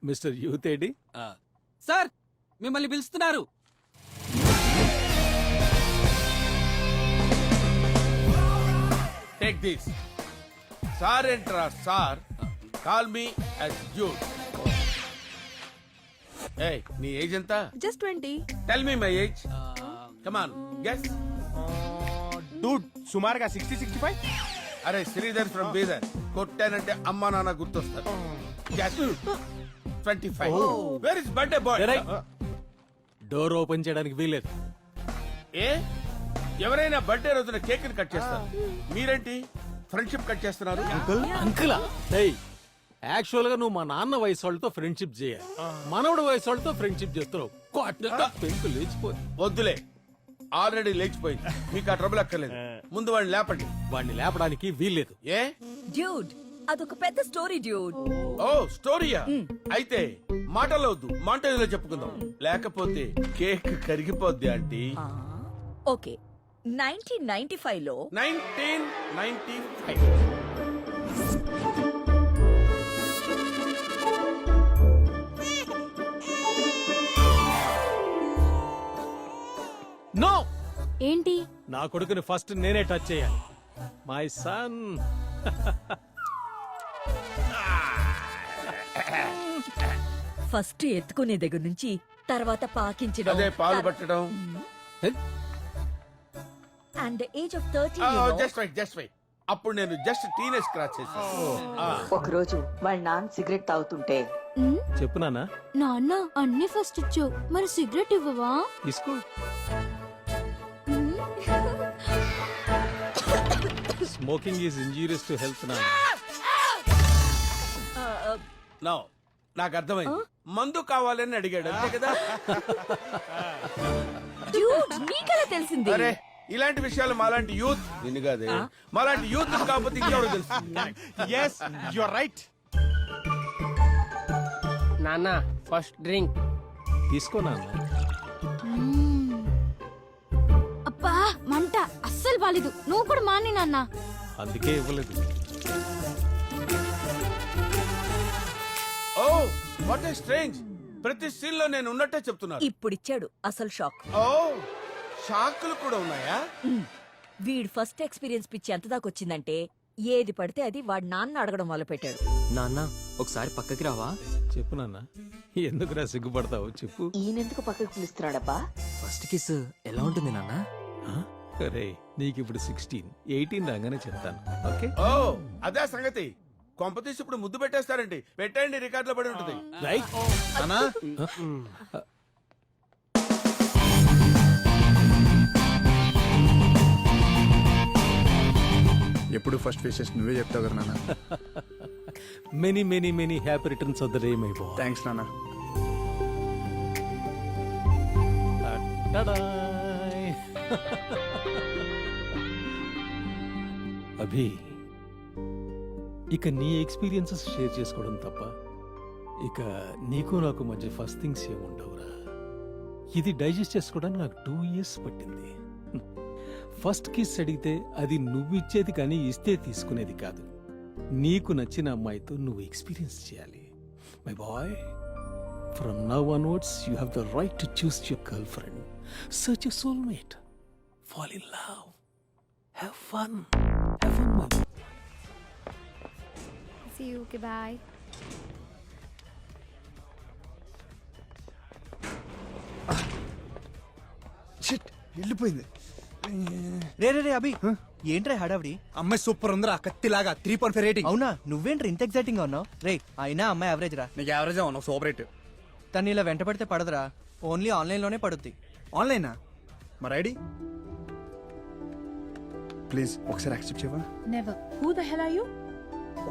Mister youth AD? Sir మిమ్మల్ని పిలుస్తున్నారు. Take this. Sir ఎంట్రా sir. Call me as youth. ఏయ్, నీ ఏజ్ ఎంత? Just 20. Tell me my age. Come on guess. Dude సుమారుగా 60-65. అరే శ్రీధర్ ఫ్రమ్ బీదర్. కొట్టానంటే అమ్మా నాన్న గుర్తొస్తారు. Guess. 25. Where is birthday boy? Door open చేయడానికి వీలేదు. ఏ ఎవరైనా బర్త్డే రోజున కేక్ ని కట్ చేస్తారు, మీరేంటి ఫ్రెండ్షిప్ కట్ చేస్తున్నారు? అంకులా? యాక్చువల్ గా నువ్వు మా నాన్న వయసు వాళ్ళతో ఫ్రెండ్షిప్ చేయాలి. మనవడు వయసు వాళ్ళతో ఫ్రెండ్షిప్ చేస్తున్నావు. పెంకు లేచిపోయి. వద్దులే, ఆల్రెడీ లేచిపోయింది. మీకు ఆ ట్రబుల్ అక్కర్లేదు. ముందు వాడిని లేపండి. వాడిని లేపడానికి వీల్లేదు. ఏ డ్యూడ్ అదొక పెద్ద స్టోరీ డ్యూడ్. ఓ స్టోరీయా? అయితే మాటల్లో వద్దు, మాంటేజ్ లో చెప్పుకుందాం. లేకపోతే కేక్ కరిగిపోద్ది ఆంటీ. ఓకే, 1995 లో 1995. నో. ఏంటి? నా కొడుకుని ఫస్ట్ నేనే టచ్ చేయాలి. My son. ఫస్ట్ ఎత్తుకునే దగ్గర నుంచి తర్వాత పాకించడం, అదే పాలు పట్టడం. And age of 13. Just wait. అప్పుడు నేను జస్ట్ టీనేజ్ క్రాస్ చేశాను. ఒకరోజు వాళ్ళ నాన్న సిగరెట్ తాగుతుంటే చెప్పు నాన్న. నాన్న అన్ని ఫస్ట్ ఇచ్చావు, మరి సిగరెట్ ఇవ్వవా? తీసుకో. Smoking is injurious to health. No, నాకు అర్థమైంది. మందు కావాలని అడిగాడు అంతే కదా? డ్యూడ్ నీకెలా తెలిసింది? అరే ఇలాంటి విషయాలు మాలాంటి యూత్, నిన్ను కాదే, మాలాంటి యూత్ కాకపోతే ఇంకెవరు తెలుసు? Yes you are right. నాన్న ఫస్ట్ డ్రింక్ తీసుకో నాన్న. అబ్బా మంట అస్సలు బాలేదు. నువ్వు కూడా మాని నాన్న. అందుకే ఇవ్వలేదు. Oh what a strange. ప్రతి సీన్ లో నేను ఉన్నట్టే చెప్తున్నాను. ఇప్పుడిచ్చాడు అసలు షాక్. ఓ షాకులు కూడా ఉన్నాయా? వీడి ఫస్ట్ ఎక్స్పీరియన్స్ పిచ్చి ఎంత దాకా వచ్చిందంటే ఏది పడితే అది వాడి నాన్న అడగడం మొదలు పెట్టాడు. నాన్న ఒకసారి పక్కకి రావా? చెప్పు నాన్న. ఎందుకురా సిగ్గుపడతావు? చెప్పు. ఈయనెందుకు పక్కకు పిలుస్తున్నాడబ్బా? ఫస్ట్ కిస్ ఎలా ఉంటుంది నాన్న? అరే నీకు ఇప్పుడు 16, 18 రాగానే చెప్తాను. ఓకే. ఓ అదే సంగతి. కొంపతీసి ఇప్పుడు ముద్దు పెట్టేస్తారండి. పెట్టండి, రికార్డులో పడి ఉంటుంది. రైట్ అన్నా. ఎప్పుడు ఫస్ట్ ఫేసెస్ నువ్వే చెప్తావు కదా నాన్న. Many many many happy returns of the day my boy. Thanks నాన్న. అభి, ఇక నీ ఎక్స్పీరియన్సెస్ షేర్ చేసుకోవడం తప్ప ఇక నీకు నాకు మధ్య ఫస్ట్ థింగ్స్ ఏముండవురా. ఇది డైజెస్ట్ చేసుకోవడానికి నాకు 2 years పట్టింది. ఫస్ట్ కిస్ అడిగితే అది నువ్వు ఇచ్చేది కానీ ఇస్తే తీసుకునేది కాదు. నీకు నచ్చిన అమ్మాయితో నువ్వు ఎక్స్పీరియన్స్ చేయాలి my boy. From now onwards you have the right to choose your girl friend, search your soulmate, fall in love, have fun. Have fun my boy. See you. Okay, bye. Shit వెళ్ళిపోయింది. రే రే రే అభి, ఏంట్రా హడావిడి? అమ్మాయి super ఉందిరా, కత్తిలాగా 3.5 rating. అవునా? నువ్వేంట్రా ఇంత exciting గా ఉన్నావు? రే అయినా అమ్మాయి యావరేజ్ రా. నీకు యావరేజ్ ఉన్నావు, సూపర్ రేట్. తను ఇలా వెంట పడితే పడదురా, ఓన్లీ ఆన్లైన్ లోనే పడుద్ది. ఆన్లైనా? మరి ఐడి ప్లీజ్ ఒకసారి యాక్సెప్ట్ చేయవా? Never. Who the hell are you?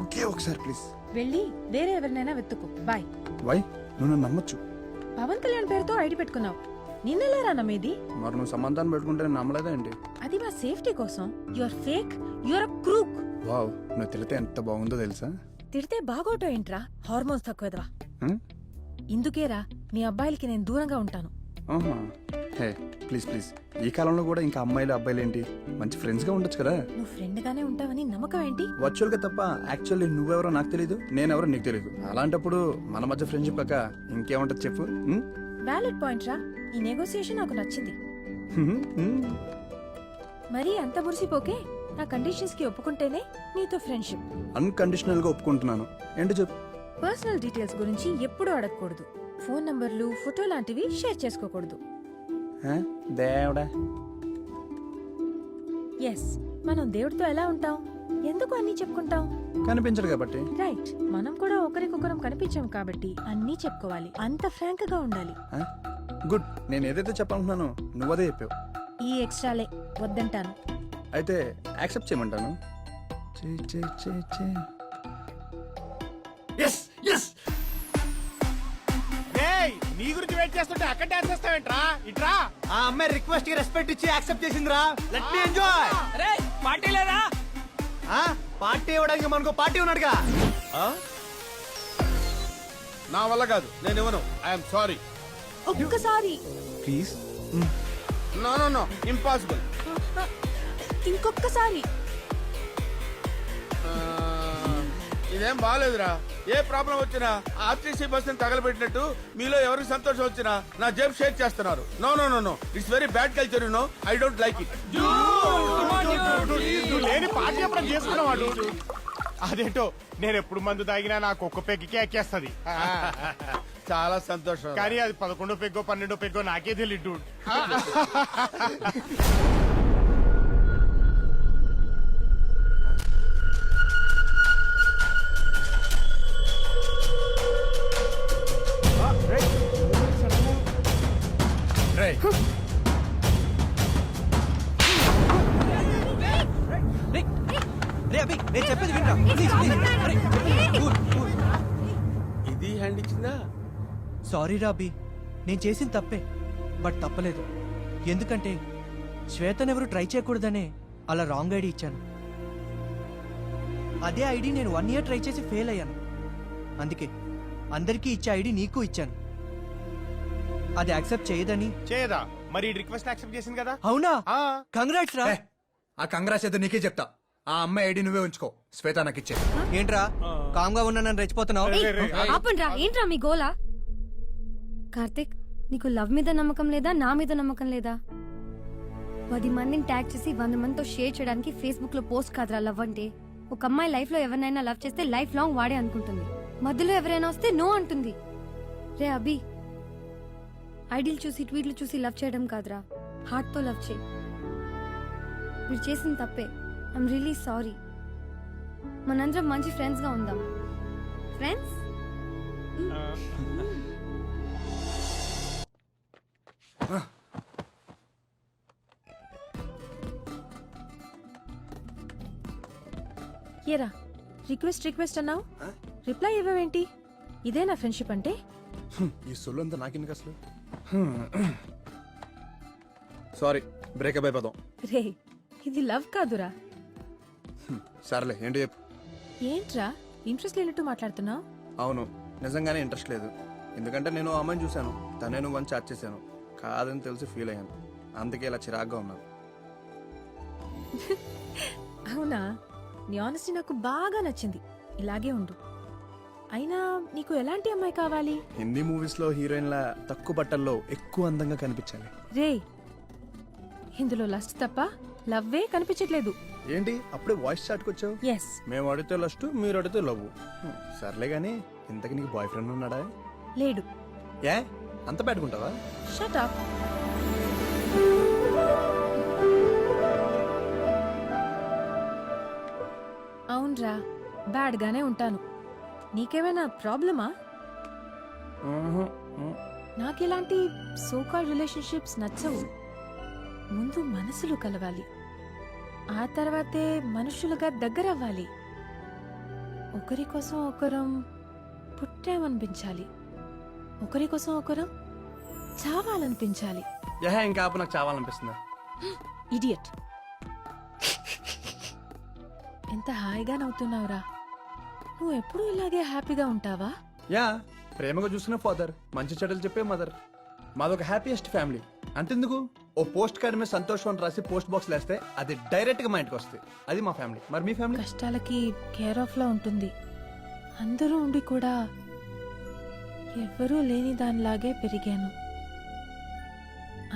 Okay ఒకసారి ప్లీజ్. వెళ్ళి వేరే ఎవరినైనా వెతుకు. బాయ్. వై? నువ్వు నన్ను నమ్మొచ్చు. పవన్ కళ్యాణ్ పేరుతో ఐడి పెట్టుకున్నావు. నిన్నెలా నమ్మేది? మరి నువ్వు సంబంధాన్ని పెట్టుకుంటే నేను నమ్మలేదా ఏంటి? అది మా సేఫ్టీ కోసం. You are fake, you are a crook. Wow, నువ్వు తెలితే ఎంత బాగుందో తెలుసా? తిడితే బాగోటో ఏంట్రా? హార్మోన్స్ తక్కువదవా. హ్మ్? ఇందుకేరా మీ అబ్బాయిలకి నేను దూరంగా ఉంటాను. ఆహా, హే ప్లీజ్ ప్లీజ్ ఈ కాలంలో కూడా ఇంకా అమ్మాయిలు అబ్బాయిలు ఏంటి మంచి ఫ్రెండ్స్గా ఉండొచ్చు కదా. నువ్వు ఫ్రెండ్ గానే ఉంటావని నమ్మకం ఏంటి? వర్చువల్గా తప్ప యాక్చువల్లీ నువ్వెవరో నాకు తెలియదు, నేనెవరో నీకు తెలియదు. అలాంటప్పుడు మన మధ్య ఫ్రెండ్షిప్ కాక ఇంకేముంటది చెప్పు. వ్యాలిడ్ పాయింట్ రా. ఈ నెగోసియేషన్ నాకు నచ్చింది. మరి అంత మురిసిపోకే. నా కండిషన్స్ కి ఒప్పుకుంటేనే నీతో ఫ్రెండ్షిప్. అన్కండిషనల్గా ఒప్పుకుంటున్నాను. ఏంటి చెప్పు. పర్సనల్ డీటెయిల్స్ గురించి ఎప్పుడూ అడగకూడదు. ఫోన్ నంబర్లు, ఫోటో లాంటివి షేర్ చేసుకోకూడదు. హ? దేవుడా. ఎస్, మనం దేవుడితో ఎలా ఉంటాం? ఎందుకు అన్నీ చెప్పుకుంటాం? కనిపించడు కాబట్టి. రైట్. మనం కూడా ఒకరికొకరం కనిపించాం కాబట్టి అన్నీ చెప్పుకోవాలి. అంత ఫ్రాంక్ గా ఉండాలి. గుడ్. నేను ఏదైతే చెప్పాలనుకున్నానో నువ్వు అదే చెప్పావు. ఈ ఎక్స్ట్రాలే వద్దంటాను. అయితే యాక్సెప్ట్ చేయమంటాను. నీ గురించి వెయిట్ చేస్తుంటే అక్కడ డాన్స్ చేస్తావేంట్రా? ఇట్రా. ఆ అమ్మాయి రిక్వెస్ట్ కి రెస్పెక్ట్ ఇచ్చి యాక్సెప్ట్ చేసిందిరా. Let me enjoy. అరే పార్టీ లేదా? పార్టీ ఇవ్వడానికి మనకు పార్టీ ఉన్నాడుగా. నా వల్ల కాదు, నేను ఇవ్వను. I'm sorry. ఒక్కసారి, please. No no no, impossible. ఇంకొక్కసారి. ఇదేం బాగాలేదురా. ఏ ప్రాబ్లం వచ్చినా ఆర్టీసీ బస్ తగలబెట్టినట్టు మీలో ఎవరికి సంతోషం వచ్చినా నా జేబు షేర్ చేస్తున్నారు. No no no no, it's very bad culture. You know, I don't like it. లేని పార్టీ ఎప్పుడు చేసుకున్నవాడు. అదేంటో నేను ఎప్పుడు మందు తాగినా నాకు ఒక్క పెగ్గికే ఎక్కేస్తుంది. చాలా సంతోషం. కానీ అది 11 పెగ్గో 12 పెగ్గో నాకే తెలియదు. రే అభి, నేను చెప్పేది వినరా ప్లీజ్ ప్లీజ్. ఇది హ్యాండ్ ఇచ్చిందా? సారీ రా అభి, నేను చేసిన తప్పే. బట్ తప్పలేదు. ఎందుకంటే శ్వేతనెవరు ట్రై చేయకూడదనే అలా రాంగ్ ఐడి ఇచ్చాను. అదే ఐడి నేను 1 year ట్రై చేసి ఫెయిల్ అయ్యాను. అందుకే అందరికీ ఇచ్చే ఐడి నీకు ఇచ్చాను. అది యాక్సెప్ట్ చేయదని. చేయదా? మరి రిక్వెస్ట్ యాక్సెప్ట్ చేసింది కదా. అవునా? ఆ. కంగ్రాట్స్ రా. ఆ కంగ్రాట్స్ అయితే నీకే చెప్తా. ఆ అమ్మాయి ఐడి నువ్వే ఉంచుకో. శ్వేత నాకు ఇచ్చే. ఏంట్రా కామ్గా ఉన్నా నన్ను రెచ్చిపోతున్నావు? ఆపండ్రా, ఏంట్రా మీ గోలా? కార్తిక్, నీకు లవ్ మీద నమ్మకం లేదా, నా మీద నమ్మకం లేదా? 10 మందిని ట్యాగ్ చేసి 100 మందితో షేర్ చేయడానికి ఫేస్బుక్ లో పోస్ట్ కాదురా లవ్ అంటే. ఒక అమ్మాయి లైఫ్ లో ఎవరినైనా లవ్ చేస్తే లైఫ్ లాంగ్ వాడే అనుకుంటుంది. మధ్యలో ఎవరైనా వస్తే నో అంటుంది. రే అభి, ఐడియల్ చూసి ట్వీట్లు చూసి లవ్ చేయడం కాదురా, హార్ట్ తో లవ్ చేయి. మీరు చేసిన తప్పే. I'm really sorry. మనందరం మంచి ఫ్రెండ్స్ గా ఉందాం. ఫ్రెండ్స్? ఏరా, రిక్వెస్ట్ అన్నావు, రిప్లై ఇవ్వవేంటి? ఇదే నా ఫ్రెండ్షిప్ అంటే? ఈ సొల్లు అంతా నాకెందుకు అసలు. సారీ, బ్రేకప్ అయిపోదాం. రే, ఇది లవ్ కాదురా. సర్లే, ఏంటి చెప్పు. ఏంట్రా ఇంట్రెస్ట్ లేనట్టు మాట్లాడుతున్నావు? అవును, నిజంగానే ఇంట్రెస్ట్ లేదు. ఎందుకంటే నేను ఆ అమ్మాయిని చూశాను, తనే నువ్వు అని చాట్ చేశాను. కాదని తెలిసి ఫీల్ అయ్యాను. అందుకే ఇలా చిరాగ్గా ఉన్నాను. అవునా? నీ ఆనెస్టీ నాకు బాగా నచ్చింది. ఇలాగే ఉండు. అయినా నీకు ఎలాంటి అమ్మాయి కావాలి? హిందీ మూవీస్ లో హీరోయిన్ల తక్కువ బట్టల్లో ఎక్కువ అందంగా కనిపించాలి. రే, ఇందులో లస్ట్ తప్ప లవ్వే కనిపించట్లేదు. ఏంటి అప్పుడే వాయిస్ చాట్కొచ్చావు? ఎస్. మేము అడిగితే లస్ట్, మీరు అడిగితే లవ్. సర్లే గానీ, ఇంతకి నీకు బాయ్ ఫ్రెండ్ ఉన్నాడా? లేడు. ఏ అంత పెట్టుకుంటావా? Shut up. అవునరా, బ్యాడ్ గానే ఉంటాను. నీకేమైనా ప్రాబ్లమా? నాకెలాంటి సోకాల్ రిలేషన్షిప్స్ నచ్చవు. ముందు మనసులు కలవాలి, ఆ తర్వాతే మనుషులుగా దగ్గరవ్వాలి. ఒకరి కోసం ఒకరం పుట్టామనిపించాలి, ఒకరి కోసం ఒకరం చావాలనిపించాలి. ఇంకా ఆపు, నాకు చావాలనిపిస్తుంది. ఇడియట్. ఎంత హాయిగా నవ్వుతున్నావురా. నువ్వు ఎప్పుడూ ఇలాగే హ్యాపీగా ఉంటావా? యా, ప్రేమగా చూసిన ఫాదర్, మంచి చెడ్డలు చెప్పే మదర్. మాదొక happiest family. అంతెందుకు ఓ పోస్ట్ కార్డ్ మీద సంతోషం అని రాసి పోస్ట్ బాక్స్ వేస్తే అది డైరెక్ట్ గా మా ఇంటికి వస్తాయి. అది మా ఫ్యామిలీ. మరి మీ ఫ్యామిలీ? కష్టాలకి కేర్ ఆఫ్ లా ఉంటుంది. అందరూ ఉండి కూడా ఎవ్వరూ లేని దానిలాగే పెరిగాను.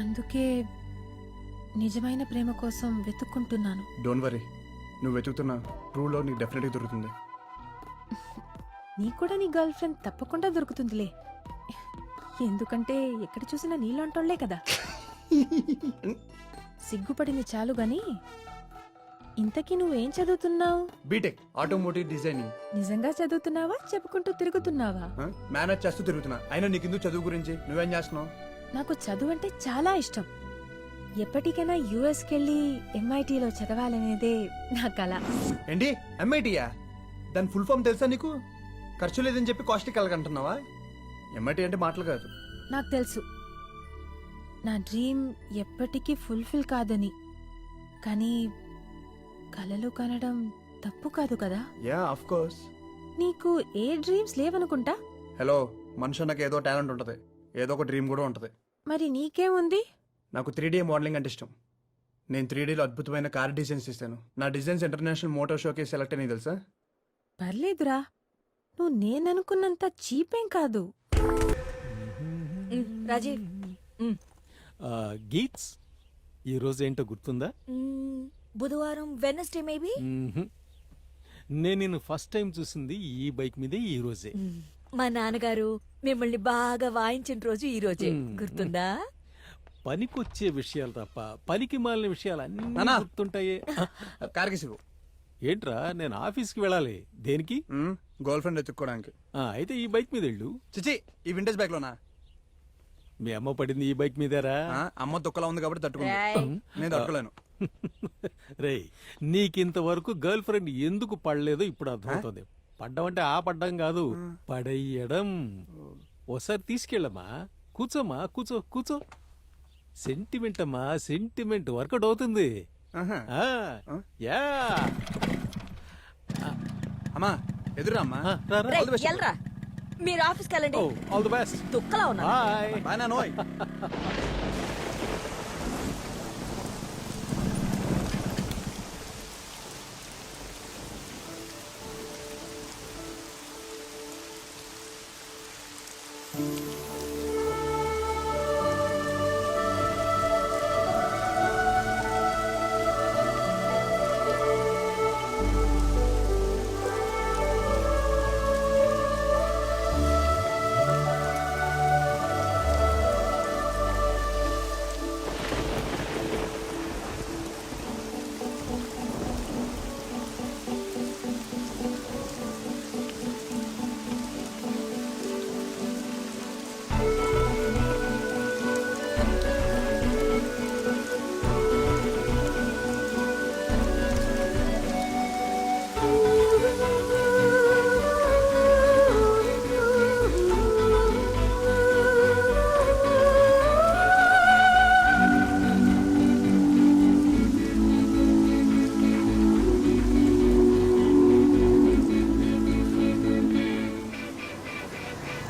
అందుకే నిజమైన ప్రేమ కోసం వెతుక్కుంటున్నాను. డోంట్ వరీ, నువ్వు వెతుకుతున్నా ట్రూ లవ్ నీకు డెఫినెట్గా దొరుకుతుంది. నీకు కూడా నీ గర్ల్ ఫ్రెండ్ తప్పకుండా దొరుకుతుందిలే. ఎందుకంటే ఎక్కడ చూసినా నీళ్ళంటోళ్లే కదా. సిగ్గుపడింది చాలు గాని, ఇంతకీ నువ్వేం చదువుతున్నావు? BTech automotive designing. నిజంగా చదువుతున్నావా, చెప్పుకుంటూ తిరుగుతున్నావా? మేనేజ్ చేస్తూ తిరుగుతున్నా. అయినా నీకు ఎందుకు చదువు గురించి? నువ్వేం చేస్తున్నావు? నాకు చదువు అంటే చాలా ఇష్టం. ఎప్పటికైనా యుఎస్కి వెళ్ళి ఎంఐటీలో చదవాలనేదే నా కల. ఏంటి ఎంఐటీయా? దాని ఫుల్ ఫామ్ తెలుసా నీకు? ఖర్చు లేదని చెప్పి కాస్ట్లీ కలగంటున్నావా? ఎంఐటీ అంటే మాటలు కాదు. నాకు తెలుసు నా డ్రీమ్ ఎప్పటికీ ఫుల్ఫిల్ కాదని, కానీ కలలు కనడం తప్పు కాదు కదా. Yeah of course. నీకు ఏ డ్రీమ్స్ లేవనుకుంటా. హలో, మనిషి నాకు ఏదో టాలెంట్ ఉంటది, ఏదో ఒక డ్రీమ్ కూడా ఉంటది. మరి నీకేముంది? నాకు 3D మోడలింగ్ అంటే ఇష్టం. నేను 3Dలో అద్భుతమైన కార్ డిజైన్స్ ఇస్తాను. నా డిజైన్స్ ఇంటర్నేషనల్ మోటార్ షోకి సెలెక్ట్ అని తెలుసా? పర్లేదురా, నువ్వు నేననుకున్నంత చీపేం కాదు. రాజీవ్ గీట్స్, ఈ రోజు ఏంటో గుర్తుందా? బుధవారం, వెనస్డే మేబీ. నేను నిన్ను ఫస్ట్ టైం చూసింది ఈ బైక్ మీదే ఈ రోజే. మా నాన్నగారు మిమ్మల్ని బాగా వాయించిన రోజు ఈ రోజే. గుర్తుందా? పనికొచ్చే విషయాలు తప్ప పనికి మాలిన విషయాలు అన్నీ నానా. గుర్తుంటాయే. కార్కి సిగు. ఏంట్రా, నేను ఆఫీస్కి వెళ్ళాలి. దేనికి? గర్ల్ ఫ్రెండ్ ఎత్తుక్కోవడానికి. అయితే ఈ బైక్ మీద వెళ్ళు. చిచి, ఈ వింటేజ్ బైక్ లోనా? మీ అమ్మ పడింది ఈ బైక్ మీదేరా. అమ్మ దుక్కలా ఉంది కాబట్టి తట్టుకుంది. నేను తట్టుకోలేను. రేయ్, నీకింతవరకు గర్ల్ ఫ్రెండ్ ఎందుకు పడలేదో ఇప్పుడు అర్థమవుతుంది. పడ్డం ఆ పడ్డం కాదు, పడేయడం. ఓసారి తీసుకెళ్ళమ్మా. కూర్చోమ్మా, కూర్చో కూర్చో. సెంటిమెంట్ అమ్మా, సెంటిమెంట్ వర్కౌట్ అవుతుంది. ఆ, యా. అమ్మా ఎదురా అమ్మా. రేయ్, ఎల్రా. మీరు ఆఫీస్కి వెళ్ళండి. All the best. దుక్కలా ఉన్నా. బాయ్. బాయ్ నానోయ్.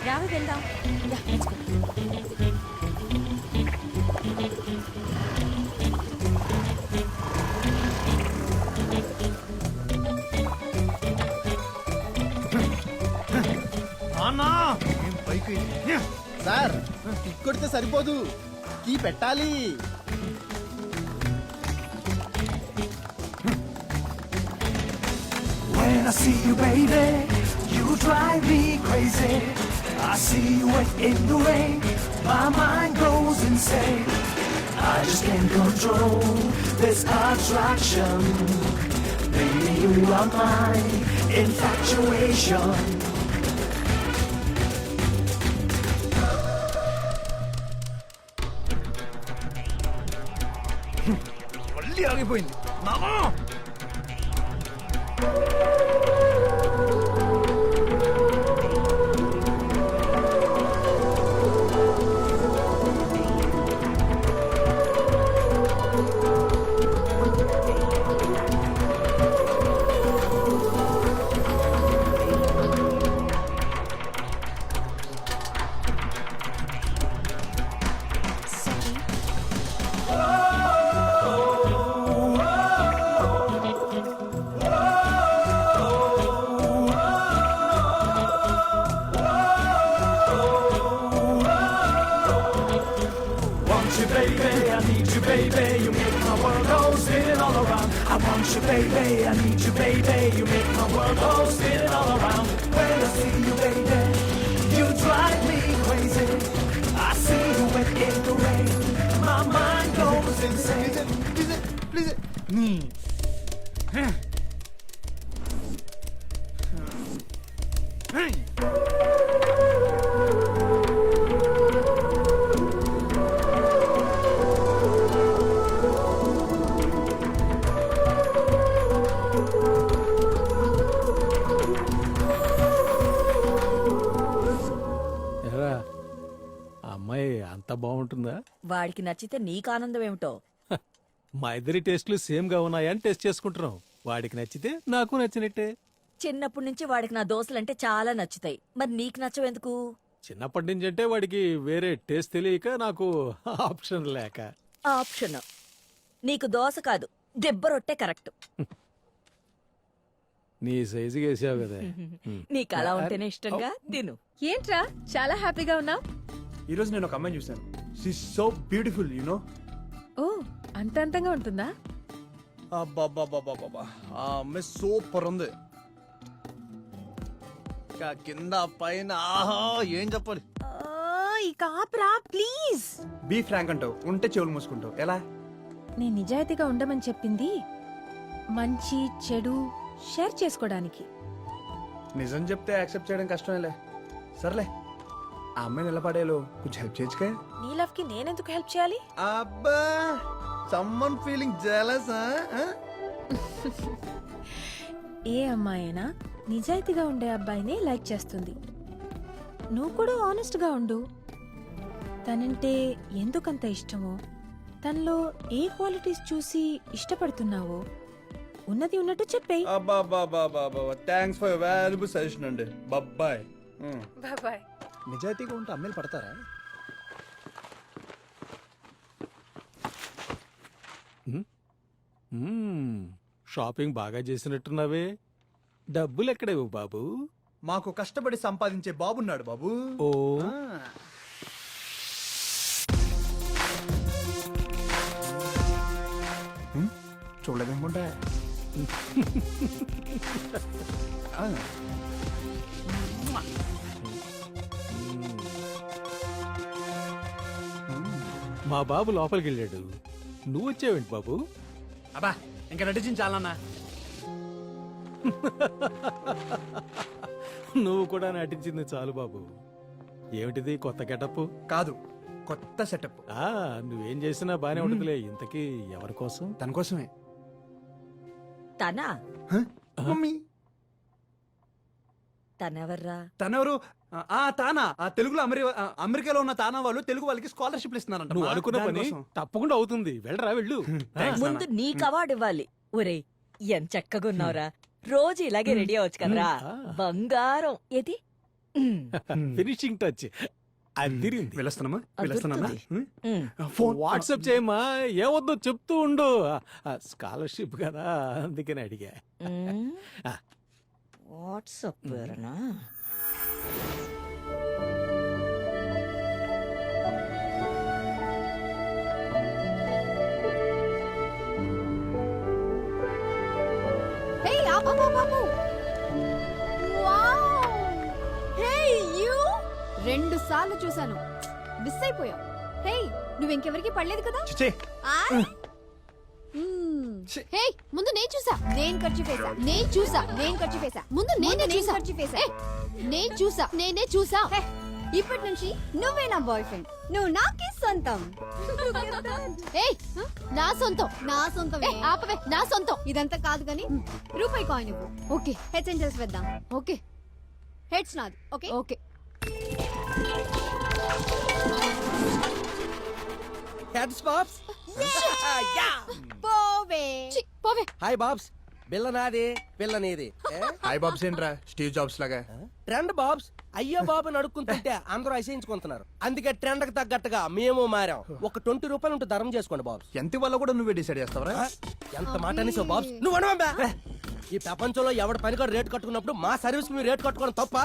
రావి వెళ్దాం. Yeah, let's go. Sir, kick కొడితే సరిపోదు, కీ పెట్టాలి. When I see you, baby, you drive me crazy. I see you in the rain, my mind goes insane. I just can't control this attraction. Baby, you are my infatuation. మళ్ళీ ఆగిపోయింది. మామా you, baby. I need you, baby. You make my world go spinning all around. I want you, baby. I need you, baby. You make my world go spinning all around. When I see you, baby, you drive me crazy. I see you in the rain. My mind goes insane. Please ఎరా ఆ అమ్మాయి అంత బాగుంటుందా? వాడికి నచ్చితే నీకు ఆనందం ఏమిటో. మా ఇద్దరి టేస్ట్లు సేమ్ గా ఉన్నాయని టెస్ట్ చేసుకుంటున్నాం. వాడికి నచ్చితే నాకు నచ్చినట్టే. చిన్నప్పటి నుంచి వాడికి నా దోశలంటే చాలా నచ్చుతాయి. మరి నీకు నచ్చవెందుకు? చిన్నప్పటి నుంచి అంటే వాడికి వేరే టేస్ట్ తెలియక, నాకు ఆప్షన్ లేక. ఆప్షన్ నీకు దోశ కాదు, దెబ్బ రొట్టె కరెక్ట్. నీ సైజుకి వేసావు కదా. నీకు అలా ఉంటేనే ఇష్టంగా తిను. ఏంట్రా చాలా హ్యాపీగా ఉన్నావు? ఈ రోజు నేను ఒక అమ్మాయిని చూశాను. She so beautiful you know. ఓ అంత అంతంగా ఉంటుందా? అబ్బబ్బబ్బబ్బబ్బా, ఆ అమ్మాయి సూపర్ ఉంది. ఇంకా కింద పైన ఆహా ఏం చెప్పాలి. ఇక ఆపరా ప్లీజ్. బీ ఫ్రాంక్ అంటావు, ఉంటే చెవులు మూసుకుంటావు. ఎలా? నేను నిజాయితీగా ఉండమని చెప్పింది మంచి చెడు షేర్ చేసుకోవడానికి. నిజం చెప్తే యాక్సెప్ట్ చేయడం కష్టమేలే. సర్లే, ఆ అమ్మాయిని ఎలా పడేలో కొంచెం హెల్ప్ చేయొచ్చుగా. నీ లవ్ కి నేనెందుకు హెల్ప్ చేయాలి? అబ్బా, సమ్మన్ ఫీలింగ్ జెలస్. ఏ అమ్మాయినా నిజాయితీగా ఉండే అబ్బాయిని లైక్ చేస్తుంది. నువ్వు కూడా ఆనెస్ట్ గా ఉండు. తనంటే ఎందుకంత ఇష్టమో, తనలో ఏ క్వాలిటీస్ చూసి ఇష్టపడుతున్నావో ఉన్నది ఉన్నట్టు చెప్పేయ్. అబ్బా, thanks for your valuable suggestion అండి. బబ్బాయ్. బాయ్. నిజాయితీగా ఉంటే అమ్మాయిలు పడతారా? షాపింగ్ బాగా చేసినట్టున్నావే. డబ్బులు ఎక్కడేవు బాబు? మాకు కష్టపడి సంపాదించే బాబున్నాడు బాబు. ఓ చూడలేదనుకుంటా. మా బాబు లోపలికి వెళ్ళాడు, నువ్వు వచ్చావేంటి బాబు? అబ్బా, ఇంకా నటించాలన్నా. నువ్వు కూడా నటించింది చాలు బాబు. ఏమిటిది కొత్త గెటప్? కాదు, కొత్త సెటప్. నువ్వేం చేసినా బానే ఉంటుందిలే. ఇంతకీ ఎవరి కోసం? తన కోసమే. తనా? మమ్మీ, తనెవర్రా? తనెవరు? తానా తెలుగులో అమెరికాలో ఉన్న తానా వాళ్ళు తెలుగు వాళ్ళకి స్కాలర్షిప్ ఇస్తున్నారంట. నువ్వు అనుకున్న పని తప్పకుండా అవుతుంది. వెళ్ళరా వెళ్ళు. ముందు నీకు అవార్డు ఇవ్వాలి. ఒరే ఎంత చక్కగా ఉన్నావురా. రోజు ఇలాగే రెడీ అవచ్చు కదరా. బంగారం. ఏది ఫినిషింగ్ టచ్ అదిరింది. వెళ్ళొస్తున్నామా? వెళ్ళొస్తున్నానా? వాట్సాప్ చేయమ్మా. ఏవద్దో చెప్తూ ఉండు. స్కాలర్షిప్ కదా, అందుకని అడిగా. వాట్సాప్ పేరునా? రెండు సార్లు చూసాను, మిస్ అయిపోయావు. హే, నువ్వు ఇంకెవరికి పడలేదు కదా? హే, ముందు నేను చూసా. నేను ఖర్చు చేసా. నేను చూసా. నేను ఖర్చు చేసా. ముందు నేనే చూసా. ఖర్చు చేసా. నేను చూసా. నేనే చూసా. ఇప్పటి నుంచి నువ్వే నా బాయ్ ఫ్రెండ్. నువ్వు నాకే సొంతం. నా సొంతం. నా సొంతం. ఆపవే, నా సొంతం. ఇదంతా కాదు గానీ రూపాయి కాయిన్ ఇవ్వు. ఓకే, హెడ్స్ అండ్ టైల్స్ వేద్దాం. ఓకే, హెడ్స్ నాది. Okay okay. Heads babs. పోవే. పోవే. Hi babs. బిల్ల నాది, పిల్ల నీది. హాయ్ బాబ్స్ ఏంట్రా స్టీవ్ జాబ్స్ లాగా? Trend babs. అయ్యో బాబు నడుక్కుంటుంటే అందరూ అసహించుకుంటున్నారు. అందుకే ట్రెండ్ కి తగ్గట్టుగా మేము మారాం. ఒక 20 రూపాయలు ఉంటే ధరం చేసుకోండి బాబ్స్. ఎంత వల్ల కూడా నువ్వే డిసైడ్ చేస్తావరా? ఎంత మాట అనేసావు బాబ్స్. నువ్వు అనవా? ఈ ప్రపంచంలో ఎవడ పని కూడా రేట్ కట్టుకున్నప్పుడు మా సర్వీస్ మీరు రేట్ కట్టుకోవడం తప్ప.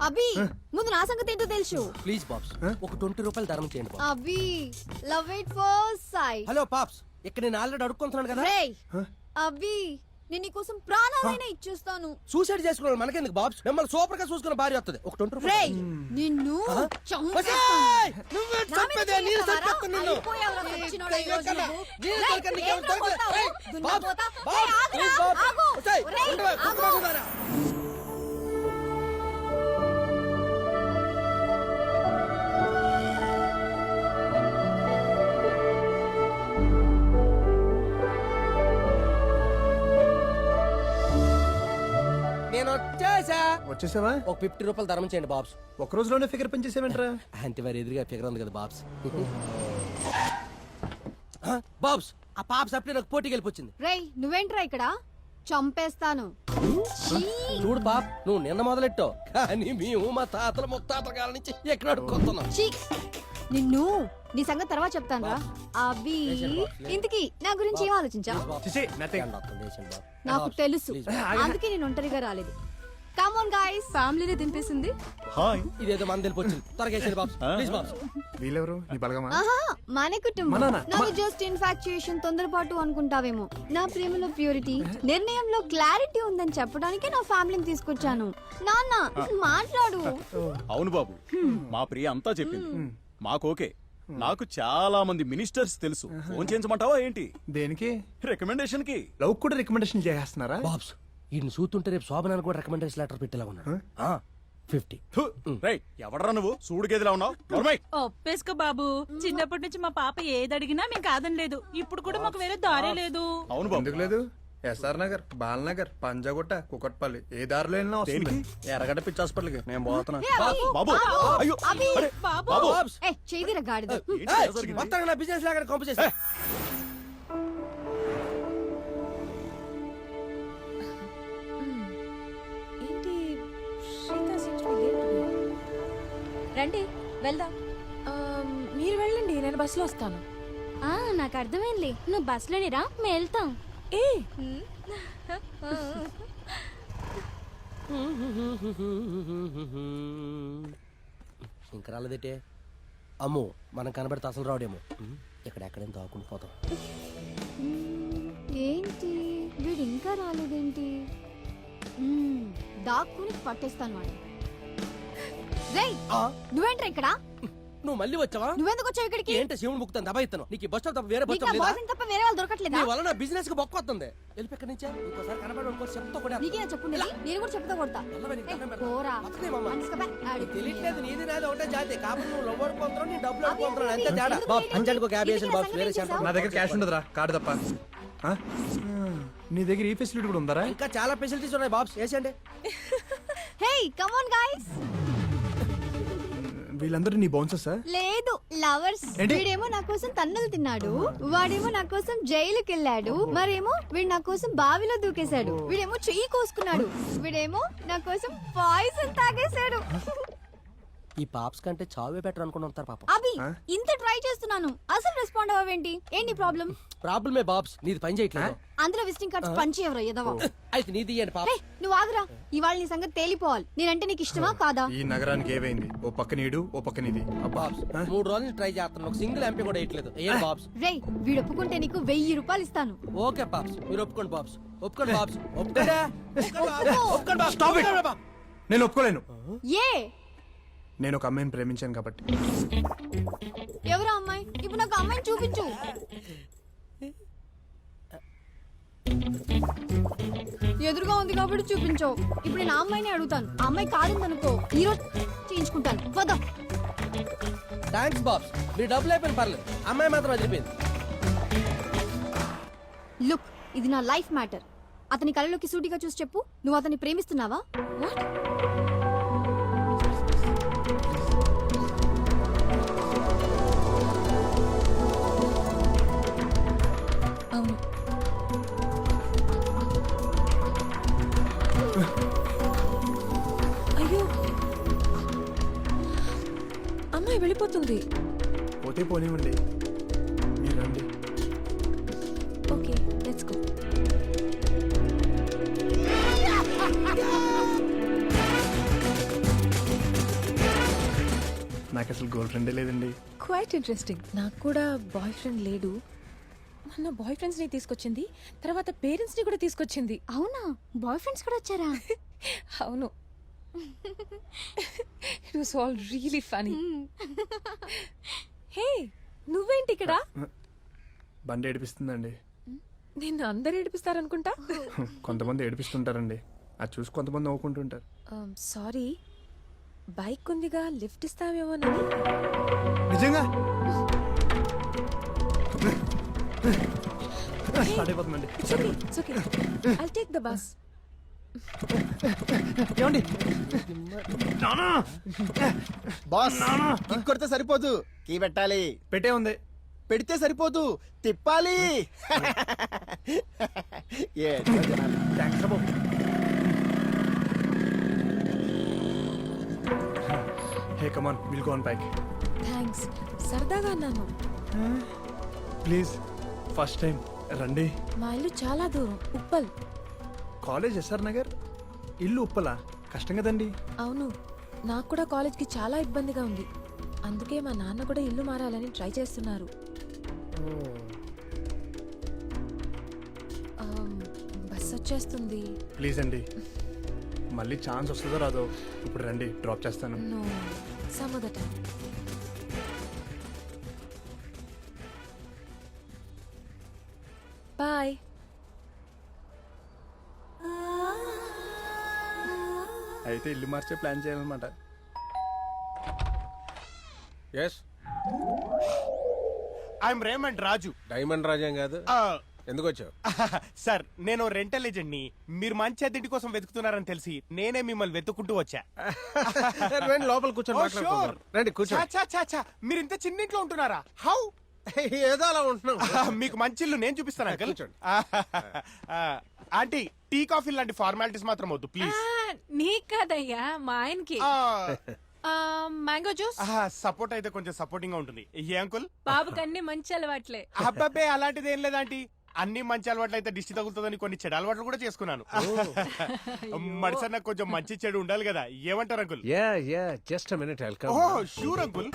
అభి ముందు నా సంగతి ఏంటో తెలుసు. ప్లీజ్ పాప్స్ ఒక 20 రూపాయలు ధర్మం చేయండి బాబు. Abhi love it first sight. Hello pops, ఇక్కడ నేను ఆల్రెడీ అడుక్కుంటున్నాను కదా. రేయ్ అభి నేను నీకోసం ప్రాణాలైనా ఇచ్చేస్తాను. సూసైడ్ చేసుకున్నాను మనకెందుకు బాబ్స్, మిమ్మల్ని సూపర్ గా చూసుకున్న భార్య వస్తుంది. ఒక 20 రేయ్ రూపాయలు. నిన్ను ఒసేయ్! నువ్వే నా మీద చంపేదే, నేను చేస్తావారా? చంపేస్తాను నిన్ను. అయిపోయావురా సచ్చినోడా ఈ రోజు నువ్వు. నేను రేయ్, దొరకను, నీకు ఏంట్రా ఎవరు దొరకరు? కొడతావు? రేయ్, దున్నపోతా? బాబ్స్, రేయ్, ఆగురా, ప్లీజ్ బాబ్స్. ఆగు. ఒసేయ్, రేయ్, ఉండవే, ఆగు. కుక్కలాగున్నారా? నేను వచ్చేసా. వచ్చేసావా? ఒక 50 రూపాయలు ధర్మం చేయండి బాబ్స్. ఒక రోజులోనే ఫిగర్ పెంచేసేవేంట్రా? అంటే వారి ఎదురుగా ఫిగర్ ఉంది కదా బాబ్స్. బాబ్స్, ఆ పాప్స్ అప్పుడే నాకు పోటీకి వెళ్ళిపోయింది. రేయ్ నువ్వేంట్రా ఇక్కడ? చంపేస్తాను. చూడు బాబ్, నువ్వు నిన్న మొదలెట్టావు కానీ మేము మా తాతల ముత్తాతల కాలం నుంచి ఎక్కడ అడుక్కొస్తున్నాం. ఛీ! నిన్ను నీ సంగతి తర్వాత చెప్తాను రా. అభి ఇంతకీ నా గురించి ఏం ఆలోచించా? చిచి, nothing. నాకు తెలుసు, అందుకే నేను ఒంటరిగా రాలేదు. కమ్ ఆన్ గైస్, ఫ్యామిలీని దింపేసింది. హాయ్. ఇదేదో మన తెలిపొచ్చింది. త్వరగా వేసేయండి బాబ్స్, ప్లీజ్ బాబ్స్. వీళ్ళెవరు? నీ బలగమా? ఆహా మన కుటుంబం. మా నాన్న. నాకు జస్ట్ ఇన్ఫాక్చుయేషన్, తొందరపాటు అనుకుంటావేమో. నా ప్రేమలో ప్యూరిటీ, నిర్ణయంలో క్లారిటీ ఉందని చెప్పడానికి నా ఫ్యామిలీని తీసుకొచ్చాను. నాన్న మాట్లాడు. అవును బాబు, మా ప్రియ అంతా చెప్పింది. మాకు ఓకే. నాకు చాలా మంది మినిస్టర్స్ తెలుసు. ఫోన్ చేయించమంటావా ఏంటి? దేనికి? రికమెండేషన్ కి. లవ్ కూడా రికమెండేషన్ చేస్తున్నారా? బాబ్స్, ఈయన చూస్తుంటే రేపు శోభనానికి కూడా రికమెండేషన్ లెటర్ పెట్టేలా ఉన్నాడు. 50. రేయ్, ఎవడరా నువ్వు? సూడు గేదిలా ఉన్నావు. నోర్మై. ఒప్పేసుకో బాబు, చిన్నప్పటి నుంచి మా పాప ఏది అడిగినా మేము కాదనలేదు. ఇప్పుడు కూడా మాకు వేరే దారే లేదు. అవును బాబు. ఎందుకు లేదు? ఎస్ఆర్ నగర్, బాలనగర్, పంజాగుట్ట, కుకట్పల్లి ఏ దారిలో వెళ్ళినా వస్తుంది. ఎర్రగడ్డ పిచ్చి హాస్పిటల్కి నేను పోతున్నా. బాబు, అయ్యో, అభి, అరే, బాబు బాబు. ఏ చేదిరా గాడిద. మొత్తంగా నా బిజినెస్ లాగా కంపు చేస్తా. ఏంటి శ్రీకా seems to be late today. రండి వెళ్దాం. మీరు వెళ్ళండి, నేను బస్సులో వస్తాను. నాకు అర్థమైంది, నువ్వు బస్సులోని రా, మేము వెళ్తాం. ఏ ఇంకా రాలేదేటే. అమ్మో, మనం కనబడితే అసలు రావడేమో. ఎక్కడెక్కడేం దాక్కుని పోతాం. ఏంటి వీడు ఇంకా రాలేదేంటి? దాక్కుని పట్టేస్తాను వాడు. రేయ్ నువ్వేంట్రా ఇక్కడ? నువ్వు మళ్ళీ వచ్చావా? నువ్వెందుకు వచ్చావు ఇక్కడికి? ఏంటి శివుని ముక్తాను దబాయిస్తాను. నీకు ఈ బస్ స్టాప్ తప్ప వేరే బస్ నీకు స్టాప్ నా లేదా? బాయ్ఫ్రెండ్ తప్ప వేరే వాళ్ళు దొరకట్లేదా? నీ వల్ల నా బిజినెస్ కి బొక్క వస్తుంది. వెళ్ళి ఎక్కడి నుంచే ఇంకోసారి కనబడి ఇంకో చెప్తా కూడా. నీకేనా చెప్పుండేది? నేను కూడా చెప్తా కొడతా. వెళ్ళవే, నీకు దండం పెడతా. పోరా. బతకనే మామ. మనసుకు నీకు తెలియట్లేదు, నీది నాది ఒకటే జాతి. కాబట్టి నువ్వు లవ్ అనుకుంటున్నావు, నేను డబ్బులు అనుకుంటున్నాను. అంతే తేడా. బాబు అంజానికి ఒక 50 వేసిన బాబు వేరే సెంటర్. నా దగ్గర క్యాష్ ఉండదురా, కార్డు తప్ప. ఆ? నీ దగ్గర ఈ ఫెసిలిటీ కూడా ఉందరా? ఇంకా చాలా ఫెసిలిటీస్ ఉన్నాయి బాబ్స్, వేసేయండి. Hey come on guys. వీళ్ళందరూ నీ బౌన్సర్సా? లేదు లవర్స్. ఏంటి? వీడేమో నా కోసం తన్నులు తిన్నాడు, వాడేమో నా కోసం జైలుకి వెళ్ళాడు, మరేమో వీడు నా కోసం బావిలో దూకేశాడు, వీడేమో చెయ్యి కోసుకున్నాడు, వీడేమో నా కోసం పాయిజన్ తాగేశాడు. ఈ పాప్స్ కంటే చావే బెటర్ అనుకుంటారు పాపం. అభి ఇంత ట్రై చేస్తున్నాను, అసలు రెస్పాండ్ అవ్వేంటి? ఏంటి ప్రాబ్లం? ప్రాబ్లమే బాబ్స్, నీది పని చేయట్లేదు. అందులో విజిటింగ్ కార్డ్స్ పంచి ఎవరో ఎదవా. అయితే నీది ఇయ్యండి పాప. నువ్వు ఆగురా, ఇవాళ నీ సంగతి తేలిపోవాలి. నేనంటే నీకు ఇష్టమా కాదా? ఈ నగరానికి ఏవైంది? ఓ పక్క నీడు, ఓ పక్క నీది. బాబ్స్ 3 రోజుల నుంచి ట్రై చేస్తున్నాను, ఒక సింగిల్ ఎంపీ కూడా వేయట్లేదు. ఏం బాబ్స్? రేయ్ వీడు ఒప్పుకుంటే నీకు 1000 రూపాయలు ఇస్తాను. ఓకే బాబ్స్, మీరు ఒప్పుకోండి బాబ్స్. ఒప్పుకోండి బాబ్స్. ఒప్పుకోండి. ఒప్పుకోండి బాబ్స్. Stop it. ఒప్పుకోండి బాబ్స్. నేను ఒప్పుకోలేను. ఏ నేను ఒక అమ్మాయిని ప్రేమించాను కాబట్టి. ఎవరా అమ్మాయి? ఇప్పుడు నాకు అమ్మాయిని చూపించు. ఎదురుగా ఉంది కాబట్టి చూపించు. ఇప్పుడు నేను ఆ అమ్మాయిని అడుగుతాను. ఆ అమ్మాయి కాదుందనుకో, ఈ రోజు చేయించుకుంటాను. పద. థ్యాంక్స్ బాబ్స్, మీరు డబ్బులు అయిపోయింది పర్లేదు. అమ్మాయి మాత్రం వదిలిపోయింది. లుక్, ఇది నా లైఫ్ మ్యాటర్. అతని కళ్ళలోకి సూటిగా చూసి చెప్పు, నువ్వు అతన్ని ప్రేమిస్తున్నావా? అవును. అయ్యో అమ్మాయి వెళ్ళిపోతుంది. పోతే పోనివ్వండి, మీరు రండి. Okay let's go. అసలు గర్ల్ ఫ్రెండే లేదండి. Quite interesting. నాకు కూడా బాయ్ ఫ్రెండ్ లేడు. మొన్న బాయ్ ఫ్రెండ్స్ ని తీసుకొచ్చింది, తర్వాత పేరెంట్స్ ని కూడా తీసుకొచ్చింది. అవునా, బాయ్ ఫ్రెండ్స్ కూడా వచ్చారా? అవును. It was all really funny. Hey, నువ్వేంటి ఇక్కడ? బండి ఏడిపిస్తుందండి. నిన్ను అందరు ఏడిపిస్తారనుకుంటా. కొంతమంది ఏడిపిస్తుంటారండి, అది చూసి కొంతమంది నవ్వుకుంటుంటారు. సారీ, బైక్ ఉందిగా, లిఫ్ట్ ఇస్తావేమోనని. నిజంగా స్టార్ట్ అయిపోతుందండి. It's okay. I'll take the bus. ఏమండి బాస్ కిక్ కొడితే సరిపోదు, కీ పెట్టాలి. పెట్టే ఉంది. పెడితే సరిపోదు, తిప్పాలి. Thanks Babu. Hey come on, will go on bike. Thanks, సరదాగా అన్నాను. ప్లీజ్, ఫస్ట్ టైం రండి. మా ఇల్లు చాలా దూరం, ఉప్పల్. కాలేజ్ ఎస్ఆర్ నగర్, ఇల్లు ఉప్పలా, కష్టం కదండి. అవును, నాకు కూడా కాలేజ్కి చాలా ఇబ్బందిగా ఉంది. అందుకే మా నాన్న కూడా ఇల్లు మారాలని ట్రై చేస్తున్నారు. బస్ వచ్చేస్తుంది. ప్లీజ్ అండి, మళ్ళీ ఛాన్స్ వస్తుందో రాదో. ఇప్పుడు రండి, డ్రాప్ చేస్తాను. No, some other time. Bye. అయితే ఇల్లు మార్చే ప్లాన్ చేయాలన్నమాట. Yes, I'm Raymond Raju. Diamond రాజేం కాదు. ఎందుకు వచ్చావు? సార్, నేను రెంటల్ ఏజెంట్ ని. మీరు మంచి అద్దెంటి కోసం వెతుకుతున్నారని తెలిసి నేనే మిమ్మల్ని వెతుక్కుంటూ వచ్చా. రండి, లోపల కూర్చొని మాట్లాడుకుందాం. రండి కూర్చో. చా, మీరు ఇంత చిన్న ఇంట్లో ఉంటున్నారా? హౌ? ఏదో అలా ఉంటున్నాం. మీకు మంచి ఇల్లు నేను చూపిస్తాను అంకల్. కూర్చోండి. ఆంటీ, టీ కాఫీ లాంటి ఫార్మాలిటీస్ మాత్రం వద్దు ప్లీజ్. నీకు కదయ్యా, మా ఆయనకి. Mango juice. సపోర్ట్ అయితే కొంచెం సపోర్టింగ్ గా ఉంటుంది. ఏ అంకుల్? బాబుకి అన్ని మంచి అలవాట్లే. అబ్బాబే, అలాంటిది ఏం లేదంటీ. అన్ని మంచి అలవాట్లు అయితే దిష్టి తగులుతుందని కొన్ని చెడు అలవాట్లు కూడా చేసుకున్నాను. మనిషి నాకు కొంచెం మంచి చెడు ఉండాలి కదా. ఏమంటారు uncle? Just minute. Oh sure uncle,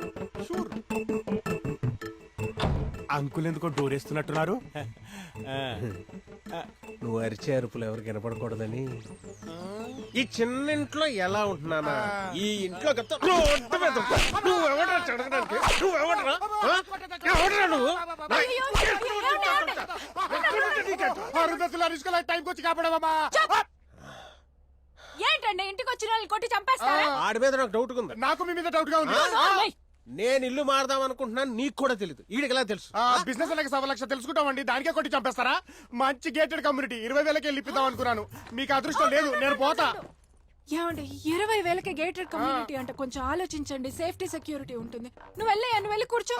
sure. Uncle ఎందుకో డోరేస్తున్నట్టున్నారు? నువ్వు అరిచే అరుపులు ఎవరికి వినపడకూడదని ఈ చిన్న ఇంట్లో ఎలా ఉంటున్నానా, ఈ ఇంట్లో నువ్వెవడరా చెడగడానికి? నువ్వెవడరా? నువ్వు టైంకి వచ్చి కాపాడమా? ఏంటండి ఇంటికి వచ్చిన వాళ్ళని కొట్టి చంపేస్తారా? ఆడి మీద నాకు డౌట్ ఉంది. నాకు మీ మీద డౌట్ గా ఉంది. నేను ఇల్లు మారదాం అనుకుంటున్నాను, నీకు కూడా తెలియదు. ఈడికి ఎలా తెలుసు? బిజినెస్ లెక్క 1,00,000 తెలుసుకుంటామండి, దానికే కొట్టి చంపేస్తారా? మంచి గేటెడ్ కమ్యూనిటీ, 20,000కి వెళ్ళిపిద్దాం అనుకున్నాను. మీకు అదృష్టం లేదు, నేను పోతా. ఏమండి, 20,000కి గేటెడ్ కమ్యూనిటీ అంటే కొంచెం ఆలోచించండి. సేఫ్టీ సెక్యూరిటీ ఉంటుంది. నువ్వు వెళ్ళి కూర్చో.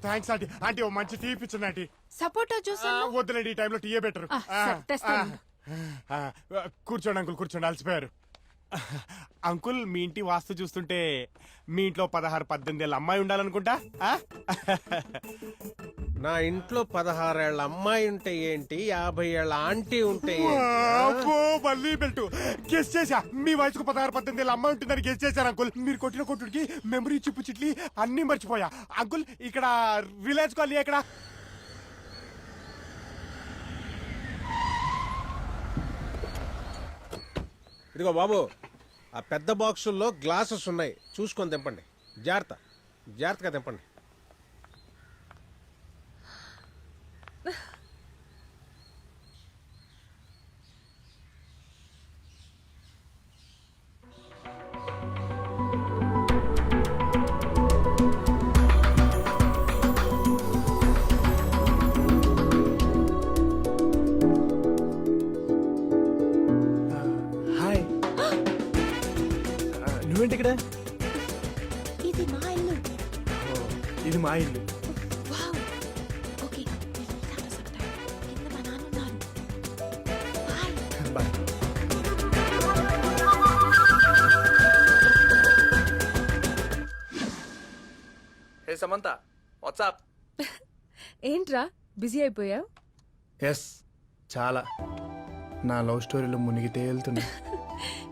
Thanks aunty. ఆంటీ, ఓ మంచి టీ ఇప్పించండి ఆంటీ. సపోటా జ్యూస్ వద్దులేండి, ఈ టైంలో టీయే బెటర్. కూర్చోండి అంకుల్, కూర్చోండి, అలసిపోయారు. అంకుల్, మీ ఇంటి వాస్తు చూస్తుంటే మీ ఇంట్లో 16-18 ఏళ్ళ అమ్మాయి ఉండాలనుకుంటా. నా ఇంట్లో 16 ఏళ్ల అమ్మాయి ఉంటే ఏంటి, 50 ఏళ్ల ఆంటీ ఉంటే మళ్ళీ బెల్ట్ గెస్ చేశా. మీ వయసుకు 16-18 ఏళ్ళ అమ్మాయి ఉంటుందని గెస్ చేశారు అంకుల్. మీరు కొట్టిన కొట్టుడికి మెమరీ చిప్పు చిట్లి అన్ని మర్చిపోయా. అంకుల్, ఇక్కడ రిలయన్స్ కాలనీ ఎక్కడ? ఇదిగో బాబు, ఆ పెద్ద బాక్సుల్లో గ్లాసెస్ ఉన్నాయి, చూసుకొని తెంపండి. జాగ్రత్తగా తెంపండి. హాయ్. నువ్వేంటి ఇక్కడ? ఇది మా ఇల్లు. ఇది మా ఇల్లు. వావ్. ఓకే, కింద మా నాన్న ఉన్నారు. బాయ్. బాయ్. హే సమంత, వాట్సాప్. ఏంట్రా బిజీ అయిపోయావు? ఎస్, చాలా. నా లవ్ స్టోరీలో మునిగి తేలుతున్నా.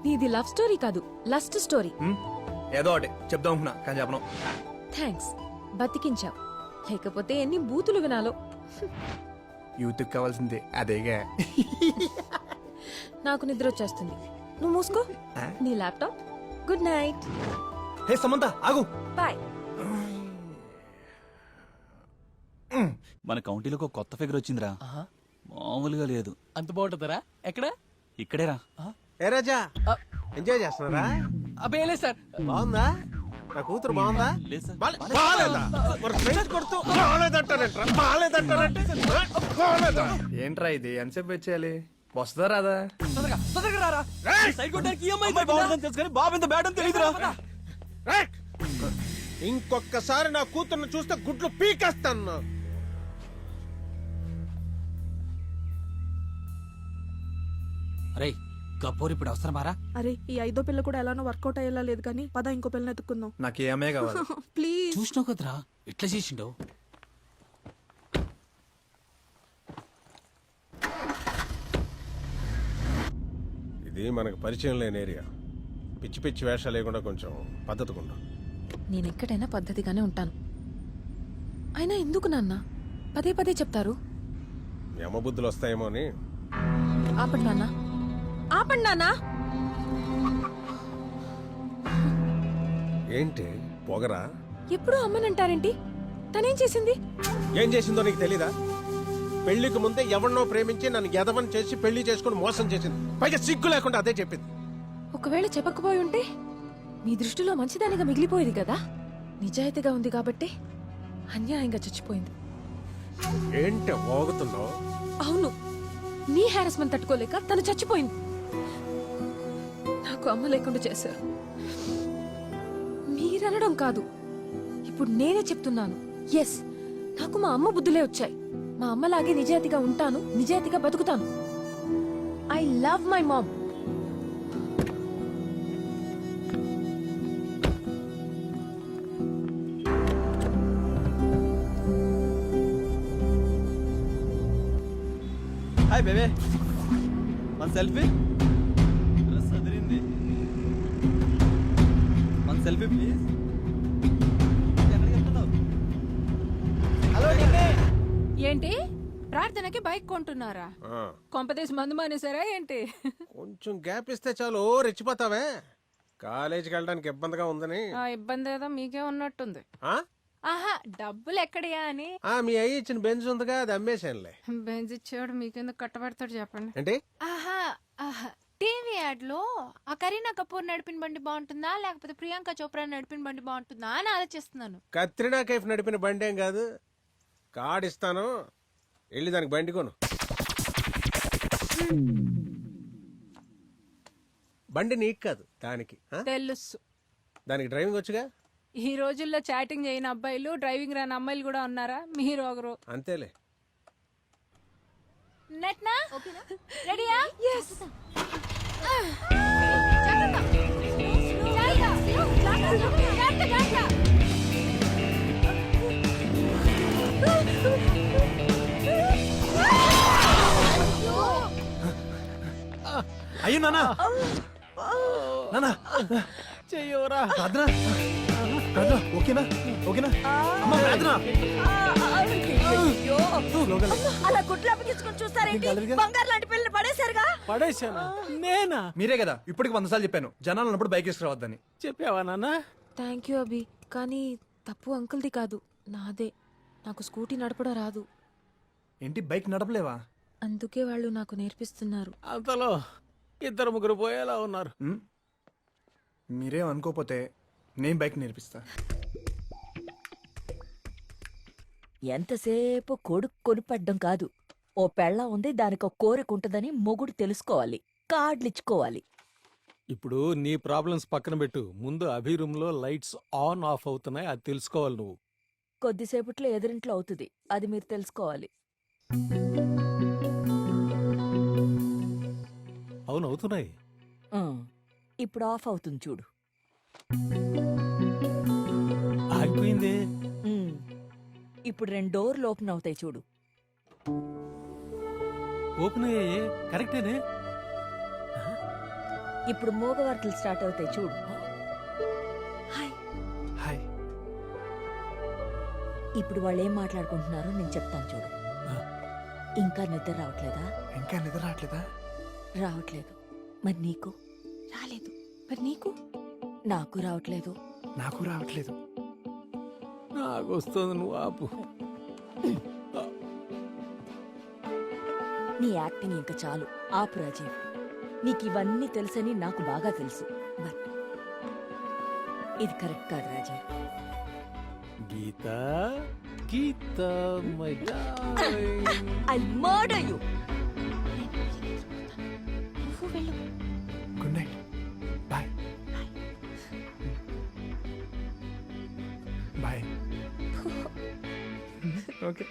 నీది లవ్ స్టోరీ కాదు, లస్ట్ స్టోరీ. ఏదో ఒకటి చెప్దాం అనుకున్నా కానీ చెప్పను. థ్యాంక్స్, బతికించావు. లేకపోతే ఎన్ని బూతులు వినాలో. యూత్కి కావాల్సిందే అదేగా. నాకు నిద్ర వచ్చేస్తుంది, నువ్వు మూసుకో. నీ laptop. Good night. Hey Samantha ఆగు. బాయ్. మన కౌంటీలోకి ఒక కొత్త ఫిగర్ వచ్చిందిరా, మామూలుగా లేదు. అంత బాగుంటుందరా? ఎక్కడ? ఇక్కడేరా. ఏ రాజా ఎంజాయ్ చేస్తున్నారా? అబ్బే సార్. బాగుందా? నా కూతురు బాగుందా? లేదు సార్. బాలేదా? మరి ఫ్రెండ్స్ కొడుతూ బాలేదంటారంట్రా. బాలేదంటారంటే బాలేదా? ఏంట్రా ఇది ఎంతసేపు వచ్చేయాలి? వస్తుందా రాదా? తొందరగా రారా. అమ్మాయి బాగుందని తెలుసు కానీ బాబు ఎంత బ్యాడ్ అని తెలియదురా. రైట్. ఇంకొకసారి నా కూతుర్ని చూస్తే గుడ్లు పీకేస్తాను. అరే గబ్బోరు ఇప్పుడు అవసరమారా? అరే ఈ 5వ పిల్ల కూడా ఎలానో వర్కౌట్ అయ్యేలా లేదు కానీ పద ఇంకో పిల్లని ఎత్తుకుందాం. నాకు ఏ అమ్మాయి కావాలి. ప్లీజ్. చూసినావు కదరా ఎట్లా చేసిండో. ఇది మనకు పరిచయం లేని ఏరియా. పిచ్చి పిచ్చి వేషాలు లేకుండా కొంచెం పద్ధతిగా ఉండు. నేను ఎక్కడైనా పద్ధతిగానే ఉంటాను. అయినా ఎందుకు నాన్న పదే పదే చెప్తారు? యమ బుద్ధులు వస్తాయేమో అని. ఆపండి నాన్న, ఆపండి నాన్న. ఏంటి పొగరా? ఎప్పుడు అమ్మనంటారేంటి? తనేం చేసింది? ఏం చేసిందో నీకు తెలీదా? పెళ్లికి ముందే ఎవరినో ప్రేమించి నన్ను ఎదవని చేసి పెళ్లి చేసుకుని మోసం చేసింది. పైగా సిగ్గు లేకుండా అదే చెప్పింది. ఒకవేళ చెప్పకపోయి ఉంటే మీ దృష్టిలో మంచిదానిగా మిగిలిపోయేది కదా. నిజాయితీగా ఉంది కాబట్టి అన్యాయంగా చచ్చిపోయింది. ఏంటి ఓగుతున్నావు? అవును, నీ హారాస్మెంట్ తట్టుకోలేక తను చచ్చిపోయింది. నాకు అమ్మ లేకుండా చేశారు. మీరనడం కాదు, ఇప్పుడు నేనే చెప్తున్నాను. ఎస్, నాకు మా అమ్మ బుద్ధులే వచ్చాయి. మా అమ్మలాగే నిజాయితీగా ఉంటాను, నిజాయితీగా బతుకుతాను. I love my mom. Hi babe, మన సెల్ఫీ. డ్రెస్ అదిరింది. మన సెల్ఫీ ప్లీజ్. హలో. ఏంటి ప్రార్థనకి బైక్ కొంటున్నారా? ఆ, కొంపదేశ్ మందు మానేశారా ఏంటి? కొంచెం గ్యాప్ ఇస్తే చాలు ఓ రెచ్చిపోతావే. కాలేజీకి వెళ్ళడానికి ఇబ్బందిగా ఉందని. ఇబ్బంది ఏదో మీకే ఉన్నట్టుంది. ఆ? ఆహా, డబ్బులు ఎక్కడియా అని. ఆ, మీ అయ్యి ఇచ్చిన బెంజ్ ఉందిగా, అది అమ్మేశానులే. బెంజ్ ఇచ్చాడు, మీకెందుకు కట్టబెడతాడు చెప్పండి. ఏంటి? ఆహా ఆహా టీవీ యాడ్ లో ఆ కరీనా కపూర్ నడిపిన బండి బాగుంటుందా లేకపోతే ప్రియాంక చోప్రా నడిపిన బండి బాగుంటుందా అని ఆలోచిస్తున్నాను. కత్రినా కైఫ్ నడిపిన బండి ఏం కాదు. కార్డు ఇస్తాను, వెళ్ళి దానికి బండి కొను. బండి నీకు కాదు, దానికి. ఆ? తెలుసు. దానికి డ్రైవింగ్ వచ్చుగా. ఈ రోజుల్లో చాటింగ్ చేయని అబ్బాయిలు, డ్రైవింగ్ రాని అమ్మాయిలు కూడా ఉన్నారా? మీరు ఒకరు. అంతేలే. నట్నా రెడీయా? ఎస్. అయ్యో నానా, నానా చెయ్యవరా. ప్రార్థన, ప్రార్థన ఓకేనా? ఓకేనా అమ్మా? ప్రార్థన అయ్యో, అలా గుడ్లు అప్పగించుకొని చూస్తారేంటి? బంగారు లాంటి పిల్లని పడేశారుగా. పడేశాను నేనా? మీరే కదా ఇప్పటికి 100 సార్లు చెప్పాను జనాలు ఉన్నప్పుడు బైక్ తీసుకురావద్దని. చెప్పావా నాన్న? థ్యాంక్ యూ అభి, కానీ తప్పు అంకుల్ది కాదు, నాదే. నాకు స్కూటీ నడపడం రాదు, ఏంటి బైక్ నడపలేవా? అందుకే వాళ్ళు నాకు నేర్పిస్తున్నారు. అంతలో 2-3 పోయేలా ఉన్నారు. మీరేం అనుకోపోతే నేను బైక్ నేర్పిస్తా. ఎంతసేపు కొడుకు కొనిపడ్డం కాదు, ఓ పెళ్ళ ఉంది, దానికి ఒక కోరిక ఉంటుందని మొగుడు తెలుసుకోవాలి, కార్డులిచ్చుకోవాలి. ఇప్పుడు నీ ప్రాబ్లమ్స్ పక్కన పెట్టు. ముందు అభి రూమ్ లో లైట్స్ ఆన్ ఆఫ్ అవుతున్నాయి, అది తెలుసుకోవాలి నువ్వు. కొద్దిసేపట్లో ఎదురింట్లో అవుతుంది, అది మీరు తెలుసుకోవాలి. అవును, అవుతున్నాయి. ఇప్పుడు ఆఫ్ అవుతుంది చూడు. ఆగిపోయింది. ఇప్పుడు 2 డోర్లు ఓపెన్ అవుతాయి చూడు. ఓపెన్ అయ్యాయి, కరెక్టేనే. ఇప్పుడు మూగ వార్తలు స్టార్ట్ అవుతాయి చూడు. ఇప్పుడు వాళ్ళు ఏం మాట్లాడుకుంటున్నారో నేను చెప్తాను చూడు. ఇంకా నిద్ర రావట్లేదా? ఇంకా నిద్ర రావట్లేదా? రావట్లేదు. మరి నీకు? రాలేదు. మరి నీకు? నాకు రావట్లేదు. నాకు రావట్లేదు. నాకు వస్తుంది, నువ్వు ఆపు. నీ యాక్టింగ్ ఇంకా చాలు. ఆపు రాజీవ్. నీకు ఇవన్నీ తెలుసని నాకు బాగా తెలుసు. బట్ ఇది కరెక్ట్ కాదు Rajeev. Geetha, Geetha, my darling. I murder you. నువ్వు వెళ్ళు. Good night. Bye. Bye. Okay.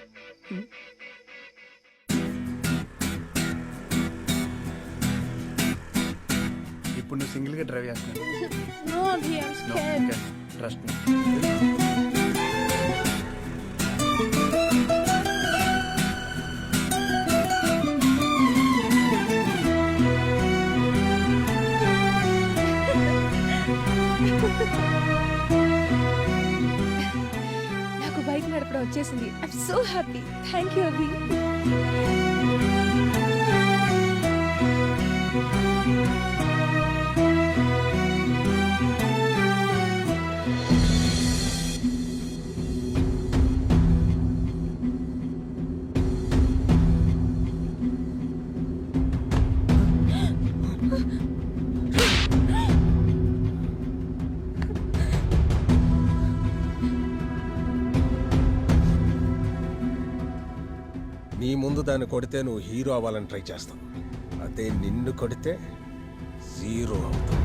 ఇప్పుడు నువ్వు సింగిల్ గా డ్రైవ్ చేస్తున్నావు. Trust me. నాకు బైక్ నడపడం వచ్చేసింది. I'm so happy. Thank you Abhi. నీ ముందు దాన్ని కొడితే నువ్వు హీరో అవ్వాలని ట్రై చేస్తావు. అదే నిన్ను కొడితే జీరో అవుతావు.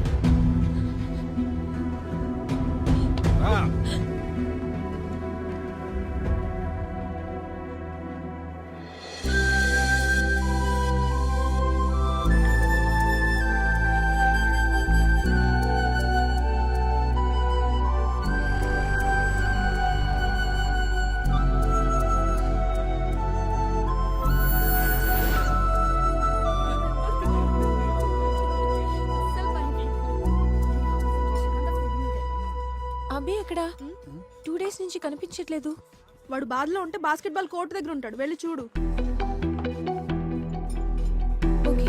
అభి ఎక్కడ? 2 days నుంచి కనిపించట్లేదు. వాడు బాధలో ఉంటే బాస్కెట్బాల్ కోర్టు దగ్గర ఉంటాడు, వెళ్ళి చూడు. ఓకే.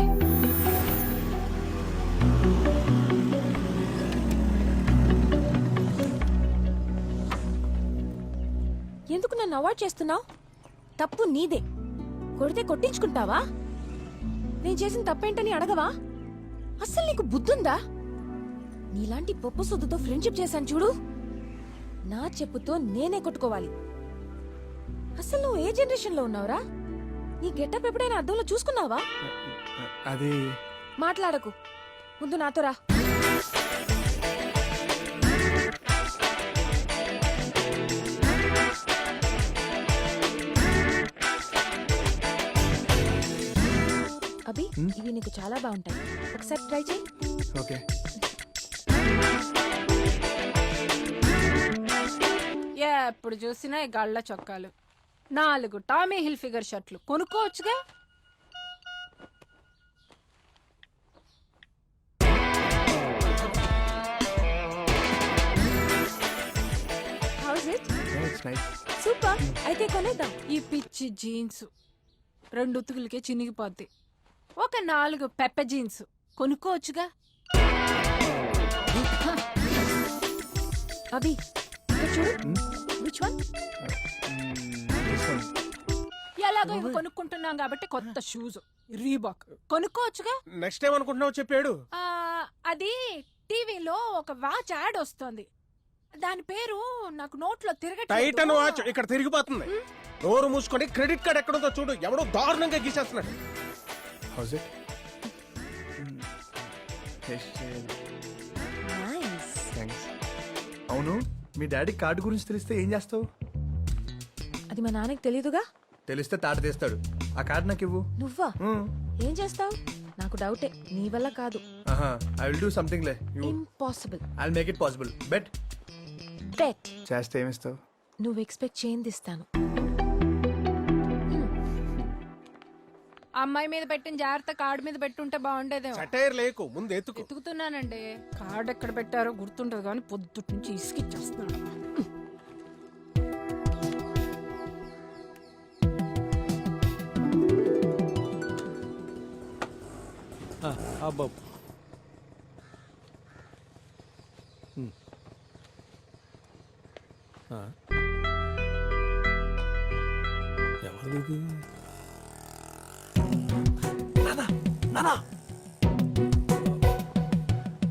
ఎందుకు నన్ను అవాయిడ్ చేస్తున్నావు? తప్పు నీదే. కొడితే కొట్టించుకుంటావా? నేను చేసిన తప్పేంటని అడగవా? అస్సలు నీకు బుద్ధుందా? నీలాంటి పప్పు సొద్దుతో ఫ్రెండ్షిప్ చేశాను చూడు. నా చెప్పుతో నేనే కొట్టుకోవాలి. అసలు నువ్వు ఏ జనరేషన్ లో ఉన్నావురా? నీ గెటప్ ఎప్పుడైనా అద్దంలో చూసుకున్నావా? అది మాట్లాడకు, ముందు నాతో రా. అభి, ఇవి నీకు చాలా బాగుంటాయి. ఒకసారి ట్రై చేయి. ఓకే. ఎప్పుడు చూసినా ఈ గళ్ళ చొక్కాలు, 4 టామీ హిల్ ఫిగర్ షర్ట్లు కొనుక్కోవచ్చుగా. How's it? It's nice. Super. అయితే కొనేద్దాం. ఈ పిచ్చి జీన్స్ 2 ఉతుకులకే చినిగిపోద్ది. ఒక 4 పెప్ప జీన్స్ కొనుక్కోవచ్చుగా. అభి, ఇక్కడ చూడు. Which one? ఎలాగో ఇవి కొనుక్కుంటున్నాం కాబట్టి కొత్త షూస్ రీబాక్ కొనుక్కోవచ్చుగా. నెక్స్ట్ టైం అనుకుంటున్నావు చెప్పాడు. అది టీవీలో ఒక వాచ్ యాడ్ వస్తోంది. దాని పేరు నాకు నోట్లో టైటన్ వాచ్ తిరగట్లేదు. ఇక్కడ తిరిగిపోతుంది. నోరు మూసుకొని క్రెడిట్ కార్డ్ ఎక్కడుందో చూడు. ఎవడో దారుణంగా గీసేస్తున్నాడు. How's it? నైస్. థ్యాంక్స్. అవును, మీ డాడీ కార్డు గురించి తెలిస్తే ఏం చేస్తావు? అది మా నాన్నకి తెలీదుగా. తెలిస్తే తాట తీస్తాడు. ఆ కార్డు నాకు ఇవ్వు. నువ్వా? ఏం చేస్తావు? నాకు డౌటే. నీ వల్ల కాదు. ఐ విల్ డూ సంథింగ్ లే. Impossible. I will make it possible. Bet. Bet. చేస్తే ఏమిస్తావు? నువ్వు ఎక్స్పెక్ట్ చేయండి ఇస్తాను. అమ్మాయి మీద పెట్టిన జాగ్రత్త కార్డు మీద పెట్టుంటే బాగుండేదేమో. సటైర్ లేకు, ముందు ఎత్తుకు. ఎత్తుకుతున్నానండి. కార్డు ఎక్కడ పెట్టారో గుర్తుంటది కానీ పొద్దుటి నుంచి ఇసుకిచ్చేస్తున్నాడు. అబ్బా ఎవరిది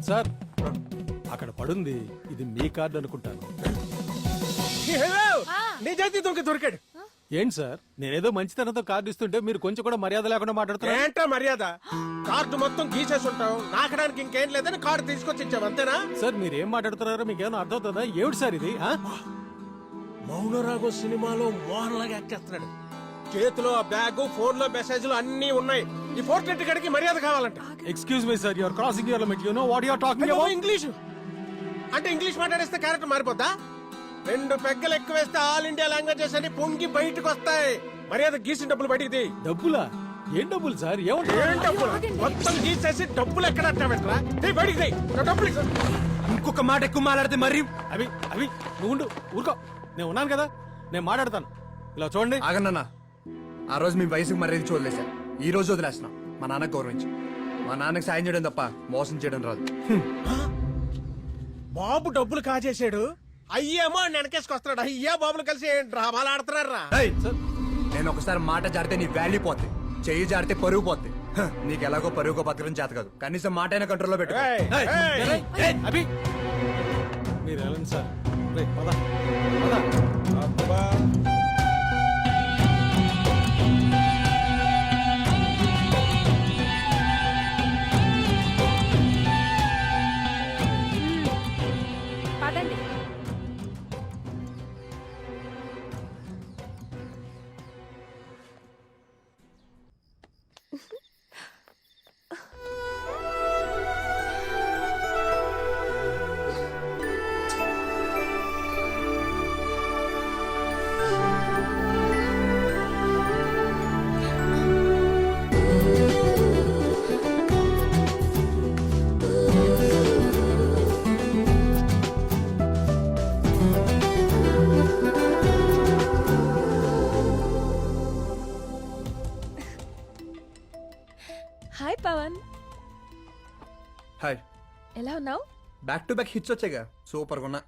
సార్ అక్కడ పడుంది ఇది మీ కార్డు అనుకుంటాను నీ చేతి దొరికాడు. ఏంటి సార్ నేనేదో మంచితనంతో కార్డు ఇస్తుంటే మీరు కొంచెం కూడా మర్యాద లేకుండా మాట్లాడుతున్నారు ఏంటో మర్యాద? కార్డు మొత్తం గీసేసి ఉంటావు, నాకడానికి ఇంకేం లేదని కార్డు తీసుకొచ్చి ఇచ్చావు అంతేనా? సార్ మీరు ఏం మాట్లాడుతున్నారో మీకు ఏమైనా అర్థమవుతుందా ఏమిటి సార్ ఇది ఆ? మౌనరాగో సినిమాలో మోహన్ లాగా యాక్ట్ చేస్తున్నాడు. చేతిలో ఆ బ్యాగ్, ఫోన్ లో మెసేజ్లు అన్ని ఉన్నాయి. ఈ పోర్ట్రెట్ గడికి మర్యాద కావాలంట. Excuse me sir your crossing your limit you know what you are talking about English అంటే ఇంగ్లీష్ మాట్లాడేస్తే క్యారెక్టర్ మారిపోద్దా? 2 పెగ్గలు ఎక్కువ వేస్తే ఆల్ ఇండియా లాంగ్వేజెస్ అని పొంగి బయటకు వస్తాయి. మర్యాద గీసిన డబ్బులు బయటికి తీ. డబ్బులా ఏం డబ్బులు సార్ ఏం డబ్బులు? మొత్తం గీసేసి డబ్బులు ఎక్కడ పెట్టరా? బయటికి తీ. నా డబ్బులు ఇవ్వు. ఇంకొక మాట ఎక్కువ మాట్లాడితే మరి అవి అవి నువ్వు ఉండు ఊరుకో నేను ఉన్నాను కదా నేను మాట్లాడతాను ఇలా చూడండి ఆగండి. ఆ రోజు మీ వయసుకు మర్యాద చూడలేదు. ఈ రోజు వదిలేస్తున్నాం. మా నాన్నకు గౌరవించి. మా నాన్నకి సాయం చేయడం తప్ప మోసం చేయడం రాదు. బాబు డబ్బులు కాజేశాడు, అయ్యేమో వెనకేసుకొస్తున్నాడు. అయ్యా బాబులు కలిసి డ్రామాలు ఆడుతున్నారా? ఏయ్, నేను ఒకసారి మాట జారితే నీ వాల్యూ పోద్ది, చెయ్యి జారితే పరుగు పోద్ది. నీకు ఎలాగో పరుగుకో బతకడం చేత కాదు. కనీసం మాట అయినా కంట్రోల్లో పెట్టు. అభి మీరు వెళ్ళండి సార్ రేయ్, పద పద. పదండి. Hi Pavan, hi. ఎలా ఉన్నావు? బ్యాక్ టు బ్యాక్ హిట్స్ వచ్చాయిగా, సూపర్ గా ఉన్నా.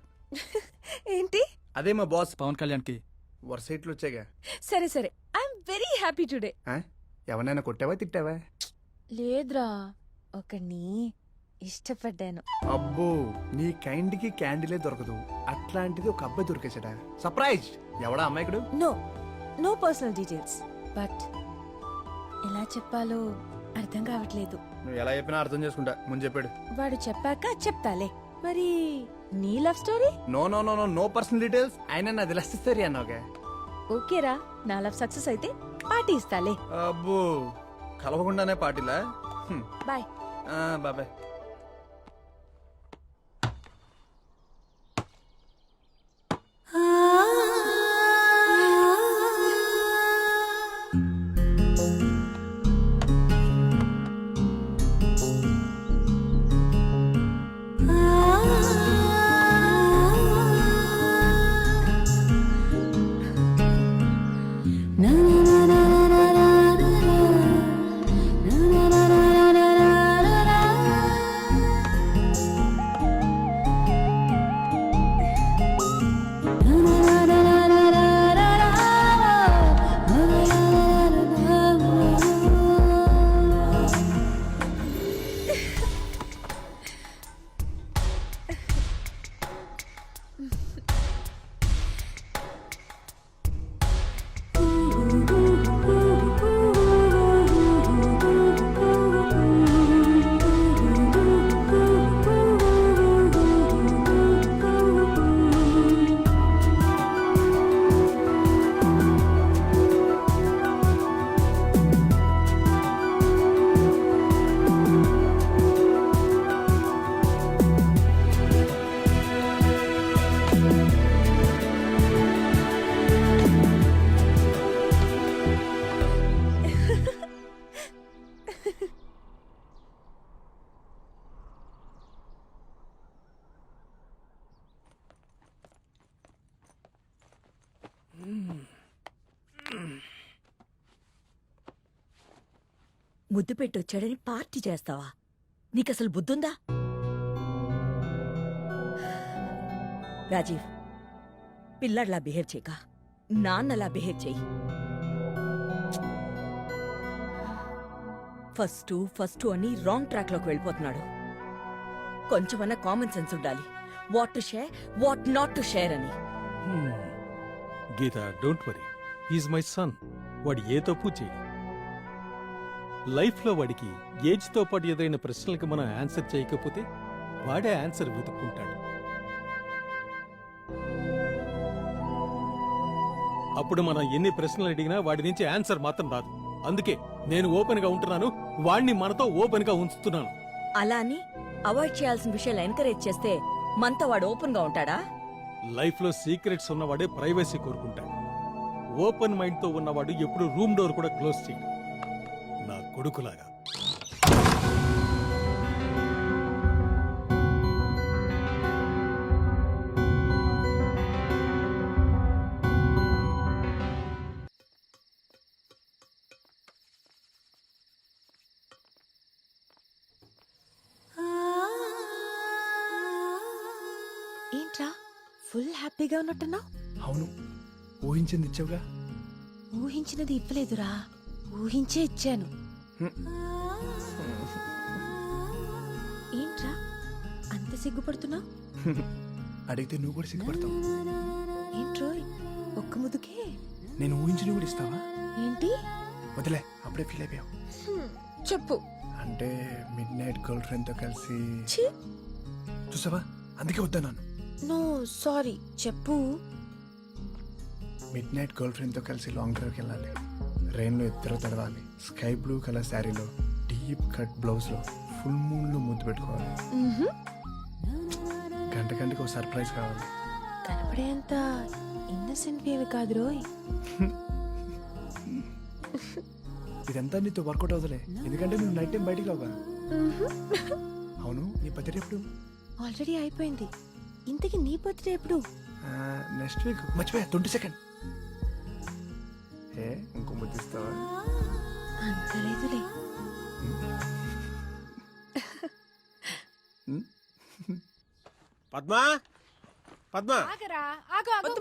ఏంటి? అదే మా బాస్ పవన్ కళ్యాణ్ కి వరుస హిట్లు వచ్చాయిగా. సరే సరే, ఐఎమ్ వెరీ హ్యాపీ టుడే. ఆ? ఎవరినైనా కొట్టావా తిట్టావా? లేదురా, ఒకని ఇష్టపడ్డాను. అబ్బో, నీ కైండ్ కి క్యాండిలే దొరకదు, అట్లాంటిది ఒక అబ్బాయి దొరికేసాడా? సర్ప్రైజ్. ఎవడా అమ్మాయికుడు? No no personal details, but ఎలా చెప్పాలో అర్థం కావట్లేదు. నువ్వు ఎలా చెప్పినా అర్థం చేసుకుంటా. ముందు చెప్పాడు. వాడు చెప్పాక చెప్తాలే. మరి నీ love story? No no no no no personal details. ఆయన నాది లవ్ స్టోరీ అన్నావుగా. ఓకేరా, నా లవ్ సక్సెస్ అయితే పార్టీ ఇస్తాలే. అబ్బో, కలవకుండానే పార్టీలా? బాయ్. బాబాయ్. ముద్దు పెట్టొచ్చాడని పార్టీ చేస్తావా? నీకసలు బుద్ధుందా? రాజీవ్, పిల్లడ్లా బిహేవ్ చేయక నాన్నలా బిహేవ్ చెయ్యి. ఫస్ట్ అని రాంగ్ ట్రాక్ లోకి వెళ్ళిపోతున్నాడు. కొంచెమన్నా కామన్ సెన్స్ ఉండాలి. What to share, what not to share అని. Geetha, don't worry, is my son. వాడు ఏ తప్పు చేయడు. లైఫ్లో వాడికి ఏజ్తో పాటు ఎదురైన ప్రశ్నలకు మనం ఆన్సర్ చేయకపోతే వాడే ఆన్సర్ వెతుక్కుంటాడు. అప్పుడు మనం ఎన్ని ప్రశ్నలు అడిగినా వాడి నుంచి ఆన్సర్ మాత్రం రాదు. అందుకే నేను ఓపెన్ గా ఉంటున్నాను, వాడిని మనతో ఓపెన్ గా ఉంచుతున్నాను. అలా అని అవాయిడ్ చేయాల్సిన విషయాలు ఎంకరేజ్ చేస్తే మనతో వాడు ఓపెన్ గా ఉంటాడా? లైఫ్ లో సీక్రెట్స్ ఉన్నవాడే ప్రైవసీ కోరుకుంటాడు. ఓపెన్ మైండ్ తో ఉన్నవాడు ఎప్పుడు రూమ్ డోర్ కూడా క్లోజ్ చేయడు. నా కొడుకులాగా. ఏంట్రా ఫుల్ హ్యాపీగా ఉన్నట్టున్నావు? అవును, ఊహించింది ఇచ్చావుగా. ఊహించినది ఇవ్వలేదురా, ఊహించే ఇచ్చాను. ఏంట్రా అంత సిగ్గుపడుతున్నావు? అడిగితే నువ్వు కూడా సిగ్గుపడతావు. ఏంట్రోయ్ ఒక్క ముదుకే? నేను ఊహించిన కూడా ఇస్తావా? ఏంటి? వదిలే, అప్పుడే ఫీల్ అయిపోయావు. చెప్పు. అంటే మిడ్ నైట్ గర్ల్ ఫ్రెండ్ తో కలిసి ఛీ! చూసావా, అందుకే వద్దన్నాను. నో సారీ, చెప్పు. మిడ్ నైట్ గర్ల్ ఫ్రెండ్ తో కలిసి లాంగ్ డ్రైవ్కి వెళ్ళాలి. రెయిన్ లో ఇద్దరు తడవాలి. స్కై బ్లూ కలర్ శారీలో, డీప్ కట్ బ్లౌజ్ లో, ఫుల్ మూన్ లో ముద్దు పెట్టుకోవాలి. గంటకి ఒక సర్ప్రైజ్ కావాలి. కనపడేంత ఇన్నసెంట్ ఏమి కాదు రోయ్. ఇదంతా నీతో వర్కౌట్ అవుతలే, ఎందుకంటే నువ్వు నైట్ టైం బయటికి రావుగా. అవును, నీ బర్త్డే ఎప్పుడు? ఆల్రెడీ అయిపోయింది. ఇంతకీ నీ బర్త్డే ఎప్పుడు? Next week. మర్చిపోయా, 22nd. ఏ ఇంకో ముద్దు ఇస్తావా? అంతలేదులే. పద్మా, పద్మా, ఆగరా, ఆగు, ఆగు.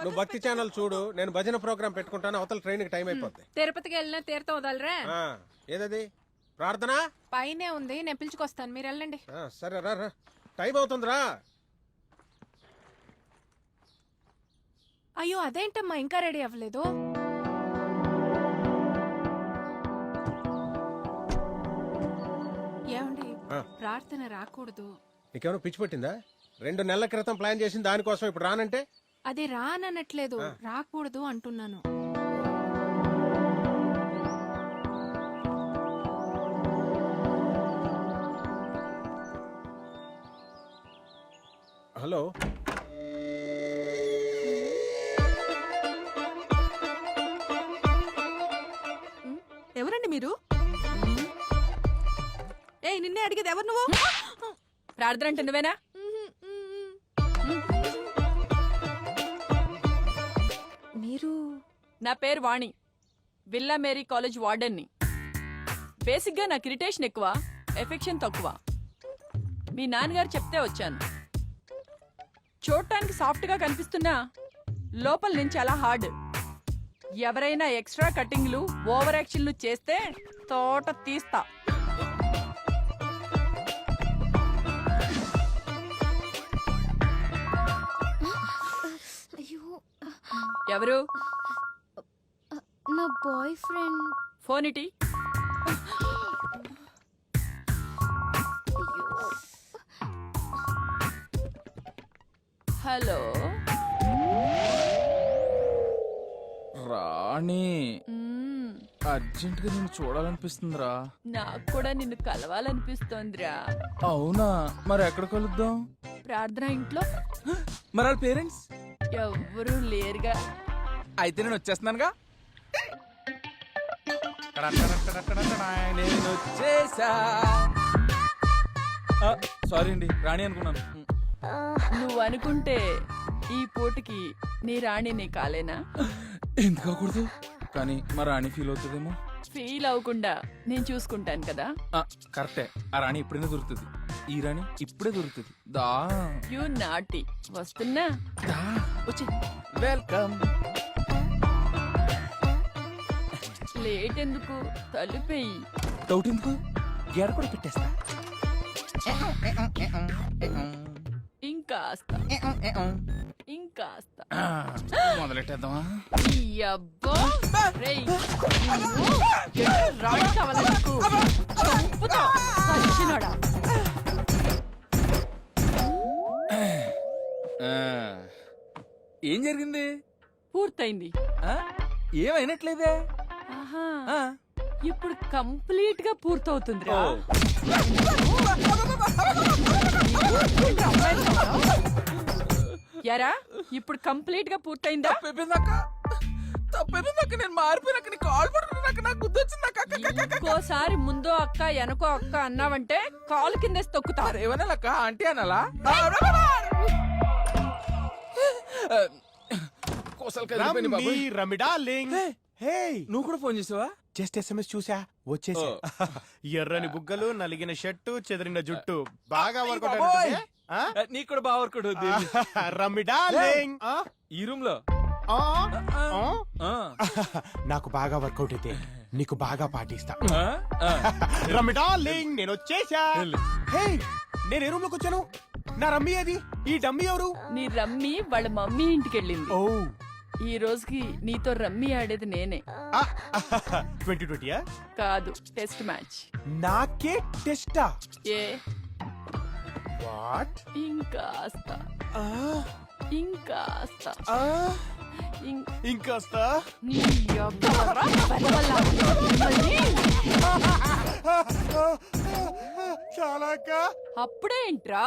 నువ్వు భక్తి ఛానల్ చూడు, నేను భజన ప్రోగ్రామ్ పెట్టుకుంటాను. అవతల ట్రైన్ కి టైం అయిపోద్ది. తిరుపతికి వెళ్ళినా తీర్థం వదలరా? ఏదది ప్రార్థన? పైనే ఉంది, నేను పిలుచుకొస్తాను, మీరు వెళ్ళండి. సరే రా రా, టైం అవుతుందిరా. అయ్యో అదేంటమ్మా ఇంకా రెడీ అవ్వలేదు? ఏమండి, ప్రార్థన రాకూడదు. నీకేమైనా పిచ్చి పట్టిందా? 2 నెలల క్రితం ప్లాన్ చేసిన దానికోసం ఇప్పుడు రానంటే? అది రానట్లేదు, రాకూడదు అంటున్నాను. హలో, ఎవరండి మీరు? ఏ నిన్నే అడిగేది ఎవరు నువ్వు? ప్రార్థన అంటే నువ్వేనా? మీరు? నా పేరు వాణి, విల్లా మేరీ కాలేజ్ వార్డెన్ని. బేసిక్గా నాకు ఇరిటేషన్ ఎక్కువ, ఎఫెక్షన్ తక్కువ. మీ నాన్నగారు చెప్తే వచ్చాను. చూడటానికి సాఫ్ట్గా కనిపిస్తున్నా లోపల నుంచి చాలా హార్డ్. ఎవరైనా ఎక్స్ట్రా కటింగ్లు, ఓవర్ యాక్షన్లు చేస్తే తోట తీస్తా. ఎవరు? నా బాయ్ ఫ్రెండ్. ఫోన్ ఇటీ. హలో రాణి, అర్జెంట్ గా నిన్ను చూడాలనిపిస్తుందిరా. నాకు కూడా నిన్ను కలవాలనిపిస్తోందిరా. అవునా, మరి ఎక్కడ కలుద్దాం? ప్రార్థన ఇంట్లో. మరి వాళ్ళ పేరెంట్స్ ఎవ్వరూ లేరుగా. అయితే నేను వచ్చేస్తున్నానుగా. నేను వచ్చేసా. సారీ అండి, రాణి అనుకున్నాను. నువ్వు అనుకుంటే ఈ పూటకి నీ రాణి నీ కాలేనా? ఎందుకు కాకూడదు, కానీ మా రాణి ఫీల్ అవుతుందేమో. ఫీల్ అవ్వకుండా నేను చూసుకుంటాను కదా. కరెక్టే, ఆ రాణి ఇప్పుడైనా దొరుకుతుంది. ఈ రాణి ఇప్పుడే దొరుకుతుంది. దా యు నాటి. వస్తున్నా. దా వచ్చి వెల్కమ్. లేట్ ఎందుకు, తలుపేయి. డౌట్ ఎందుకు, గేడ కూడా పెట్టేస్తా. ఇంకాస్త ఇంకాస్త మొదలెట్టేద్దామా? ఈ అబ్బా రేయ్, నిన్ను ఎటు రాయి కావాలా నీకు? చంపుతా, సచ్చినోడా. ఏం జరిగింది? పూర్తయింది. ఏమైనట్లేదే. ఆహా, ఇప్పుడు కంప్లీట్ గా పూర్తవుతుందిరా. యారా, ఇప్పుడు కంప్లీట్ గా పూర్తయిందా? తప్పైపోయిందాక నేను మారిపోయినాక నీ కాల్ పడుకున్నాక నాకు గుర్తొచ్చిందాక. ఇంకోసారి ముందో అక్క వెనకో అక్క అన్నావంటే కాలు కిందేసి తొక్కుతారు. ఏమనాలక్క, ఆంటీ అనాలా? నువ్వు కూడా ఫోన్ చేసావా? జస్ట్ ఎస్ఎంఎస్ చూసా, వచ్చేసా. ఎర్రని బుగ్గలు, నలిగిన షర్టు, చెదిరిన జుట్టు, బాగా వర్కౌట్ అవుతుంది. నీకు కూడా బాగా వర్కౌట్ అవుతుంది. రమ్మి డార్లింగ్, ఈ రూమ్ లో నాకు బాగా వర్కౌట్ అయితే నీకు బాగా పాటిస్తా. రమ్మి డార్లింగ్, నేను వచ్చేసా. హే, నేను ఏ రూమ్ లోకి వచ్చాను? నా రమ్మి ఏది? ఈ డమ్మి ఎవరు? నీ రమ్మి వాళ్ళ మమ్మీ ఇంటికి వెళ్ళింది. ఓ, ఈ రోజుకి నీతో రమ్మి ఆడేది నేనే. 2020 కాదు, టెస్ట్ మ్యాచ్. నాకే టెస్టా? ఏ వాట్? ఇంకాస్త ఇంకాస్త ఇంకాస్త నీ అబ్బరా వెదవల్లా. చాలా అప్పుడే ఏంట్రా?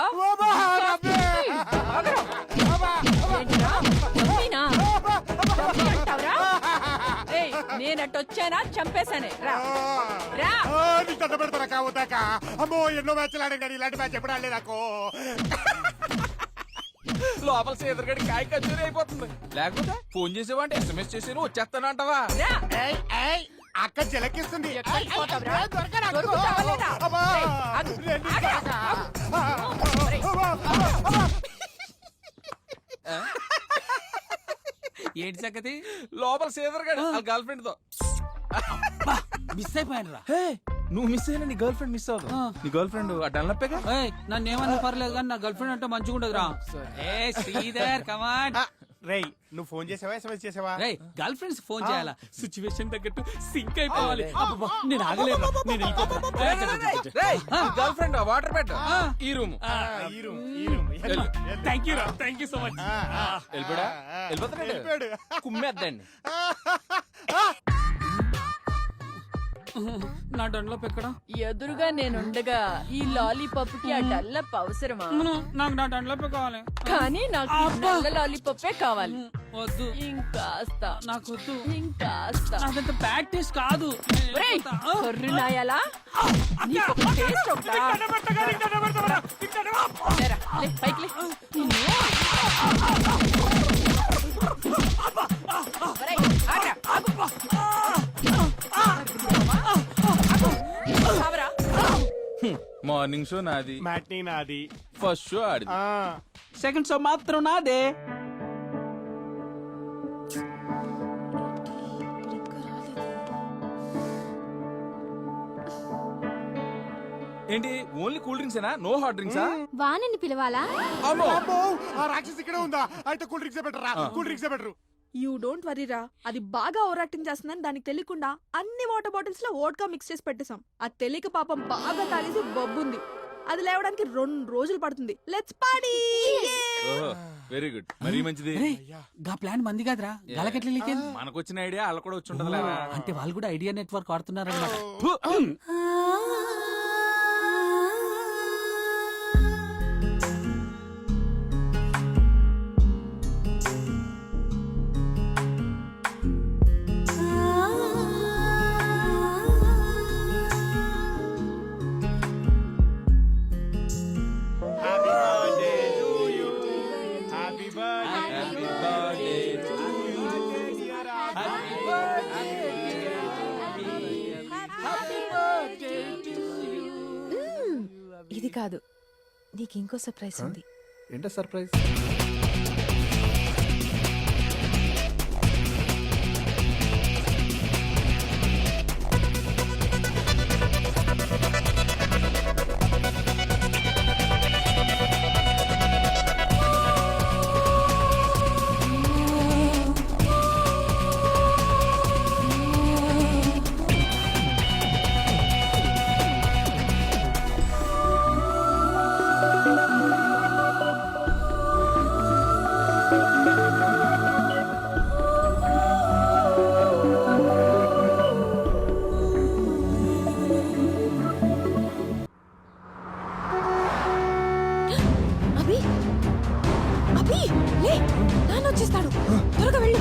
నేనట్టొచ్చానా చంపేశానే. రా రా. పెడతారా కావుతాక? అమ్మో, ఎన్నో మ్యాచ్లు ఆడాను, ఇలాంటి మ్యాచ్ ఎప్పుడు ఆడలేదు నాకు. లోపల సేదరగడి కాయ కచ్చూరి అయిపోతుంది. లేకపోతే ఫోన్ చేసేవాంటే ఎస్ఎంఎస్ చేసి వచ్చేస్తానంటావా? అక్క జలకిస్తుంది. ఏంటి సంగతి? లోపల సేదరగడి వాళ్ళ గర్ల్ ఫ్రెండ్ తో మిస్ అయిపోయాను రా. నువ్వు మిస్ అయినా నీ గర్ల్ ఫ్రెండ్ మిస్ అవ్వదు. నీ గర్ల్ ఫ్రెండ్ డల్లప్పేగా. నన్ను ఏమన్నా పర్లేదు కానీ నా గర్ల్ ఫ్రెండ్ అంటే మంచిగా ఉండదు రా. శ్రీధర్ కమాన్. రేయ్, నువ్వు ఫోన్ చేసావా, ఎస్ఎంఎస్ చేసావా? గర్ల్ ఫ్రెండ్స్ ఫోన్ చేయాలా? సిచ్యువేషన్ తగ్గట్టు సింక్ అయిపోవాలి. నేను ఆగలేదు, నేను గర్ల్ ఫ్రెండ్ వాటర్ పెట్ట ఈ రూమ్. థ్యాంక్ యూ రా, థ్యాంక్ యూ సో మచ్. వెళ్ళిపోతాడు, కుమ్మేద్దండి. నా డన్లో పెక్కడా? ఎదురుగా నేనుండగా ఈ లాలీపాప్ కి ఆ డల్లప్ అవసరమా? నాకు నా డన్లో కావాలి, కానీ నాకు నల్ల లాలీపాపే కావాలి. వద్దు, ఇంకాస్త నాకు వద్దు, ఇంకాస్త. నాకంత బ్యాడ్ టేస్ట్ కాదు. కొర్రునాయాలా, నీకు ఒక టేస్ట్ ఒకటా? లేరా, లే, పైకి లే. ఒరేయ్, ఆగ్రా, ఆగు. ఆవరా. మార్నింగ్ షో నాది, మ్యాట్నీ నాది, ఫస్ట్ షో ఆడిది, సెకండ్ షో మాత్రం నాదే. ఏంటి ఓన్లీ కూల్ డ్రింక్స్ ఏనా? నో హాట్ డ్రింక్సా? వాణిని పిలవాలా? అమ్మో, ఆ రాక్షసి ఇక్కడే ఉందా? అయితే కూల్ డ్రింక్స్ బెటరా? Cool drinks better. You don't వరీరా, అది బాగా ఓవరాక్టింగ్ చేస్తుందని దానికి తెలియకుండా అన్ని వాటర్ బాటిల్స్ లో వోడ్కా మిక్స్ చేసి పెట్టేశాం. అది తెలియక పాపం బాగా తాగేసి బొబ్బుంది. అది లేవడానికి 2 రోజులు పడుతుంది. Let's party. వెరీ గుడ్, మరీ మంచిది. గా ప్లాన్ మంది కాదురా, గలకెట్ల లీకేంది? మనకొచ్చిన ఐడియా వాళ్ళ కూడా వచ్చి ఉంటది. అంటే వాళ్ళు కూడా ఐడియా నెట్వర్క్ వాడుతున్నారన్నమాట. ఇది కాదు, నీకు ఇంకో సర్ప్రైజ్ ఉంది. ఏంటో సర్ప్రైజ్? అభి, అభి, లే, నాన్న వచ్చేస్తాడు, త్వరగా వెళ్ళు.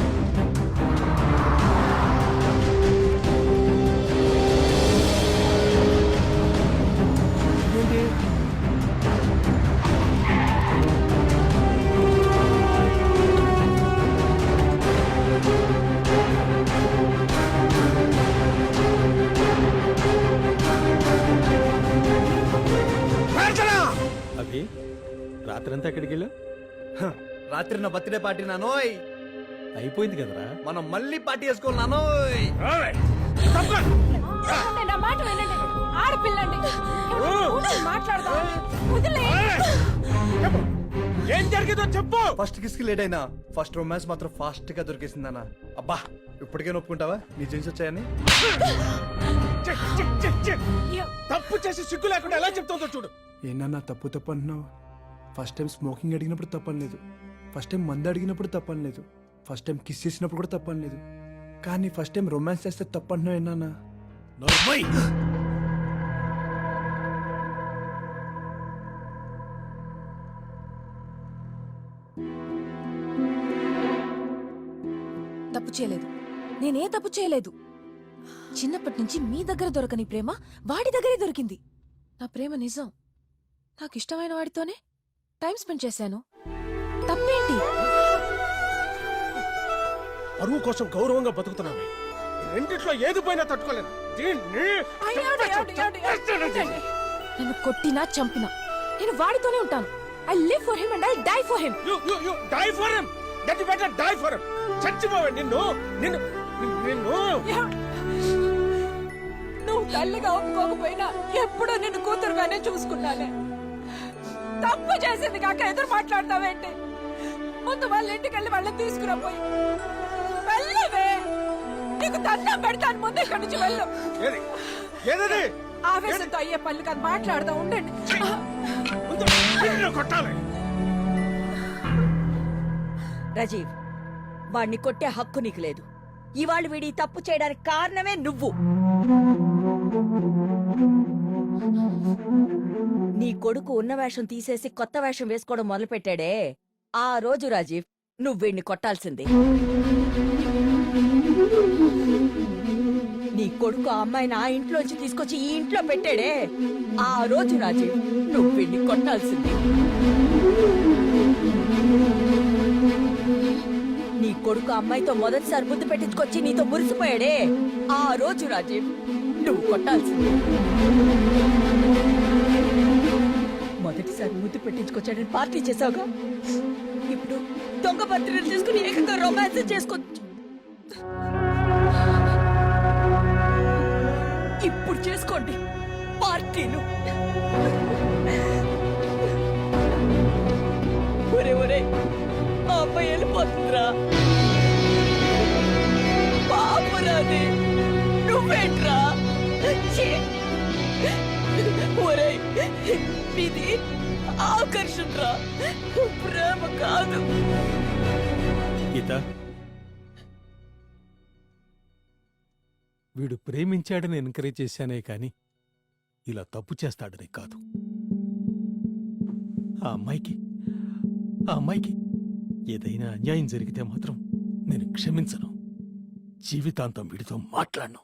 అభి రాత్రంతా ఎక్కడికి వెళ్ళా? రాత్రి నా బర్త్డే పార్టీ నానోయ్. అయిపోయింది కదరా. మనం మళ్ళీ పార్టీ చేసుకోవాలి నానోయ్. నా మాట వినండి, ఆడపిల్లండి, మాట్లాడదాం. వదిలే. ఏం జరిగిందో చెప్పు. ఫస్ట్ కిస్ కి లేట్ అయినా ఫస్ట్ రొమాన్స్ మాత్రం ఫాస్ట్ గా దొరికేసిందన్నా. అబ్బా ఇప్పటికే ఒప్పుకుంటావా నీ జీన్స్ వచ్చాయని? తప్పు చేసి సిగ్గు లేకుండా ఎలా చెప్తుందో చూడు. ఏంటన్నా తప్పు తప్పు అంటున్నావు? ఫస్ట్ టైం స్మోకింగ్ అడిగినప్పుడు తప్పని లేదు, ఫస్ట్ టైం మందు అడిగినప్పుడు తప్పని లేదు, ఫస్ట్ టైం కిస్ చేసినప్పుడు కూడా తప్పని లేదు, కానీ ఫస్ట్ టైం రొమాన్స్ చేస్తే తప్పు అంటున్నావు ఏంటన్నా? తప్పు చేయలేదు, నేనే తప్పు చేయలేదు. చిన్నప్పటి నుంచి మీ దగ్గర దొరకని ప్రేమ వాడి దగ్గరే దొరికింది. నా ప్రేమ నిజం. నాకు ఇష్టమైన వాడితోనే టైం స్పెండ్ చేశాను. తప్పేంటి? పరువు కోసం గౌరవంగా బతుకుతున్నావే, రెండిట్లో ఏది పోయినా తట్టుకోలేదు. నన్ను కొట్టినా చంపినా నేను వాడితోనే ఉంటాను. I live for him and I die for him. You die for him. That you better die for him. చచ్చిపోవే నిన్ను. నువ్వు తల్లిగా ఒప్పుకోకపోయినా ఎప్పుడూ నిన్ను కూతురుగానే చూసుకున్నానే. తప్పు చేసింది కాక ఎదురు మాట్లాడతావేంటి? ముందు వాళ్ళ ఇంటికి వెళ్ళి వాళ్ళని తీసుకురాపోయి వెళ్ళవే. నీకు దండం పెడతాను, ముందు ఇక్కడి నుంచి వెళ్ళు. ఆవేశంతో అయ్యే పనులు కాదు, మాట్లాడదా ఉండండి. కొట్టాలి. రాజీవ్, వాణ్ణి కొట్టే హక్కు నీకు లేదు. ఇవాళ వీడి తప్పు చేయడానికి కారణమే నువ్వు. నీ కొడుకు ఉన్న వేషం తీసేసి కొత్త వేషం వేసుకోవడం మొదలుపెట్టాడే, ఆ రోజు రాజీవ్ నువ్వు వీడిని కొట్టాల్సిందే. నీ కొడుకు ఆ అమ్మాయిని ఆ ఇంట్లోంచి తీసుకొచ్చి ఈ ఇంట్లో పెట్టాడే, ఆ రోజు రాజీవ్ నువ్వు వీడిని కొట్టాల్సిందే. నీ కొడుకు అమ్మాయితో మొదటిసారి ముద్దు పెట్టించుకొచ్చి నీతో మురిసిపోయాడే, ఆ రోజు రాజీవ్ నువ్వు కొట్టాల్సిందే. మొదటిసారి ముద్దు పెట్టించుకొచ్చాడని పార్టీ చేసావుగా, ఇప్పుడు దొంగ పత్రికలు తీసుకుని ఏకంగా రొమాన్స్ చేసుకోవచ్చు. ఇప్పుడు చేసుకోండి పార్టీలు. ఒరే ఒరే, ఆ అబ్బాయి వెళ్ళిపోతుందిరా. పాపరాది నువ్వేంట్రా? ఒరే, ఇది ఆకర్షణరా, ప్రేమ కాదు. గీత, వీడు ప్రేమించాడని ఎంకరేజ్ చేశానే కాని ఇలా తప్పు చేస్తాడని కాదు. ఆ అమ్మాయికి ఏదైనా అన్యాయం జరిగితే మాత్రం నేను క్షమించను. జీవితాంతం వీడితో మాట్లాడను.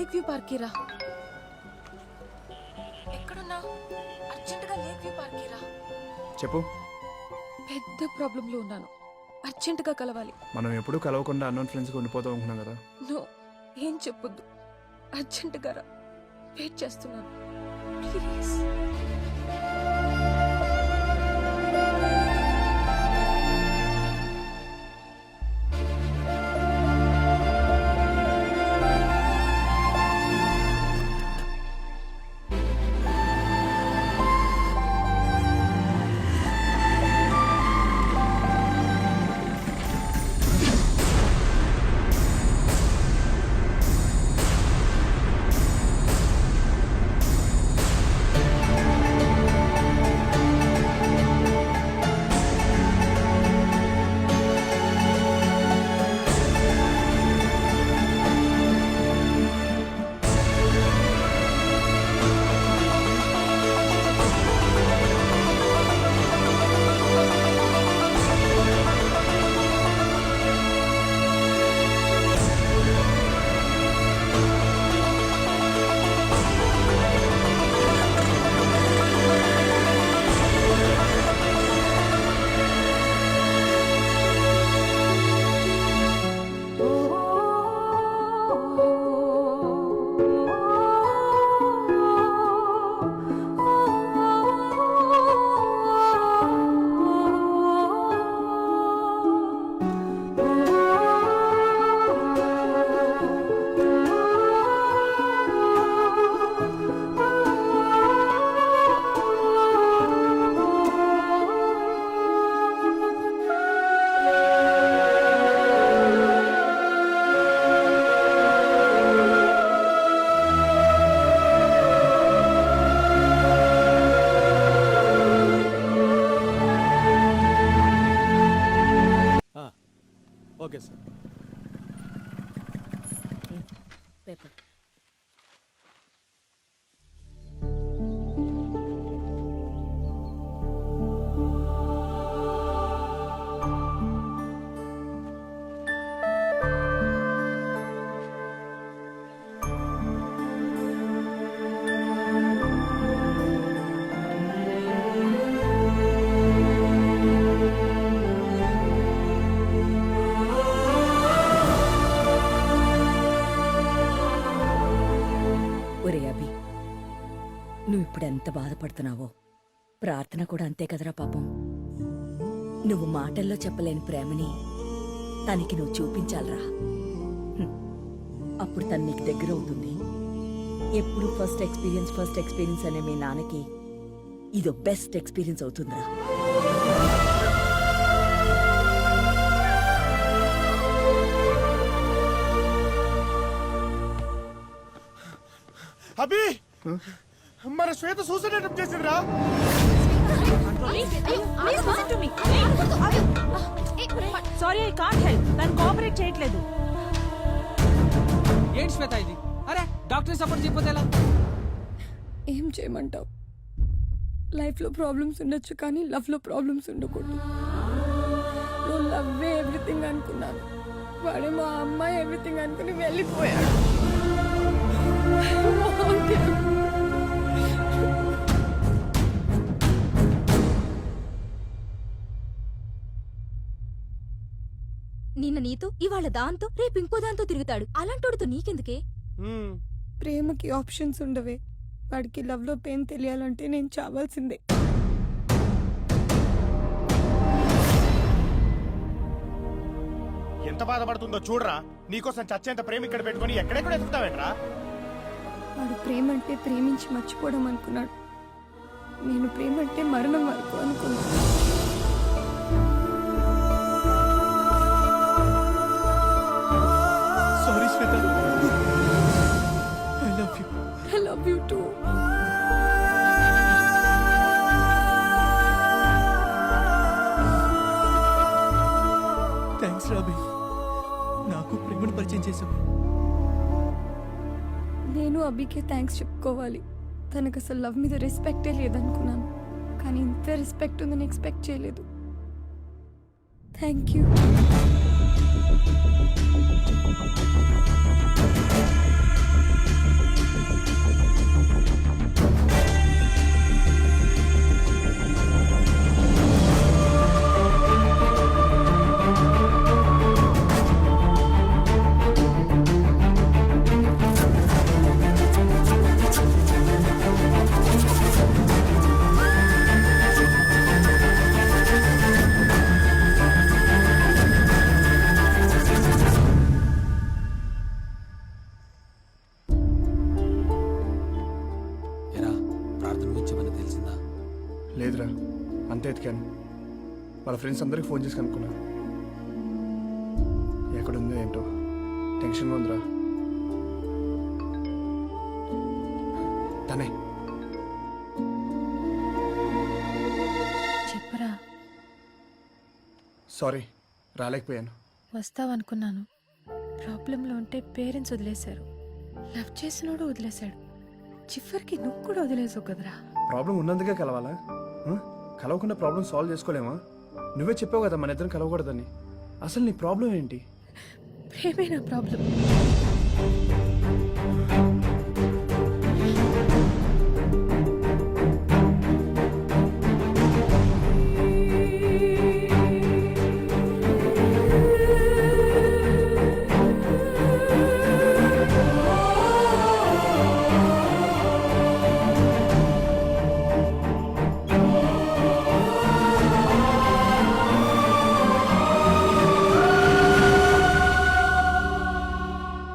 లేక్ వ్యూ పార్క్ రా. ఎక్కడున్నా? అర్జెంటుగా లేక్ వ్యూ పార్క్ రా. చెప్పు. పెద్ద ప్రాబ్లంలో ఉన్నాను, అర్జెంటుగా కలవాలి. మనం ఎప్పుడూ కలవకుండా అన్నోన్ ఫ్రెండ్స్గా ఉండిపోతాం అనుకున్నాం కదా. నో, ఏం చెప్పొద్దు, అర్జెంటుగా రా. వెయిట్ చేస్తున్నాను, ప్లీజ్. Okay sir. పేపర్. ఒరే అభి, నువ్వు ఇప్పుడు ఎంత బాధపడుతున్నావో ప్రార్థన కూడా అంతే కదరా పాపం. నువ్వు మాటల్లో చెప్పలేని ప్రేమని తనకి నువ్వు చూపించాలరా. అప్పుడు తను నీకు దగ్గర అవుతుంది. ఎప్పుడు ఫస్ట్ ఎక్స్పీరియన్స్ అనే మీ నాన్నకి ఇదో బెస్ట్ ఎక్స్పీరియన్స్ అవుతుందిరా. అభి, మన శ్వేత సూసైడ్ అటెంప్ట్ చేసిండ్రా. Sorry, I can't help. తను కోఆపరేట్ చేయట్లేదు. ఏంటి శ్వేత ఇది? అరే డాక్టర్ సపోర్ట్ చెప్పొద్దు ఎలా? ఏం చేయమంటావు? లైఫ్లో ప్రాబ్లమ్స్ ఉండొచ్చు, కానీ లవ్లో ప్రాబ్లమ్స్ ఉండకూడదు. నువ్వు లవ్వే ఎవ్రీథింగ్ అనుకున్నాను, వాడే మా అమ్మాయి ఎవ్రీథింగ్ అనుకుని వెళ్ళిపోయాడు. నిన్న నీతో, ఇవాళ దాంతో, రేపు ఇంకో దాంతో తిరుగుతాడు. అలాంటోడితో నీకెందుకే? ప్రేమకి ఆప్షన్స్ ఉండవే. వాడికి లవ్లో పెయిన్ తెలియాలంటే నేను చావాల్సిందే. ఎంత బాధపడుతుందో చూడరా. నీకోసం చచ్చేంత ప్రేమ ఇక్కడ పెట్టుకుని ఎక్కడెక్కడ ఎత్తుకుతావేంట్రా? వాడు ప్రేమ అంటే ప్రేమించి మర్చిపోవడం అనుకున్నాడు. నేను ప్రేమ అంటే మరణం వరకు అనుకున్నాను. Sorry Shweta, I love you. I love you too. Thanks Robbie, నాకు ప్రేమను పరిచయం చేశావు. నేను అభికే థ్యాంక్స్ చెప్పుకోవాలి. తనకు అసలు లవ్ మీద రెస్పెక్టే లేదనుకున్నాను, కానీ ఇంత రెస్పెక్ట్ ఉందని ఎక్స్పెక్ట్ చేయలేదు. Thank you. ఎరా ప్రార్థన గురించి ఏమైనా తెలిసిందా? లేదురా, అంతే ఎతికాను. వాళ్ళ ఫ్రెండ్స్ అందరికి ఫోన్ చేసి కనుక్కున్నా. ఎక్కడుందో ఏంటో టెన్షన్గా ఉందిరా. తనే చెప్పరా, సారీ రాలేకపోయాను. వస్తావనుకున్నాను. ప్రాబ్లంలో ఉంటే పేరెంట్స్ వదిలేశారు, లవ్ చేసినోడు వదిలేశాడు, చివరికి నువ్వు కూడా వదిలేసావు కదరా. ప్రాబ్లం ఉన్నందుకే కలవాలా? కలవకుండా ప్రాబ్లం సాల్వ్ చేసుకోలేమా? నువ్వే చెప్పావు కదా మన ఇద్దరం కలవకూడదని. అసలు నీ ప్రాబ్లం ఏంటి? ప్రేమే నా ప్రాబ్లం.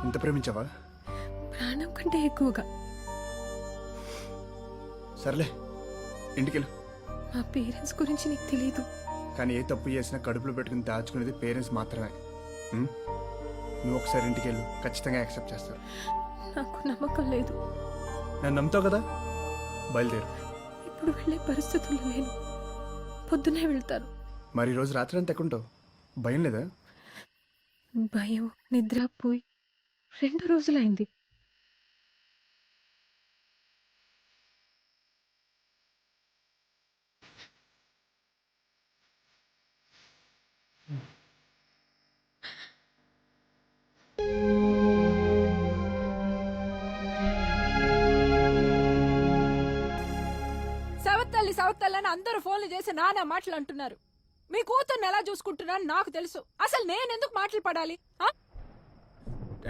ఇంత ప్రేమించావా? ప్రాణం కంటే ఎక్కువగా. సర్లే ఇంటికెళ్ళు. మా పేరెంట్స్ గురించి నీకు తెలీదు. కానీ ఏ తప్పు చేసినా కడుపులో పెట్టుకుని దాచుకునేది పేరెంట్స్ మాత్రమే. నువ్వు ఒకసారి ఇంటికెళ్ళు, ఖచ్చితంగా యాక్సెప్ట్ చేస్తారు. నాకు నమ్మకం లేదు. నన్ను నమ్ముతావు కదా, బయలుదేరు. ఇప్పుడు వెళ్ళే పరిస్థితులు లేను. పొద్దునే వెళ్తాను. మరి ఈరోజు రాత్రి అంతా ఎక్కుంటావు? భయం లేదా? భయం నిద్ర పోయి 2 రోజులైంది. సవత్తల్లి అని అందరూ ఫోన్లు చేసి నానా మాటలు అంటున్నారు. మీ కూతుర్ని ఎలా చూసుకుంటున్నాను నాకు తెలుసు. అసలు నేనెందుకు మాటలు పడాలి?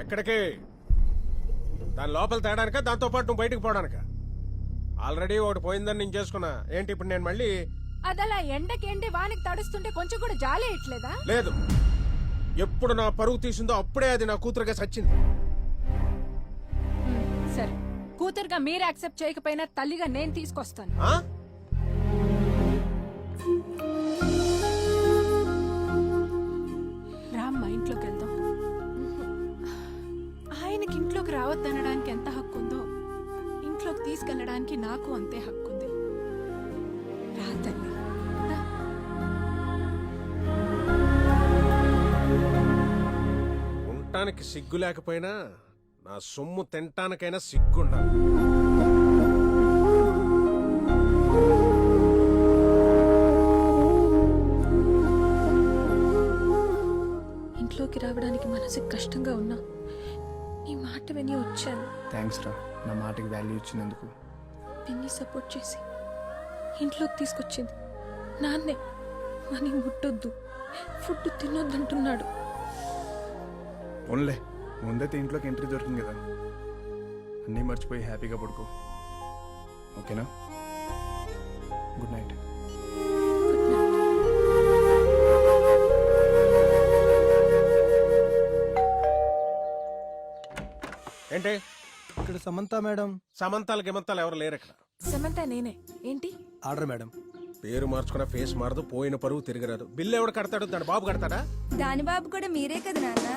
ఎక్కడికి? దాని లోపల తేడానిక, దాంతో పాటు నువ్వు బయటకు పోవడానిక? ఆల్రెడీ ఒకటి పోయిందని నేను చేసుకున్నా. ఏంటి ఇప్పుడు నేను మళ్ళీ? అదలా ఎండకి వానికి తడుస్తుంటే కొంచెం కూడా జాలి ఇట్లేదా? లేదు, ఎప్పుడు నా పరువు తీసిందో అప్పుడే అది నా కూతురుగా సచ్చింది. సరే, కూతురుగా మీరు యాక్సెప్ట్ చేయకపోయినా తల్లిగా నేను తీసుకొస్తాను. రామ్మా, ఇంట్లోకి వెళ్దాం. ఆయనకి ఇంట్లోకి రావద్దనడానికి ఎంత హక్కు ఉందో ఇంట్లోకి తీసుకెళ్ళడానికి నాకు అంతే హక్కు ఉంది. రా తల్లి, రా. ఉండటానికి సిగ్గు లేకపోయినా నా సొమ్ము తినటానికైనా సిగ్గుండాలి. ఇంట్లోకి రావడానికి మనసుకి కష్టంగా ఉన్నా నీ మాట విని వచ్చాను. థ్యాంక్స్ రా, నా మాటకి వాల్యూ ఇచ్చినందుకు. పిన్ని సపోర్ట్ చేసి ఇంట్లోకి తీసుకొచ్చింది. నాన్నే మనీ ముట్టొద్దు, ఫుడ్ తినొద్దంటున్నాడు. ఓన్లే ముందైతే ఇంట్లోకి ఎంట్రీ దొరికింది కదా, అన్నీ మర్చిపోయి హ్యాపీగా పడుకో. ఓకేనా? Good night. ఏంటి ఇక్కడ సమంత మేడం. సమంతాలు గిమంతాలు ఎవరు లేరు ఇక్కడ. సమంత నేనే. ఏంటి? Order madam. పేరు మార్చుకున్న ఫేస్ మారదు, పోయిన పరువు తిరగరాదు. బిల్లు ఎవడు కడతాడు? దాని బాబు కడతాడా? దాని బాబు కూడా మీరే కదా నాన్న.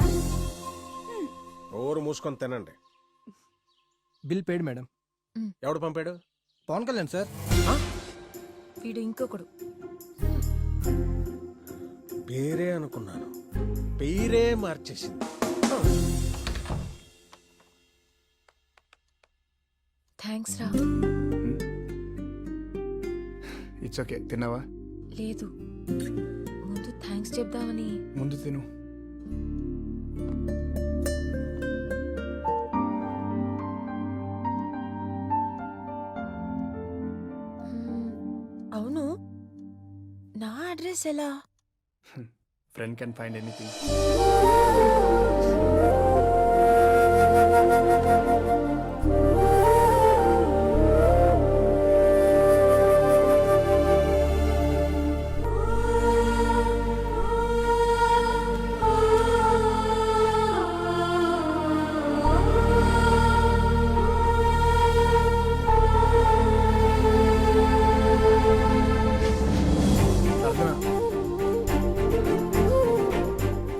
ఓరు మూసుకొని తినండి. Bill paid madam. ఎవడు పంపాడు? పవన్ కళ్యాణ్ సార్. వీడు ఇంకొకడు. పేరే అనుకున్నాను, పేరే మార్చేసింది. థ్యాంక్స్ రా. It's okay. తిన్నావా? లేదు, ముందు థ్యాంక్స్ చెప్దామని. ముందు తిను. అవును, నా అడ్రస్ ఎలా? Friend can find anything.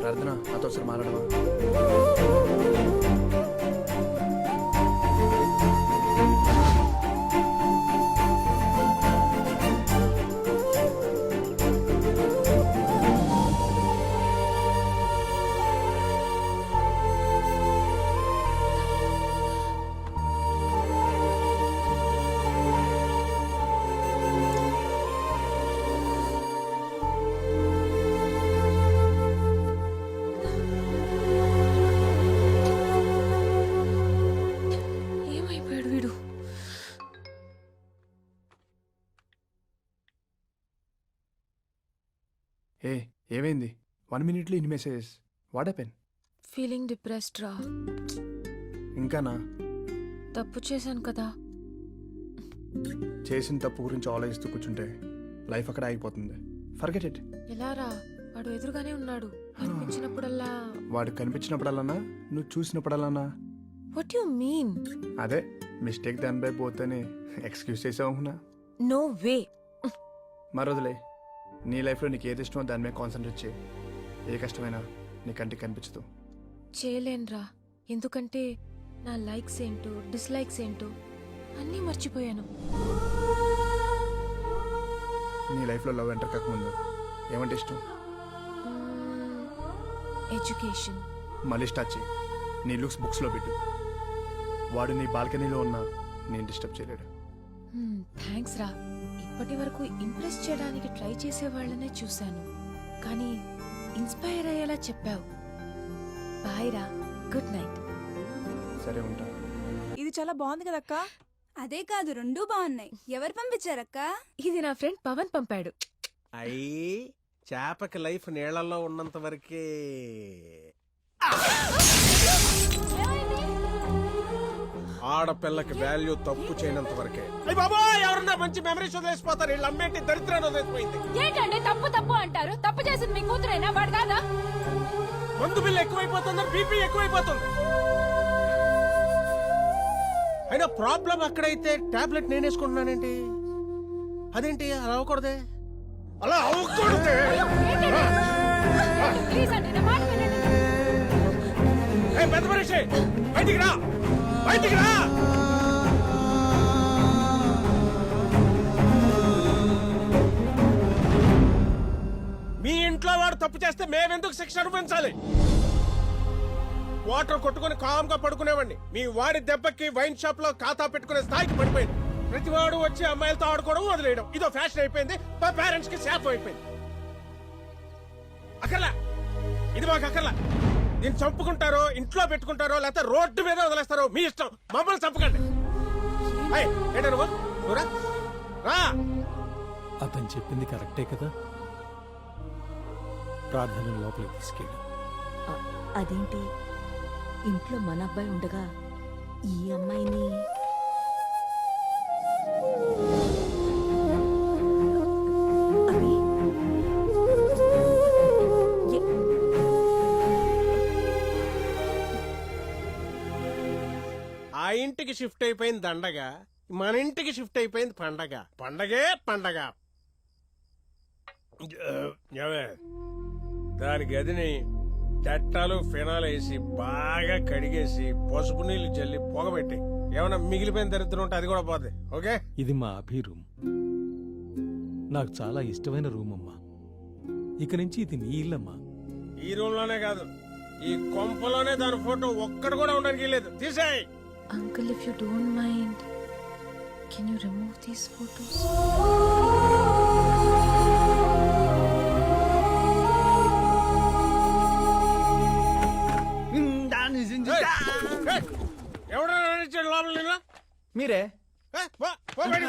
ప్రార్థన నాతో ఒకసారి మాట్లాడవా? ఏమైపోయాడు వీడు? ఏ ఏమైంది? 1 minute ఇన్ని messages. What happen? Feeling depressed రా. ఇంకానా? తప్పు చేశాను కదా. చేసిన తప్పు గురించి ఆలోచిస్తూ కూర్చుంటే లైఫ్ అక్కడ ఆగిపోతుంది. Forget it. ఎలా రా? వాడు ఎదురుగానే ఉన్నాడు. కనిపించినప్పుడల్లా. వాడు కనిపించినప్పుడల్లానా? నువ్వు చూసినప్పుడల్లానా? What you mean? అదే మిస్టేక్ దాని బై పోతేనే ఎక్స్క్యూజ్ చేసావునా? No way. మరొదలే. నీ లైఫ్లో నీకు ఏది ఇష్టమో దాని మీద కాన్సన్ట్రేట్ చేయి. ఏ కష్టమైనా నీ కంటికి కనిపించదు. చేయలేనురా, ఎందుకంటే నా లైక్స్ ఏంటో డిస్లైక్స్ ఏంటో అన్నీ మర్చిపోయాను. నీ లైఫ్లో లవ్ ఎంటర్ కాకముందు ఏమంటే ఇష్టం? ఎడ్యుకేషన్. మళ్ళీ స్టార్ట్ చేయి. నీ లుక్స్ బుక్స్లో పెట్టు. వాడు నీ బాల్కనీలో ఉన్నా నేను డిస్టర్బ్ చేయలేడు. థ్యాంక్స్ రా. ఇప్పటి వరకు ఇంప్రెస్ చేయడానికి ట్రై చేసే వాళ్ళనే చూశాను, కానీ ఇన్స్పైర్ అయ్యేలా చెప్పావు. బాయ్ రా, గుడ్ నైట్. సరే ఉంటా. ఇది చాలా బాగుంది కదక్క. అదే కాదు, రెండూ బాగున్నాయి. ఎవరు పంపించారక్క? ఇది నా ఫ్రెండ్ పవన్ పంపాడు. అయ్యి చేపకి లైఫ్ నీళ్లలో ఉన్నంత వరకే. ఆడపిల్లకి వాల్యూ తప్పు చేయనంత వరకే. అయ్య బాబా, ఎవరన్నా మంచి మెమరీస్ వదిలేసిపోతారు. వీళ్ళు అమ్మేంటి దరిద్రాన్ని వదిలేసిపోయింది. ఏంటండి తప్పు తప్పు అంటారు? తప్పు చేసింది మీ కూతురేనా, వాడు కాదా? మందు బిల్లు ఎక్కువైపోతుంది, బీపీ ఎక్కువైపోతుంది. అయినా ప్రాబ్లం అక్కడైతే టాబ్లెట్ నేనేసుకుంటున్నానేంటి? అదేంటి అలా అవ్వకూడదే? అలా అవ్వకూడదే. ప్లీజ్ అండి, నా మాట వినండి. పెద్ద మనిషి బయటికి రా, బయటికి రా. మీ ఇంట్లో వాడు తప్పు చేస్తే మేమెందుకు శిక్ష అనుభవించాలి? వాటర్ కొట్టుకుని కామ్గా పడుకునేవాడిని. మీ వాడి దెబ్బకి వైన్ షాప్ లో ఖాతా పెట్టుకునే స్థాయికి పడిపోయింది. ప్రతివాడు వచ్చి అమ్మాయిలతో ఆడుకోవడం వదిలేయడం ఇదో ఫ్యాషన్ అయిపోయింది. మా పేరెంట్స్ కి శాపం అయిపోయింది. అక్కర్లా, ఇది మాకు అక్కర్లా. దీన్ని చంపుకుంటారో ఇంట్లో పెట్టుకుంటారో లేకపోతే రోడ్డు మీద వదిలేస్తారో మీ ఇష్టం. మమ్మల్ని చంపకండి. అతను చెప్పింది కరెక్టే కదా. ప్రార్థన లోపలికి తీసుకెళ్ళి. అదేంటి, ఇంట్లో మన అబ్బాయి ఉండగా ఈ అమ్మాయిని? అవి ఆ ఇంటికి షిఫ్ట్ అయిపోయింది దండగా, మన ఇంటికి షిఫ్ట్ అయిపోయింది పండగ. పండగే పండగ. దాని గదిని చట్టాలు ఫినాల్ వేసి బాగా కడిగేసి పసుపు నీళ్లు చల్లి పొగబెట్టి ఏమన్నా మిగిలిపోయిన దరిద్రం ఉంటే అది కూడా పోతుంది. ఓకే, ఇది మా అభి రూమ్. నాకు చాలా ఇష్టమైన రూమ్ అమ్మా. ఇక నుంచి ఇది నీ ఇల్లమ్మా. ఈ రూమ్ లోనే కాదు, ఈ కొంపలోనే దాని ఫోటో ఒక్కడు కూడా ఉండడానికి లేదు. తీసేయ్. Uncle, if you don't mind, can you remove these photos? ఎవడో లోపల మీరే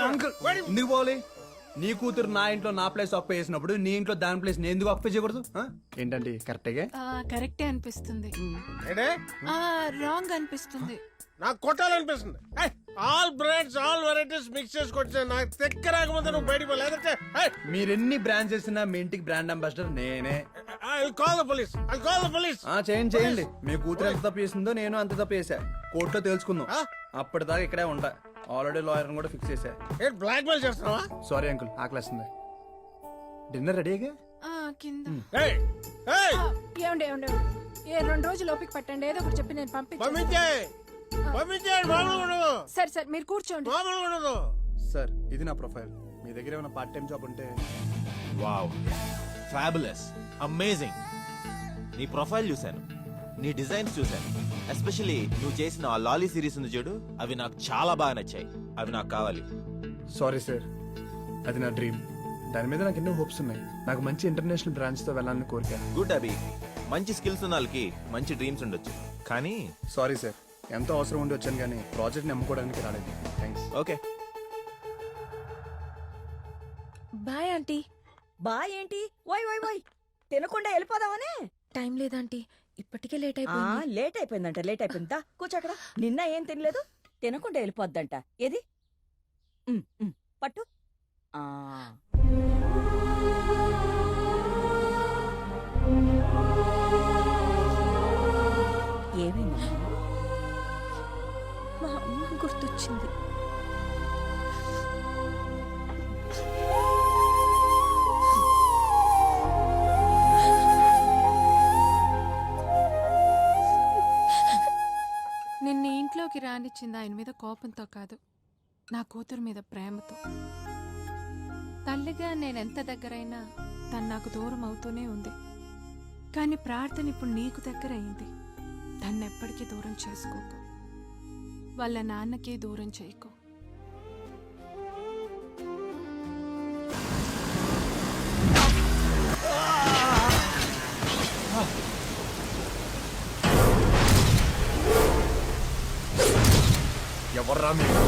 అంకుల్ ఎందుకు పోవాలి? నీ కూతురు నా ఇంట్లో నా ప్లేస్ ఆక్యుపై చేసినప్పుడు నీ ఇంట్లో దాని ప్లేస్ నేను ఎందుకు ఆక్యుపై చేయకూడదు ఆ? ఏంటండి కరెక్ట్గా కరెక్టే అనిపిస్తుంది ఏంటే రాంగ్ అనిపిస్తుంది నాకు కొట్టాలనిపిస్తుంది all brands all varieties mix చేసి కొట్టే నాకు తెక్క రాకముందే నువ్వు బయటికి లేదంటే మీరెన్ని బ్రాండ్స్ చేసినా మీ ఇంటికి బ్రాండ్ అంబాసిడర్ నేనే call the police I call the police చేయండి మీ కూతురు ఎంత తప్పు చేసిందో నేను అంత తప్పు చేశా కోర్టులో తెలుసుకుందాం అప్పటిదాకా ఇక్కడే ఉంటా ఆల్రెడీ లాయర్ కూడా ఫిక్స్ చేశా ఏంటి బ్లాక్ మెయిల్ చేస్తున్నావా సారీ అంకుల్ ఆకలేస్తుంది డిన్నర్ రెడీగా కింద ఏయ్ ఏయ్ ఏమండి ఏమండి ఏ 2 రోజులు ఓపిక పట్టండి ఏదో ఒకటి చెప్పి నేను పంపించే పంపించేయండి మామూలుగా ఉండదు సరే సరే మీరు కూర్చోండి మామూలుగా ఉండదు సార్ ఇది నా ప్రొఫైల్ మీ దగ్గర ఏమైనా పార్ట్ టైం జాబ్ ఉంటే వావ్ ఫ్యాబులస్ అమేజింగ్ నీ ప్రొఫైల్ చూశాను నీ డిజైన్స్ చూశాను ఎస్పెషల్లీ నువ్వు చేసిన ఆ లాలీ సిరీస్ ఉంది చూడు అవి నాకు చాలా బాగా నచ్చాయి అవి నాకు కావాలి సారీ సార్ అది నా డ్రీమ్ దాని మీద నాకు ఎన్నో హోప్స్ ఉన్నాయి నాకు మంచి ఇంటర్నేషనల్ బ్రాంచ్ తో వెళ్ళాలని కోరిక గుడ్ అభి మంచి స్కిల్స్ ఉన్న వాళ్ళకి మంచి డ్రీమ్స్ ఉండొచ్చు కానీ సారీ సార్ ఎంతో అవసరం ఉండి వచ్చాను కానీ ప్రాజెక్ట్ నమ్ముకోవడానికి రాలేదు thanks okay bye aunty bye ఏంటి వై వై వై తినకుండా వెళ్ళిపోదామనే టైం లేదాంటీ ఇప్పటికే లేట్ అయిపోయింది లేట్ అయిపోయిందంట లేట్ అయిపోయిందా కూర్చో అక్కడ నిన్న ఏం తినలేదు తినకుండా వెళ్ళిపోద్దంట ఏది పట్టు ఆ ఏమైంది మా అమ్మ గుర్తొచ్చింది నిన్న ఇంట్లోకి రానిచ్చింది ఆయన మీద కోపంతో కాదు నా కూతురు మీద ప్రేమతో తల్లిగా నేనెంత దగ్గరైనా తను నాకు దూరం అవుతూనే ఉంది కానీ ప్రార్థన ఇప్పుడు నీకు దగ్గర అయింది తన్నెప్పటికీ దూరం చేసుకోకు వాళ్ళ నాన్నకి దూరం చేయకు ఎవర్రా మీరు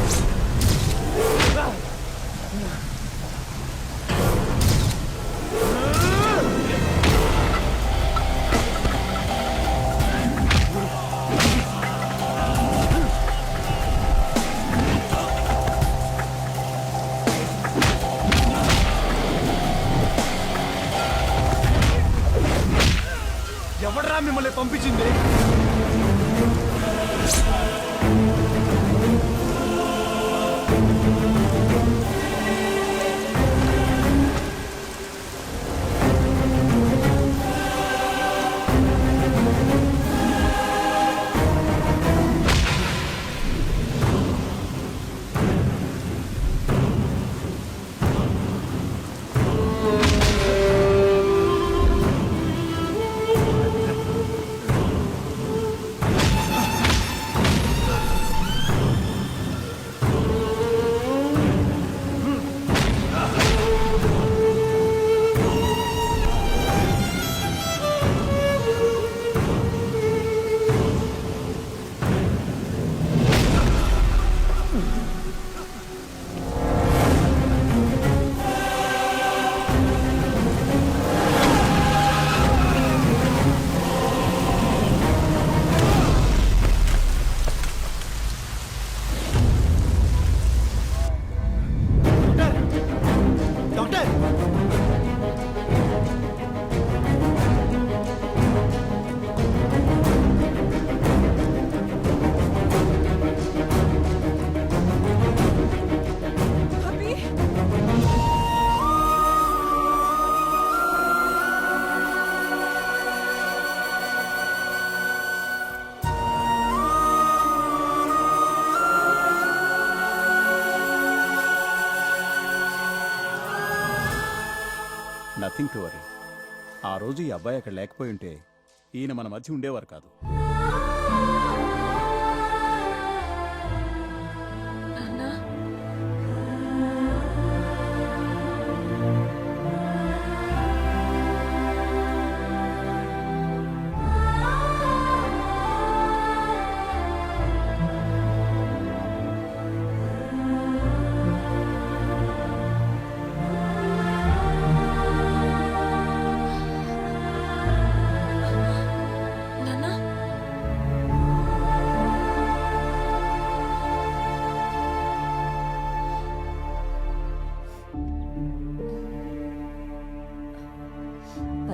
ఎవడ్రా మిమ్మల్ని పంపించింది నథింగ్ టు వరీ ఆ రోజు ఈ అబ్బాయి అక్కడ లేకపోయి ఉంటే ఈయన మన మధ్య ఉండేవారు కాదు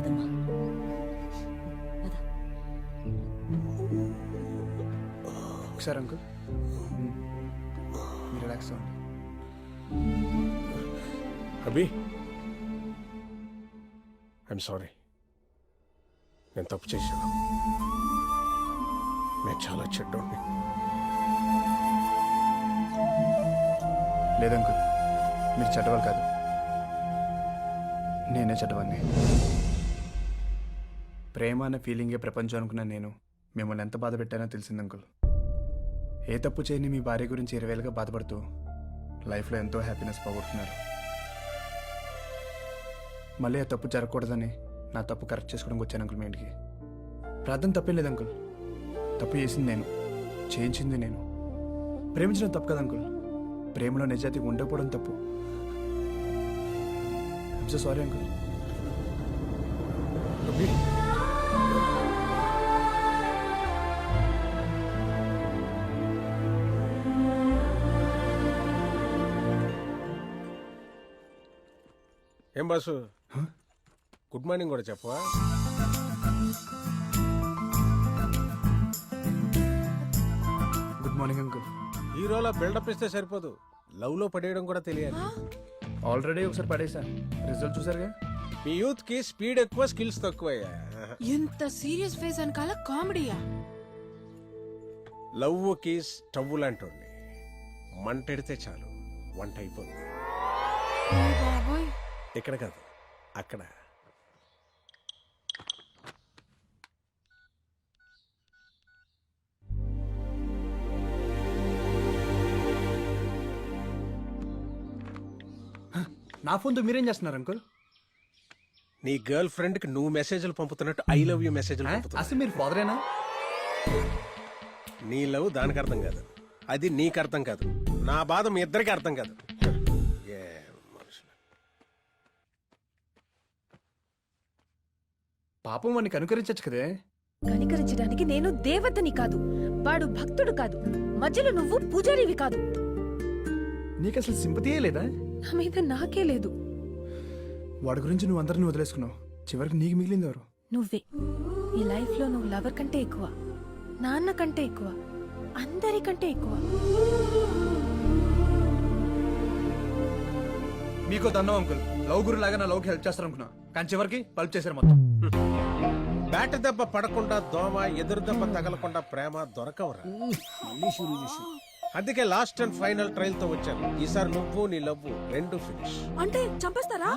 పదమ్మా పద. ఒకసారి అంకుల్ మీరు రిలాక్స్ అవ్వండి. అభి ఐఎమ్ సారీ, నేను తప్పు చేశాను. నేను చాలా చెడ్డోడిని. లేదంకుల్, మీరు చెడ్డవాళ్ళు కాదు, నేనే చెడ్డవాడిని. ప్రేమ అనే ఫీలింగే ప్రపంచం అనుకున్న నేను మిమ్మల్ని ఎంత బాధ పెట్టానో తెలిసింది అంకుల్. ఏ తప్పు చేయని మీ భార్య గురించి 20 ఏళ్ళుగా బాధపడుతూ లైఫ్లో ఎంతో హ్యాపీనెస్ పోగొడుతున్నారు. మళ్ళీ ఆ తప్పు జరగకూడదని నా తప్పు కరెక్ట్ చేసుకోవడానికి వచ్చాను అంకుల్ మీ ఇంటికి. ప్రార్థన తప్పేం లేదు అంకుల్, తప్పు చేసింది నేను, చేయించింది నేను. ప్రేమించడం తప్పు కదా అంకుల్, ప్రేమలో నిజాయితీ ఉండకపోవడం తప్పు. I'm so sorry uncle. Abhi ఏం బాసు, గుడ్ మార్నింగ్ కూడా చెప్పవా? Good morning uncle. హీరోలో బిల్డప్ ఇస్తే సరిపోదు, లవ్ లో పడేయడం కూడా తెలియాలి. ఆల్రెడీ ఒకసారి పడేసా, రిజల్ట్ చూసారుగా. మీ యూత్ కి స్పీడ్ ఎక్కువ, స్కిల్స్ తక్కువయ్యా. ఎంత సీరియస్ ఫేస్ వెనకాల కామెడీయా? లవ్ కి స్టవ్ లాంటి మంటెడితే చాలు, వంట అయిపోతుంది. బాబోయ్, ఇక్కడ కాదు, అక్కడ. నా ఫోన్తో మీరేం చేస్తున్నారు అంకుల్? నీ గర్ల్ ఫ్రెండ్ కి నువ్వు మెసేజ్లు పంపుతున్నట్టు ఐ లవ్ యూ మెసేజ్లు అసలు మీరు ఫాదరేనా? నీ లవ్ దానికి అర్థం కాదు, అది నీకు అర్థం కాదు, నా బాధ మీ ఇద్దరికి అర్థం కాదు. పాపం వాడిని కనుకరించచ్చు కదే. కనికరించడానికి నేను దేవతని కాదు, వాడు భక్తుడు కాదు, మధ్యలో నువ్వు పూజారివి కాదు. నీకు అసలు సింపతియే లేదా? నా మీద నాకే లేదు. వాడి గురించి నువ్వు అందరిని వదిలేసుకున్నావు, చివరికి నీకు మిగిలింది ఎవరు? నువ్వే. ఈ లైఫ్ లో నువ్వు లవర్ కంటే ఎక్కువ, నాన్న కంటే ఎక్కువ, అందరికంటే ఎక్కువ. మీకు దండం అంకుల్, లవ్ గురు లాగా నా లవ్కి హెల్ప్ చేస్తారనుకున్నా, కానీ చివరికి పల్ప్ చేశారు మొత్తం. బ్యాట దెబ్బ పడకుండా దోమ, ఎదురు దెబ్బ తగలకుండా ప్రేమ దొరకవరా. అందుకే లాస్ట్ అండ్ ఫైనల్ ట్రయల్ తో వచ్చాను. ఈసారి నువ్వు నీ లవ్ రెండు ఫినిష్. అంటే చంపేస్తారా?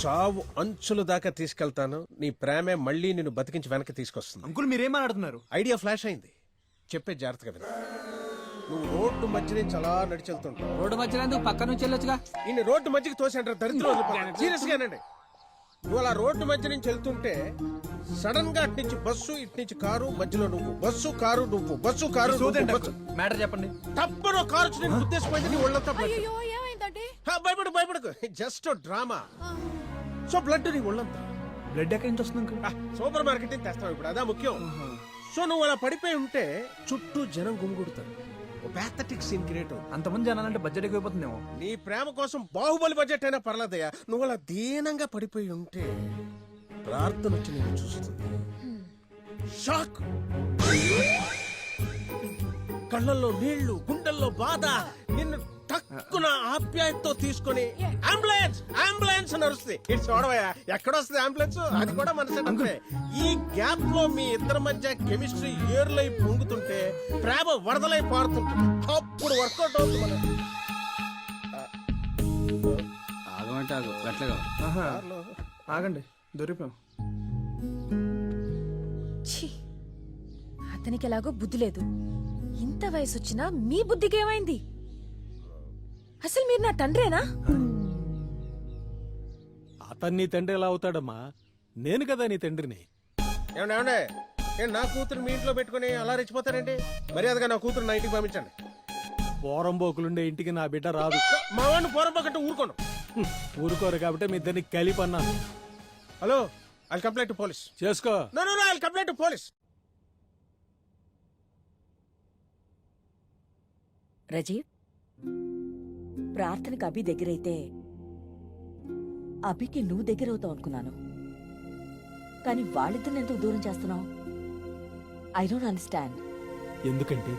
చావు అంచుల దాకా తీసుకెళ్తాను. నీ ప్రేమే మళ్ళీ నిన్ను బతికించి వెనక్కి తీసుకొస్తుంది. అంకుల్ మీరేం మాట్లాడుతున్నారు? ఐడియా ఫ్లాష్ అయింది, చెప్పే జాగ్రత్తగా విను. నువ్వు రోడ్డు మధ్య నుంచి అలా నడిచెళ్తుంటావు. రోడ్డు మధ్యలో పక్క నుంచి వెళ్ళొచ్చుగా. ఇన్ని రోడ్డు మధ్యకి తోసేంటారు దరిద్రం. సీరియస్ గానండి, నువ్వు అలా రోడ్డు మధ్య నుంచి వెళ్తుంటే సడన్ గా అటు నుంచి బస్సు, ఇటు నుంచి కారు, మధ్యలో నువ్వు, బస్సు కారు నువ్వు, బస్సు కారు మ్యాటర్ చెప్పండి. తప్పనో కారు వచ్చి నేను ఉద్దేశపోయింది. నీ ఒళ్ళంతా అయ్యో, ఏమైందండి? భయపడకు, జస్ట్ డ్రామా. సో బ్లడ్ నీ ఒళ్ళంతా. బ్లడ్ ఎక్కడి నుంచి వస్తుంది అంకుల్? సూపర్ మార్కెట్ నుంచి తెస్తావు ఇప్పుడు, అదా ముఖ్యం. సో నువ్వు అలా పడిపోయి ఉంటే చుట్టూ జనం గుమిగూడుతారు. ప్యాథటిక్ సీన్ క్రియేట్ అవుతుంది. అంతమంది జనాలంటే బడ్జెట్ ఎక్కువైపోతుందేమో. నీ ప్రేమ కోసం బాహుబలి బడ్జెట్ అయినా పర్లేదయ్యా. నువ్వు అలా దీనంగా పడిపోయి ఉంటే ప్రార్థన వచ్చి నేను చూస్తుంది. షాక్, కళ్ళల్లో నీళ్లు, గుండెల్లో బాధ, నిన్ను టక్కున ఆప్యాయతతో తీసుకొని అంబులెన్స్ అంబులెన్స్ అని అరుస్తుంది. ఇటు చూడవయ్యా, ఎక్కడొస్తుంది అంబులెన్స్? అది కూడా మన సెటప్పే. ఈ గ్యాప్ లో మీ ఇద్దరి మధ్య కెమిస్ట్రీ ఏర్లై పొంగుతుంటే ప్రేమ వరదలై పారుతుంటుంది. అప్పుడు వర్కౌట్ అవుతుంది మన. ఆగమంటే ఆగు, గట్లగా. ఆగండి, దొరికిపోయాం. ఛీ, అతనికి ఎలాగో బుద్ధి లేదు. ఇంత వయసు వచ్చినా మీ బుద్ధికి ఏమైంది? అసలు మీరు నా తండ్రేనా? అతను నీ తండ్రి ఎలా అవుతాడమ్మా? నేను కదా నీ తండ్రిని. ఏమండే, నేను నా కూతురు మీ ఇంట్లో పెట్టుకుని అలా రెచ్చిపోతారండి? మర్యాదగా నా కూతురు నా ఇంటికి పంపించండి. పోరంబోకులుండే ఇంటికి నా బిడ్డ రాదు. మా వాడిని పోరంపోకంటే ఊరుకోను. ఊరుకోరు కాబట్టి మీ ఇద్దరిని కలిపన్నాను. Hello, I complaint to police. చేసుకో. No no no, I complaint to police. Rajeev, ప్రార్థనకు అభి దగ్గరైతే అభికి నువ్వు దగ్గరవుతావు అనుకున్నాను. కానీ వాళ్ళిద్దరిని ఎందుకు దూరం చేస్తున్నావు? I don't understand. ఎందుకంటే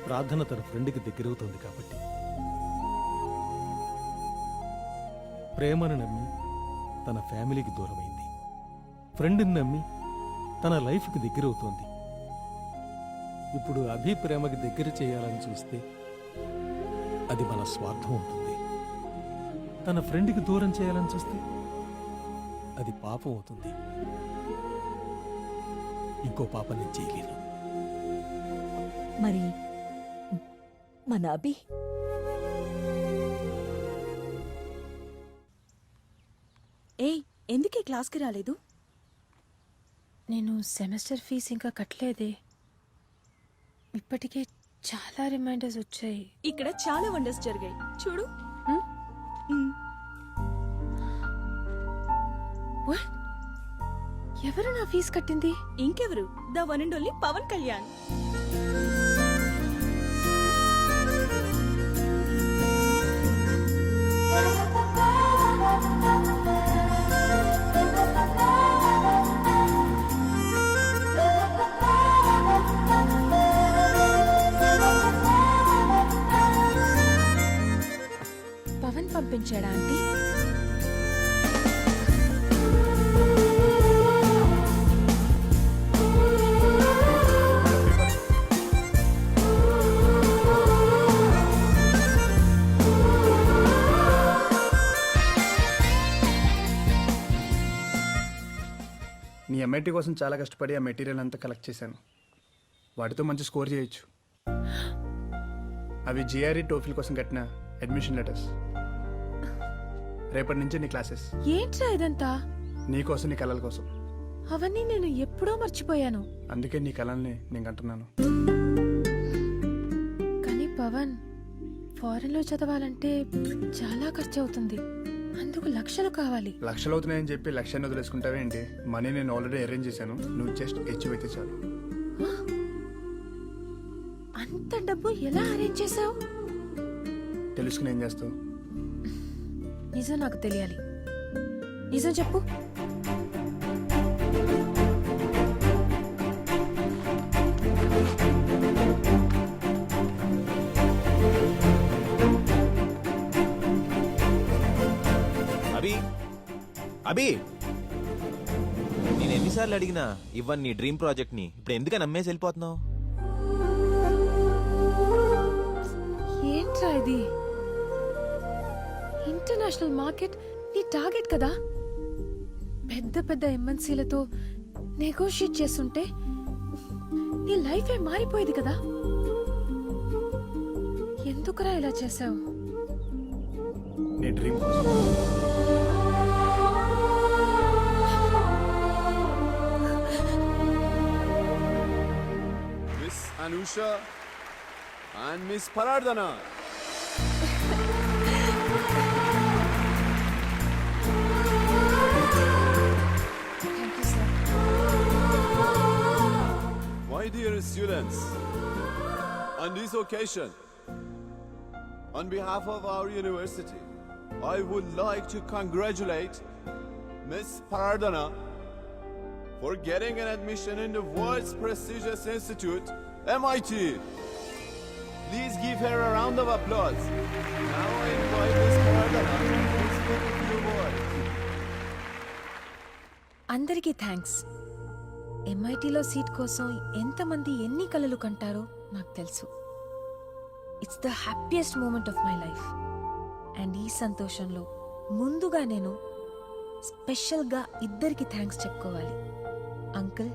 ప్రార్థన తన ఫ్రెండ్కి దగ్గరవుతోంది కాబట్టి. ప్రేమను నమ్మి తన ఫ్యామిలీకి దూరమైంది. ఫ్రెండ్ని నమ్మి తన లైఫ్కి దగ్గరవుతోంది. ఇప్పుడు అభి ప్రేమకి దగ్గర చేయాలని చూస్తే అది మన స్వార్థం అవుతుంది. తన ఫ్రెండ్కి దూరం చేయాలని చూస్తే అది పాపం అవుతుంది. ఇంకో పాపం నేను చేయలేను. మరి మన అభి? ఏయ్, ఎందుకే క్లాస్కి రాలేదు? నేను సెమిస్టర్ ఫీజు ఇంకా కట్టలేదే. ఇప్పటికే చాలా రిమైండర్స్ వచ్చాయి. ఇక్కడ చాలా వండర్స్ జరిగాయి చూడు. What? ఎవరు నా ఫీజు కట్టింది? ఇంకెవరు? The one and only Pavan Kalyan. Pavan పంపించాడా ఆంటీ? నీ ఎంఐటీ కోసం చాలా కష్టపడి ఆ మెటీరియల్ అంతా కలెక్ట్ చేశాను. వాటితో మంచి స్కోర్ చేయొచ్చు. అవి జిఆర్ఈ టోఫిల్ కోసం కట్టిన అడ్మిషన్ లెటర్స్. రేపటి నుంచి నీ క్లాసెస్. ఏంట్రా ఇదంతా? నీ కోసం, నీ కళల కోసం. అవన్నీ నేను ఎప్పుడో మర్చిపోయాను. అందుకే నీ కళల్ని నేను కంటున్నాను. కానీ పవన్, ఫారెన్ లో చదవాలంటే చాలా ఖర్చు అవుతుంది. అందుకు లక్షలు కావాలి. లక్షలు అవుతున్నాయని చెప్పి లక్ష్యాన్ని వదిలేసుకుంటావే ఏంటి? మనీ నేను ఆల్రెడీ అరేంజ్ చేశాను. నువ్వు జస్ట్ అచీవ్ అయితే చాలు. అంత డబ్బు ఎలా అరేంజ్ చేసావు? తెలుసుకుని ఏం చేస్తావు? నిజం నాకు తెలియాలి. నిజం చెప్పు. అభి, అభి, నేను ఎన్నిసార్లు అడిగినా ఇవ్వని నీ డ్రీమ్ ప్రాజెక్ట్ ని ఇప్పుడు ఎందుకని నమ్మేసి వెళ్ళిపోతున్నావు? ఏంట్రా ఇది? ఇంటర్నేషనల్ మార్కెట్ నీ టార్గెట్ కదా. పెద్ద పెద్ద ఎంఎన్సీలతో నెగోషియేట్ చేస్తుంటే నీ లైఫే మారిపోయేది కదా. ఎందుకురా ఇలా చేసావు? నీ dream miss Anusha and miss Prarthana. My dear students, on this occasion, on behalf of our university, I would like to congratulate Miss Paradana for getting an admission in the world's prestigious institute, MIT. Please give her a round of applause. Now I invite Miss Paradana to speak a few words. అందరికీ thanks. ఎంఐటీలో seat కోసం ఎంతమంది ఎన్ని కలలు కంటారో నాకు తెలుసు. It's the happiest moment of my life. And ఈ సంతోషంలో ముందుగా నేను స్పెషల్గా ఇద్దరికి థ్యాంక్స్ చెప్పుకోవాలి, అంకుల్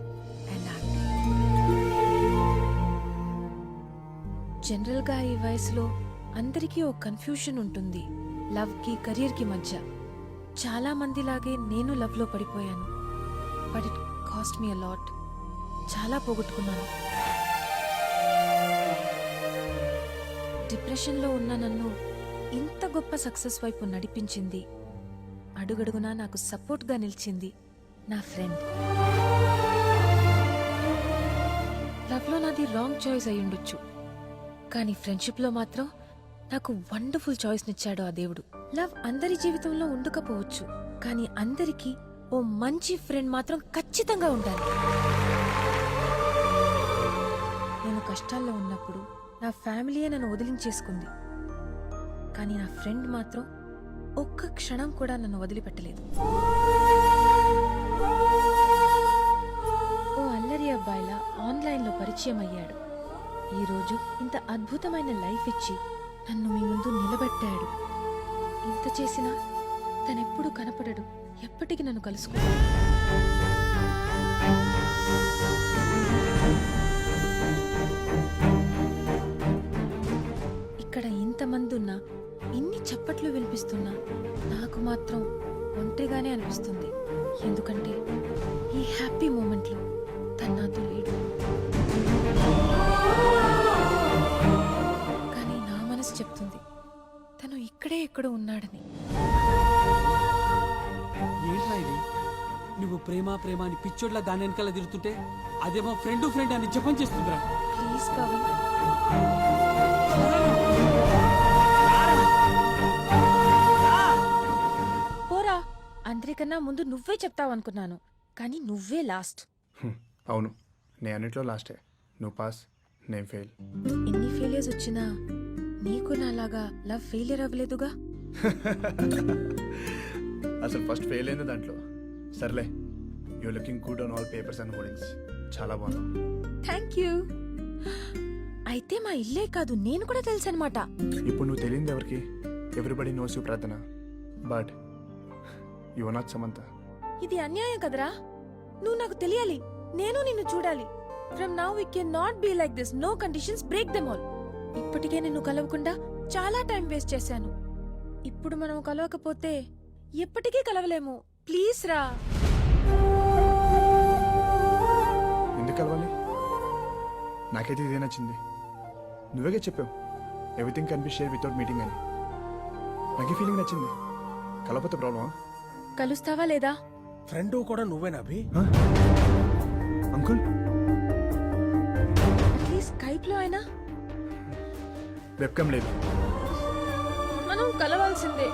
అండ్ ఆంటీ. జనరల్గా ఈ వయసులో అందరికీ ఓ కన్ఫ్యూషన్ ఉంటుంది లవ్కి కెరియర్కి మధ్య. చాలా మందిలాగే నేను లవ్లో పడిపోయాను. But it cost me a lot. చాలా పోగొట్టుకున్నాను. డిప్రెషన్లో ఉన్న నన్ను ఇంత గొప్ప సక్సెస్ వైపు నడిపించింది, అడుగడుగునా నాకు సపోర్ట్గా నిలిచింది నా ఫ్రెండ్. లవ్లో నాది రాంగ్ చాయిస్ అయి ఉండొచ్చు, కానీ ఫ్రెండ్షిప్లో మాత్రం నాకు వండర్ఫుల్ చాయిస్నిచ్చాడు ఆ దేవుడు. లవ్ అందరి జీవితంలో ఉండకపోవచ్చు, కానీ అందరికీ ఓ మంచి ఫ్రెండ్ మాత్రం ఖచ్చితంగా ఉండాలి. నేను కష్టాల్లో ఉన్నప్పుడు నా ఫ్యామిలీయే నన్ను వదిలించేసుకుంది. కానీ నా ఫ్రెండ్ మాత్రం ఒక్క క్షణం కూడా నన్ను వదిలిపెట్టలేదు. ఓ అల్లరి అబ్బాయిలా ఆన్లైన్లో పరిచయం అయ్యాడు. ఈరోజు ఇంత అద్భుతమైన లైఫ్ ఇచ్చి నన్ను మీ ముందు నిలబెట్టాడు. ఇంత చేసినా తనెప్పుడు కనపడడు, ఎప్పటికీ నన్ను కలుసుకున్నాడు. ఇక్కడ ఇంతమంది ఉన్నా, ఇన్ని చప్పట్లు వినిపిస్తున్నా నాకు మాత్రం ఒంటరిగానే అనిపిస్తుంది. ఎందుకంటే ఈ హ్యాపీ మూమెంట్లో తను నాతో లేడు. కానీ నా మనసు చెప్తుంది తను ఇక్కడే ఎక్కడో ఉన్నాడని. ఏంట్రా ఇది? నువ్వు ప్రేమ ప్రేమ అని పిచ్చోడ్లా దాని వెనకాల తిరుగుతుంటే అదేమో ఫ్రెండ్ అని జపం చేస్తుందిరా. ప్లీజ్ పవన్, పోరా. అందరికన్నా ముందు నువ్వే చెప్తావు అనుకున్నాను, కానీ నువ్వే లాస్ట్. అవును, నేను అన్నిట్లో లాస్టే. నువ్వు పాస్, నేను ఫెయిల్. ఎన్ని ఫెయిలియర్స్ వచ్చినా నీకు నాలాగా లవ్ ఫెయిలియర్ అవ్వలేదుగా. అసలు ఫస్ట్ ఫెయిల్ అయింది దాంట్లో. సర్లే, you looking good on all papers and hoardings. చాలా బాగున్నావు. Thank you. అయితే మా ఇల్లే కాదు, నేను కూడా తెలుసు అనమాట. ఇప్పుడు నువ్వు తెలియదు ఎవరికి? Everybody knows you Prarthana, but you are not Samantha. ఇది అన్యాయం కదరా. నువ్వు నాకు తెలియాలి, నేను నిన్ను చూడాలి. From now we can not be like this. No conditions, break them all. ఇప్పటికే నిన్ను కలవకుండా చాలా టైం వేస్ట్ చేశాను. ఇప్పుడు మనం కలవకపోతే ఎప్పటికీ కలవలేము. ప్లీజ్ రా. ఎందుకు కలవాలి? నాకైతే ఇదే నచ్చింది. నువ్వేగా చెప్పావు everything can be share without meeting అని. నాకు ఈ ఫీలింగ్ నచ్చింది. కలవకపోతే ప్రాబ్లమా? కలుస్తావా లేదా? ఫ్రెండ్ కూడా నువ్వేనా అభి? అంకుల్, అట్లీస్ట్ స్కైప్ లో అయినా వెబ్కమ్ లేదు. మనం కలవాల్సిందే.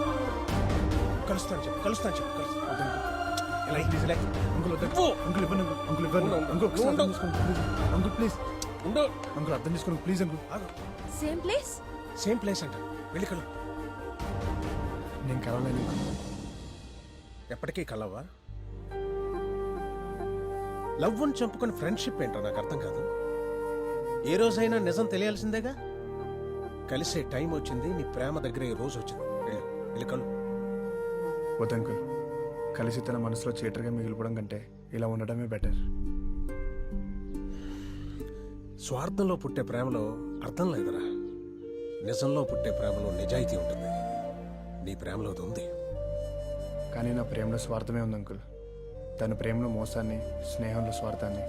కలుస్తాను చెప్పు, కలుస్తాను చెప్పు, కలుస్తాను. ఇలా ప్లీజ్ ఇలా. అంకుల్ వద్దు. అంకుల్ ఇవ్వండి అంకుల్, ఇవ్వండి అంకుల్. ఒకసారి అర్థం చేసుకోండి ప్లీజ్. Uncle please. ఉండు. అంకుల్ అర్థం చేసుకోండి please. Uncle same place, same place అంట. వెళ్ళి కలు. నేను కలవలేను. ఎప్పటికీ కలవా? లవ్ అని చంపుకొని ఫ్రెండ్షిప్ ఏంటో నాకు అర్థం కాదు. ఏ రోజైనా నిజం తెలియాల్సిందేగా. కలిసే టైం వచ్చింది, నీ ప్రేమ దగ్గర ఈ రోజు వచ్చింది. వెళ్ళు, వెళ్ళి కలు. వద్దు అంకుల్, కలిసి తన మనసులో చీటర్గా మిగిలిపోవడం కంటే ఇలా ఉండడమే బెటర్. స్వార్థంలో పుట్టే ప్రేమలో అర్థం లేదురా. నిజంలో పుట్టే ప్రేమలో నిజాయితీ ఉంటుంది. నీ ప్రేమలో అది ఉంది. కానీ నా ప్రేమలో స్వార్థమే ఉంది అంకుల్. తన ప్రేమలో మోసాన్ని, స్నేహంలో స్వార్థాన్ని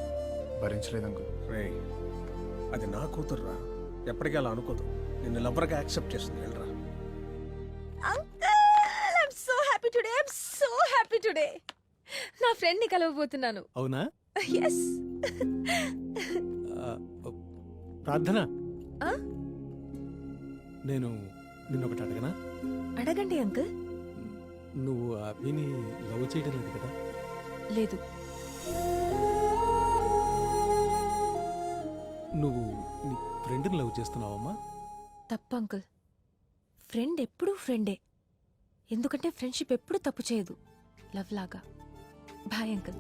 భరించలేదు అంకుల్. రేయ్, అది నా కూతుర్రా. ఎప్పటికీ అలా అనుకోదు. నిన్ను లవ్వర్గా యాక్సెప్ట్ చేస్తుంది. వెళ్ళరా. I'm so happy today. I'm so happy today. నా ఫ్రెండ్ ని కలవబోతున్నాను. అవునా? ఎస్. ప్రార్థన, ఆ? నేను నిన్నొకటి అడగనా? అడగండి అంకుల్. నువ్వు అభిని లవ్ చేయడం లేదు కదా? లేదు. నువ్వు నీ ఫ్రెండ్ని లవ్ చేస్తున్నావమ్మా? తప్పు అంకుల్. ఫ్రెండ్ ఎప్పుడూ ఫ్రెండే. ఎందుకంటే ఫ్రెండ్షిప్ ఎప్పుడు తప్పు చేయదు, లవ్ లాగా. Bye uncle.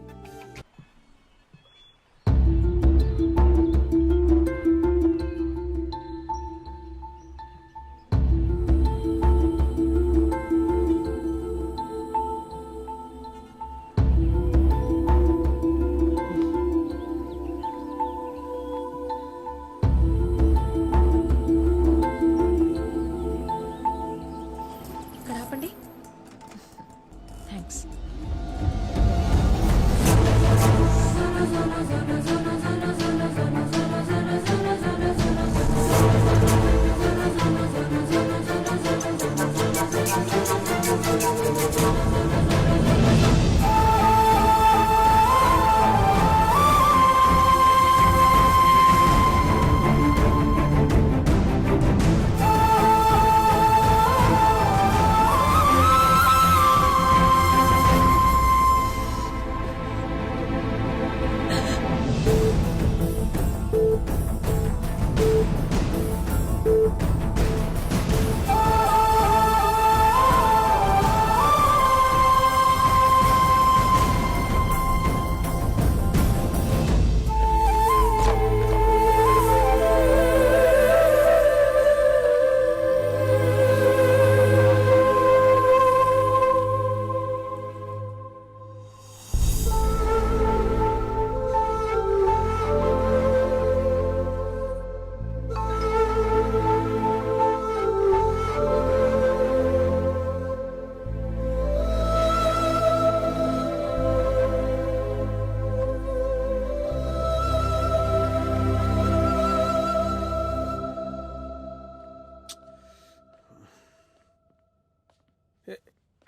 ఇక్కడ ఆపండి. థ్యాంక్స్.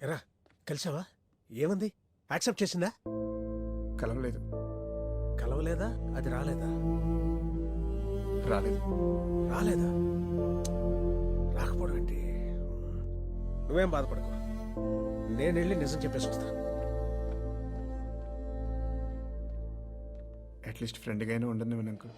ఎరా కలిసావా? ఏమంది? యాక్సెప్ట్ చేసిందా? కలవలేదు. కలవలేదా? అది రాలేదా? రాలేదు. రాలేదా? రాకపోవడం ఏంటి? నువ్వేం బాధపడకు, నేను వెళ్ళి నిజం చెప్పేసి వస్తా. అట్లీస్ట్ ఫ్రెండ్గా అయినా ఉండను అంకుల్.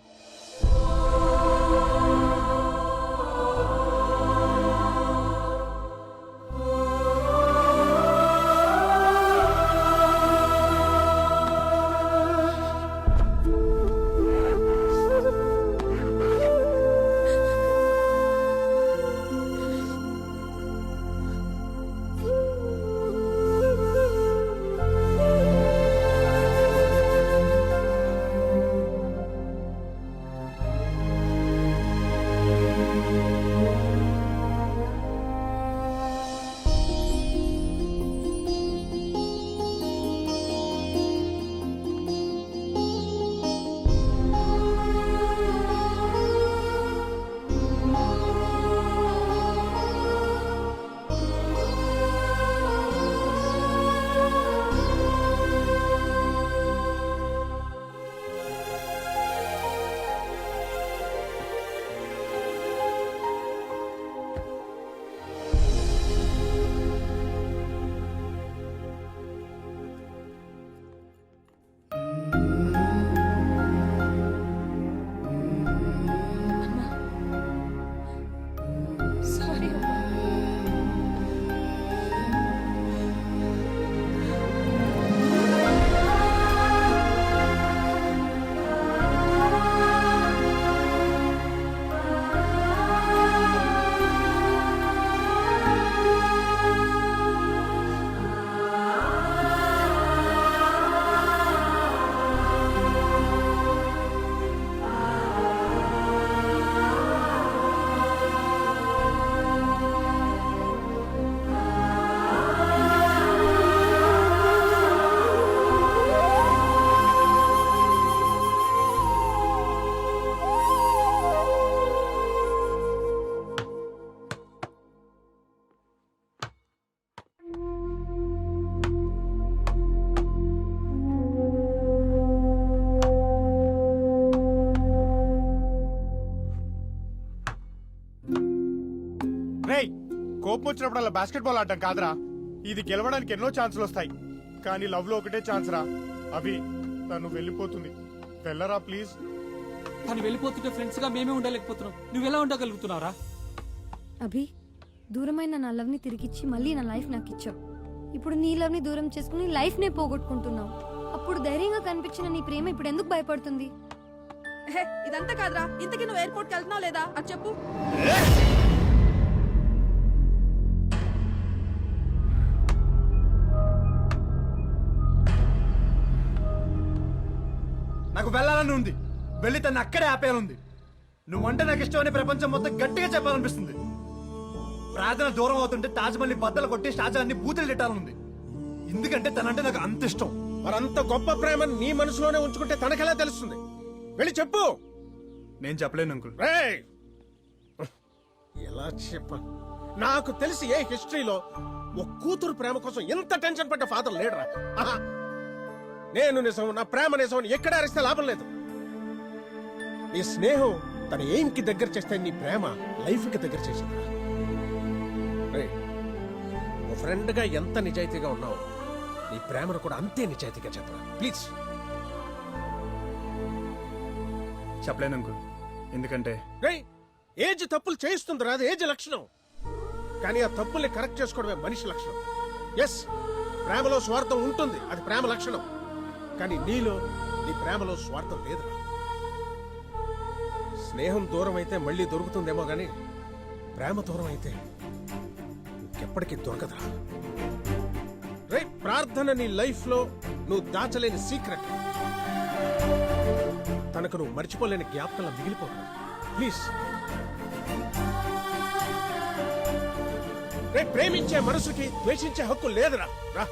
సారీ అమ్మా. రేయ్, కోపం వచ్చినప్పుడు అలా బాస్కెట్ బాల్ ఆడటం కాదురా. ఇది గెలవడానికి ఎన్నో ఛాన్సులు వస్తాయి, కానీ లవ్ లో ఒకటే ఛాన్స్ రా. అవి తను వెళ్ళిపోతుంది, వెళ్ళరా ప్లీజ్. తను వెళ్ళిపోతుంటే ఫ్రెండ్స్ గా మేమే ఉండలేకపోతున్నాం, నువ్వెలా ఉండగలుగుతున్నావురా? అభి, దూరమైన నా లవ్ ని తిరిగిచ్చి మళ్ళీ నా లైఫ్ నాకు ఇచ్చావు. ఇప్పుడు నీ లవ్ ని దూరం చేసుకుని లైఫ్ నే పోగొట్టుకుంటున్నావు. అప్పుడు ధైర్యంగా కనిపించిన నీ ప్రేమ ఇప్పుడు ఎందుకు భయపడుతుంది? ఇదంతా కాదురా, ఇంతకీ నువ్వు ఎయిర్పోర్ట్ కి వెళ్తున్నావు లేదా అది చెప్పు. నాకు వెళ్ళాలని ఉంది, వెళ్ళి తను అక్కడే ఆపేయాలంది. నువ్వంటే నాకు ఇష్టమని ప్రపంచం మొత్తం గట్టిగా చెప్పాలనిపిస్తుంది. ప్రార్థన దూరం అవుతుంటే తాజ్మహల్ని బద్దలు కొట్టి షాజహాన్ని బూతులు తిట్టాలనుంది. ఎందుకంటే తనంటే నాకు అంత ఇష్టం. మరంత గొప్ప ప్రేమను నీ మనసులోనే ఉంచుకుంటే తనకెలా తెలుస్తుంది? వెళ్ళి చెప్పు. నేను చెప్పలేను అంకుల్. రేయ్, ఎలా చెప్ప? నాకు తెలిసి ఏ హిస్టరీలో ఒక కూతురు ప్రేమ కోసం ఎంత టెన్షన్ పడ్డ ఫాదర్ లేడరా. ఆహా. నేను నిజం, నా ప్రేమ నిజం అని ఎక్కడ అరిస్తే లాభం లేదు. నీ స్నేహం తన ఎయిమ్ కి దగ్గర చేస్తే నీ ప్రేమ లైఫ్ కి దగ్గర చేసింది. ఓ ఫ్రెండ్ గా ఎంత నిజాయితీగా ఉన్నావు, నీ ప్రేమను కూడా అంతే నిజాయితీగా చెప్పరా ప్లీజ్. చెప్పలేను అంకుల్, ఎందుకంటే ఏజ్ తప్పులు చేయిస్తుంది, అది ఏజ్ లక్షణం. కానీ ఆ తప్పుల్ని కరెక్ట్ చేసుకోవడమే మనిషి లక్షణం. ఎస్, ప్రేమలో స్వార్థం ఉంటుంది, అది ప్రేమ లక్షణం. కానీ నీలో, నీ ప్రేమలో స్వార్థం లేదు. స్నేహం దూరం అయితే మళ్ళీ దొరుకుతుందేమో గాని ప్రేమ దూరం అయితే ఇంకెప్పటికీ దొరకదా. రైట్, ప్రార్థన నీ లైఫ్ లో నువ్వు దాచలేని సీక్రెట్. తనకు నువ్వు మర్చిపోలేని జ్ఞాపకంలో మిగిలిపోతా ప్లీజ్. రేపు ప్రేమించే మనసుకి ద్వేషించే హక్కు లేదురా. రా.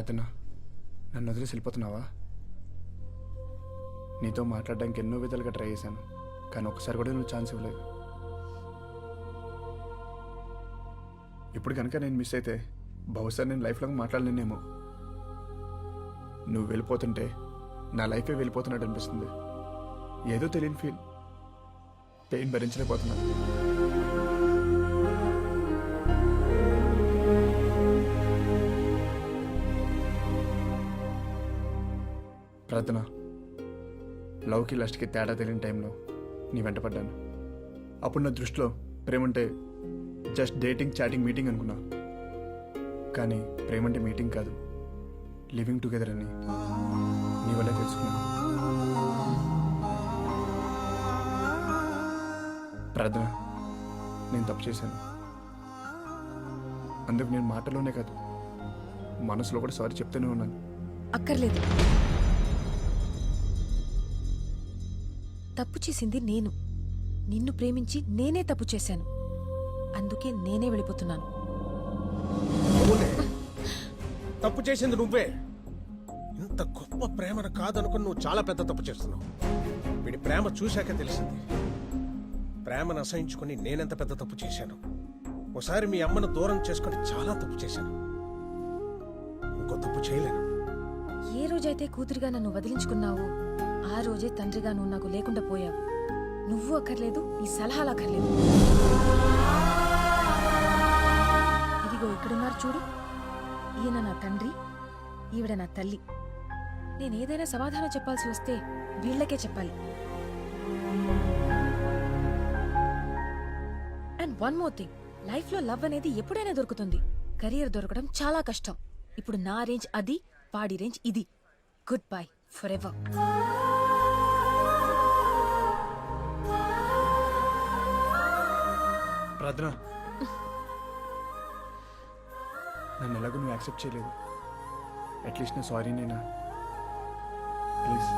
ప్రార్థన, నన్ను వదిలేసి వెళ్ళిపోతున్నావా? నీతో మాట్లాడడానికి ఎన్నో విధాలుగా ట్రై చేశాను, కానీ ఒకసారి కూడా నువ్వు ఛాన్స్ ఇవ్వలేదు. ఇప్పుడు కనుక నేను మిస్ అయితే బహుశా నేను లైఫ్లో మాట్లాడలేనేమో. నువ్వు వెళ్ళిపోతుంటే నా లైఫే వెళ్ళిపోతున్నట్టు అనిపిస్తుంది. ఏదో తెలియని ఫీల్, పెయిన్ భరించలేకపోతున్నాను. ప్రార్థన, లవ్కి లస్ట్కి తేడా తెలియని టైంలో నీ వెంట పడ్డాను. అప్పుడు నా దృష్టిలో ప్రేమంటే జస్ట్ డేటింగ్, చాటింగ్, మీటింగ్ అనుకున్నా. కానీ ప్రేమంటే మీటింగ్ కాదు, లివింగ్ టుగెదర్ అని నీ వల్లే తెలుసుకున్నాను. ప్రార్థన, నేను తప్పు చేశాను. అందుకు నేను మాటలోనే కాదు, మనసులో కూడా సారీ చెప్తూనే ఉన్నాను. అక్కర్లేదు. తప్పు చేసింది నేను. నిన్ను ప్రేమించి నేనే తప్పు చేశాను. అందుకే నేనే వెళ్ళిపోతున్నాను. తప్పు చేసింది నువ్వే. ఇంత గొప్ప ప్రేమను కాదనుకుని నువ్వు చాలా పెద్ద తప్పు చేస్తున్నావు. వీడి ప్రేమ చూశాక తెలిసింది. ప్రేమను అసహించుకుని నేనెంత పెద్ద తప్పు చేశాను. ఒకసారి మీ అమ్మను దూరం చేసుకుని చాలా తప్పు చేశాను. ఇంకో తప్పు చేయలేను. ఏ రోజైతే కూతురిగా నన్ను వదిలించుకున్నావో ఆ రోజే తండ్రిగా నువ్వు నాకు లేకుండా పోయావు. నువ్వు అక్కర్లేదు, నీ సలహాలు అక్కర్లేదు. ఇదిగో ఇక్కడున్నారు చూడు. ఈయన నా తండ్రి, ఈవిడ నా తల్లి. నేనేదైనా సమాధానం చెప్పాల్సి వస్తే వీళ్ళకే చెప్పాలి. And one more thing, life లో లవ్ అనేది ఎప్పుడైనా దొరుకుతుంది. కెరియర్ దొరకడం చాలా కష్టం. ఇప్పుడు నా రేంజ్ అది, వాడి రేంజ్ ఇది. Good bye for ever. ప్రార్థన, నన్ను ఎలాగో నువ్వు యాక్సెప్ట్ చేయలేదు. అట్లీస్ట్ నా సారీ నేనా? ప్లీజ్.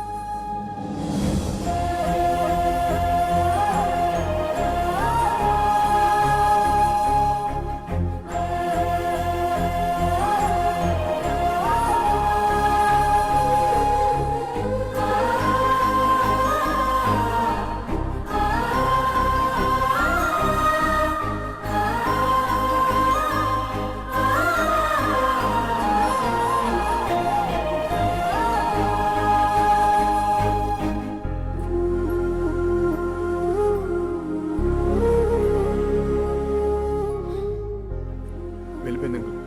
వెళ్ళిపోయింది అంకుల్,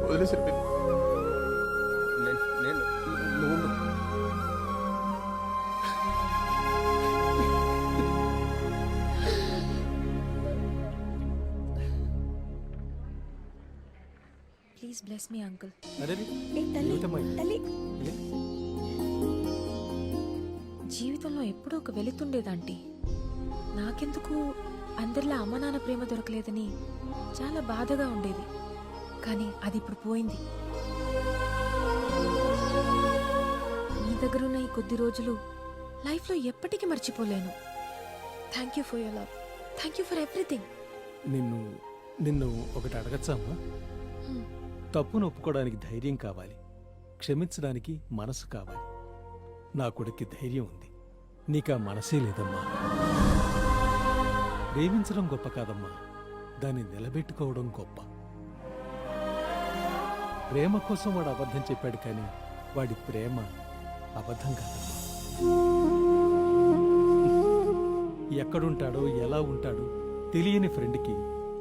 వదిలేసి వెళ్ళిపోయింది. నువ్వు ప్లీజ్ బ్లెస్ మీ అంకుల్. జీవితంలో ఎప్పుడూ ఒక వెళుతుండేదంటీ. నాకెందుకు అందరిలా అమ్మ నాన్న ప్రేమ దొరకలేదని చాలా బాధగా ఉండేది. కానీ అది ఇప్పుడు పోయింది. మీ దగ్గరున్న ఈ కొద్ది రోజులు లైఫ్లో ఎప్పటికీ మర్చిపోలేను. Thank you for your love. Thank you for everything. నిన్ను ఒకటి అడగచ్చమ్మా? తప్పును ఒప్పుకోవడానికి ధైర్యం కావాలి, క్షమించడానికి మనసు కావాలి. నా కొడుక్కి ధైర్యం ఉంది, నీకా మనసే లేదమ్మా. ప్రేమించడం గొప్ప కాదమ్మా, దాన్ని నిలబెట్టుకోవడం గొప్ప. ప్రేమ కోసం వాడు అబద్ధం చెప్పాడు, కానీ వాడి ప్రేమ అబద్ధం కాదమ్మా. ఎక్కడుంటాడో ఎలా ఉంటాడో తెలియని ఫ్రెండ్కి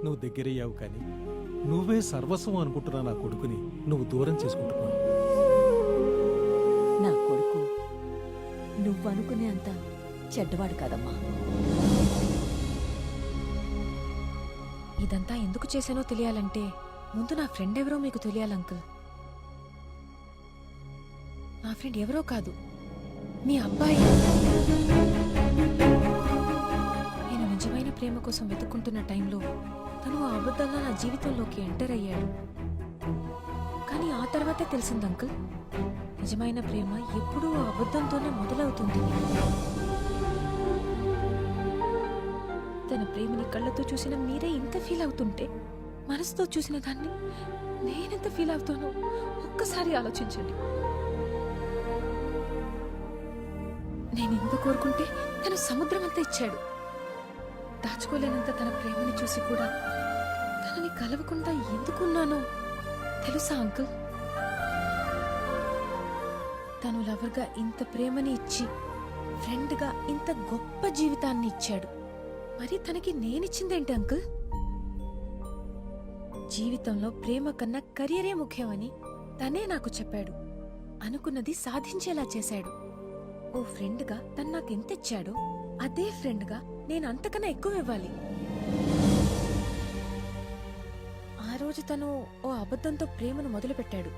నువ్వు దగ్గరయ్యావు, కానీ నువ్వే సర్వస్వం అనుకుంటున్నా నా కొడుకుని నువ్వు దూరం చేసుకుంటున్నావు. నా కొడుకు నువ్వు అనుకునే అంత చెడ్డవాడు కాదమ్మా. ఇదంతా ఎందుకు చేశానో తెలియాలంటే ముందు నా ఫ్రెండ్ ఎవరో మీకు తెలియాలి అంకుల్. నా ఫ్రెండ్ ఎవరో కాదు, మీ అబ్బాయి. నేను నిజమైన ప్రేమ కోసం వెతుక్కుంటున్న టైంలో తను ఆ అబద్ధంగా నా జీవితంలోకి ఎంటర్ అయ్యాడు. కానీ ఆ తర్వాతే తెలిసింది అంకుల్, నిజమైన ప్రేమ ఎప్పుడూ ఆ అబద్ధంతోనే మొదలవుతుంది. తన ప్రేమని కళ్ళతో చూసిన మీరే ఇంత ఫీల్ అవుతుంటే మనసుతో చూసిన దాన్ని నేనెంత ఫీల్ అవుతానో ఒక్కసారి ఆలోచించండి. నేను ఎంత కోరుకుంటే తను సముద్రం అంతా ఇచ్చాడు. దాచుకోలేనంత తన ప్రేమని చూసి కూడా తనని కలవకుండా ఎందుకున్నానో తెలుసా అంకుల్? తను లవర్గా ఇంత ప్రేమని ఇచ్చి ఫ్రెండ్గా ఇంత గొప్ప జీవితాన్ని ఇచ్చాడు. మరి తనకి నేనిచ్చిందేంటి అంకుల్? జీవితంలో ప్రేమ కన్నా కెరియరే ముఖ్యమని తనే నాకు చెప్పాడు. అనుకున్నది సాధించేలా చేశాడు. ఓ ఫ్రెండ్గా తను నాకు ఎంత ఇచ్చాడో అదే ఫ్రెండ్గా నేను అంతకన్నా ఎక్కువ ఇవ్వాలి. ఆ రోజు తను ఓ అబద్ధంతో ప్రేమను మొదలుపెట్టాడు.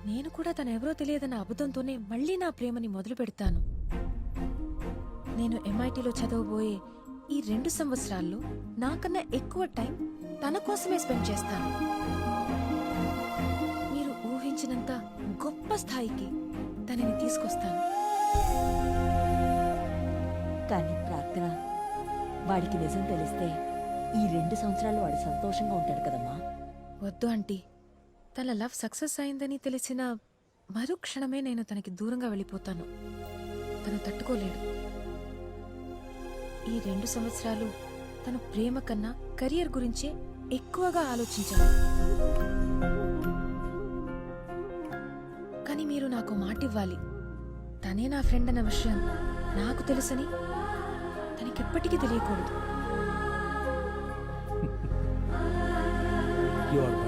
నేను కూడా తనెవరో తెలియదన్న అబద్ధంతోనే మళ్ళీ నా ప్రేమని మొదలు పెడతాను. నేను MITలో చదవబోయే ఈ 2 సంవత్సరాల్లో నాకన్నా ఎక్కువ టైం తన కోసమే స్పెండ్ చేస్తాను. మీరు ఊహించినంత గొప్ప స్థాయికి తనని తీసుకొస్తాను. కానీ ప్రార్థన, వాడికి నిజం తెలిస్తే ఈ 2 సంవత్సరాలు వాడు సంతోషంగా ఉంటాడు కదమ్మా. వద్దు ఆంటీ, తన లవ్ సక్సెస్ అయిందని తెలిసిన మరుక్షణమే నేను తనకి దూరంగా వెళ్ళిపోతాను. తను తట్టుకోలేడు. ఈ 2 సంవత్సరాలు తను ప్రేమ కన్నా కెరియర్ గురించే ఎక్కువగా ఆలోచించాడు. కానీ మీరు నాకు మాట ఇవ్వాలి. తనే నా ఫ్రెండ్ అన్న విషయం నాకు తెలుసని తనకెప్పటికీ తెలియకూడదు. You are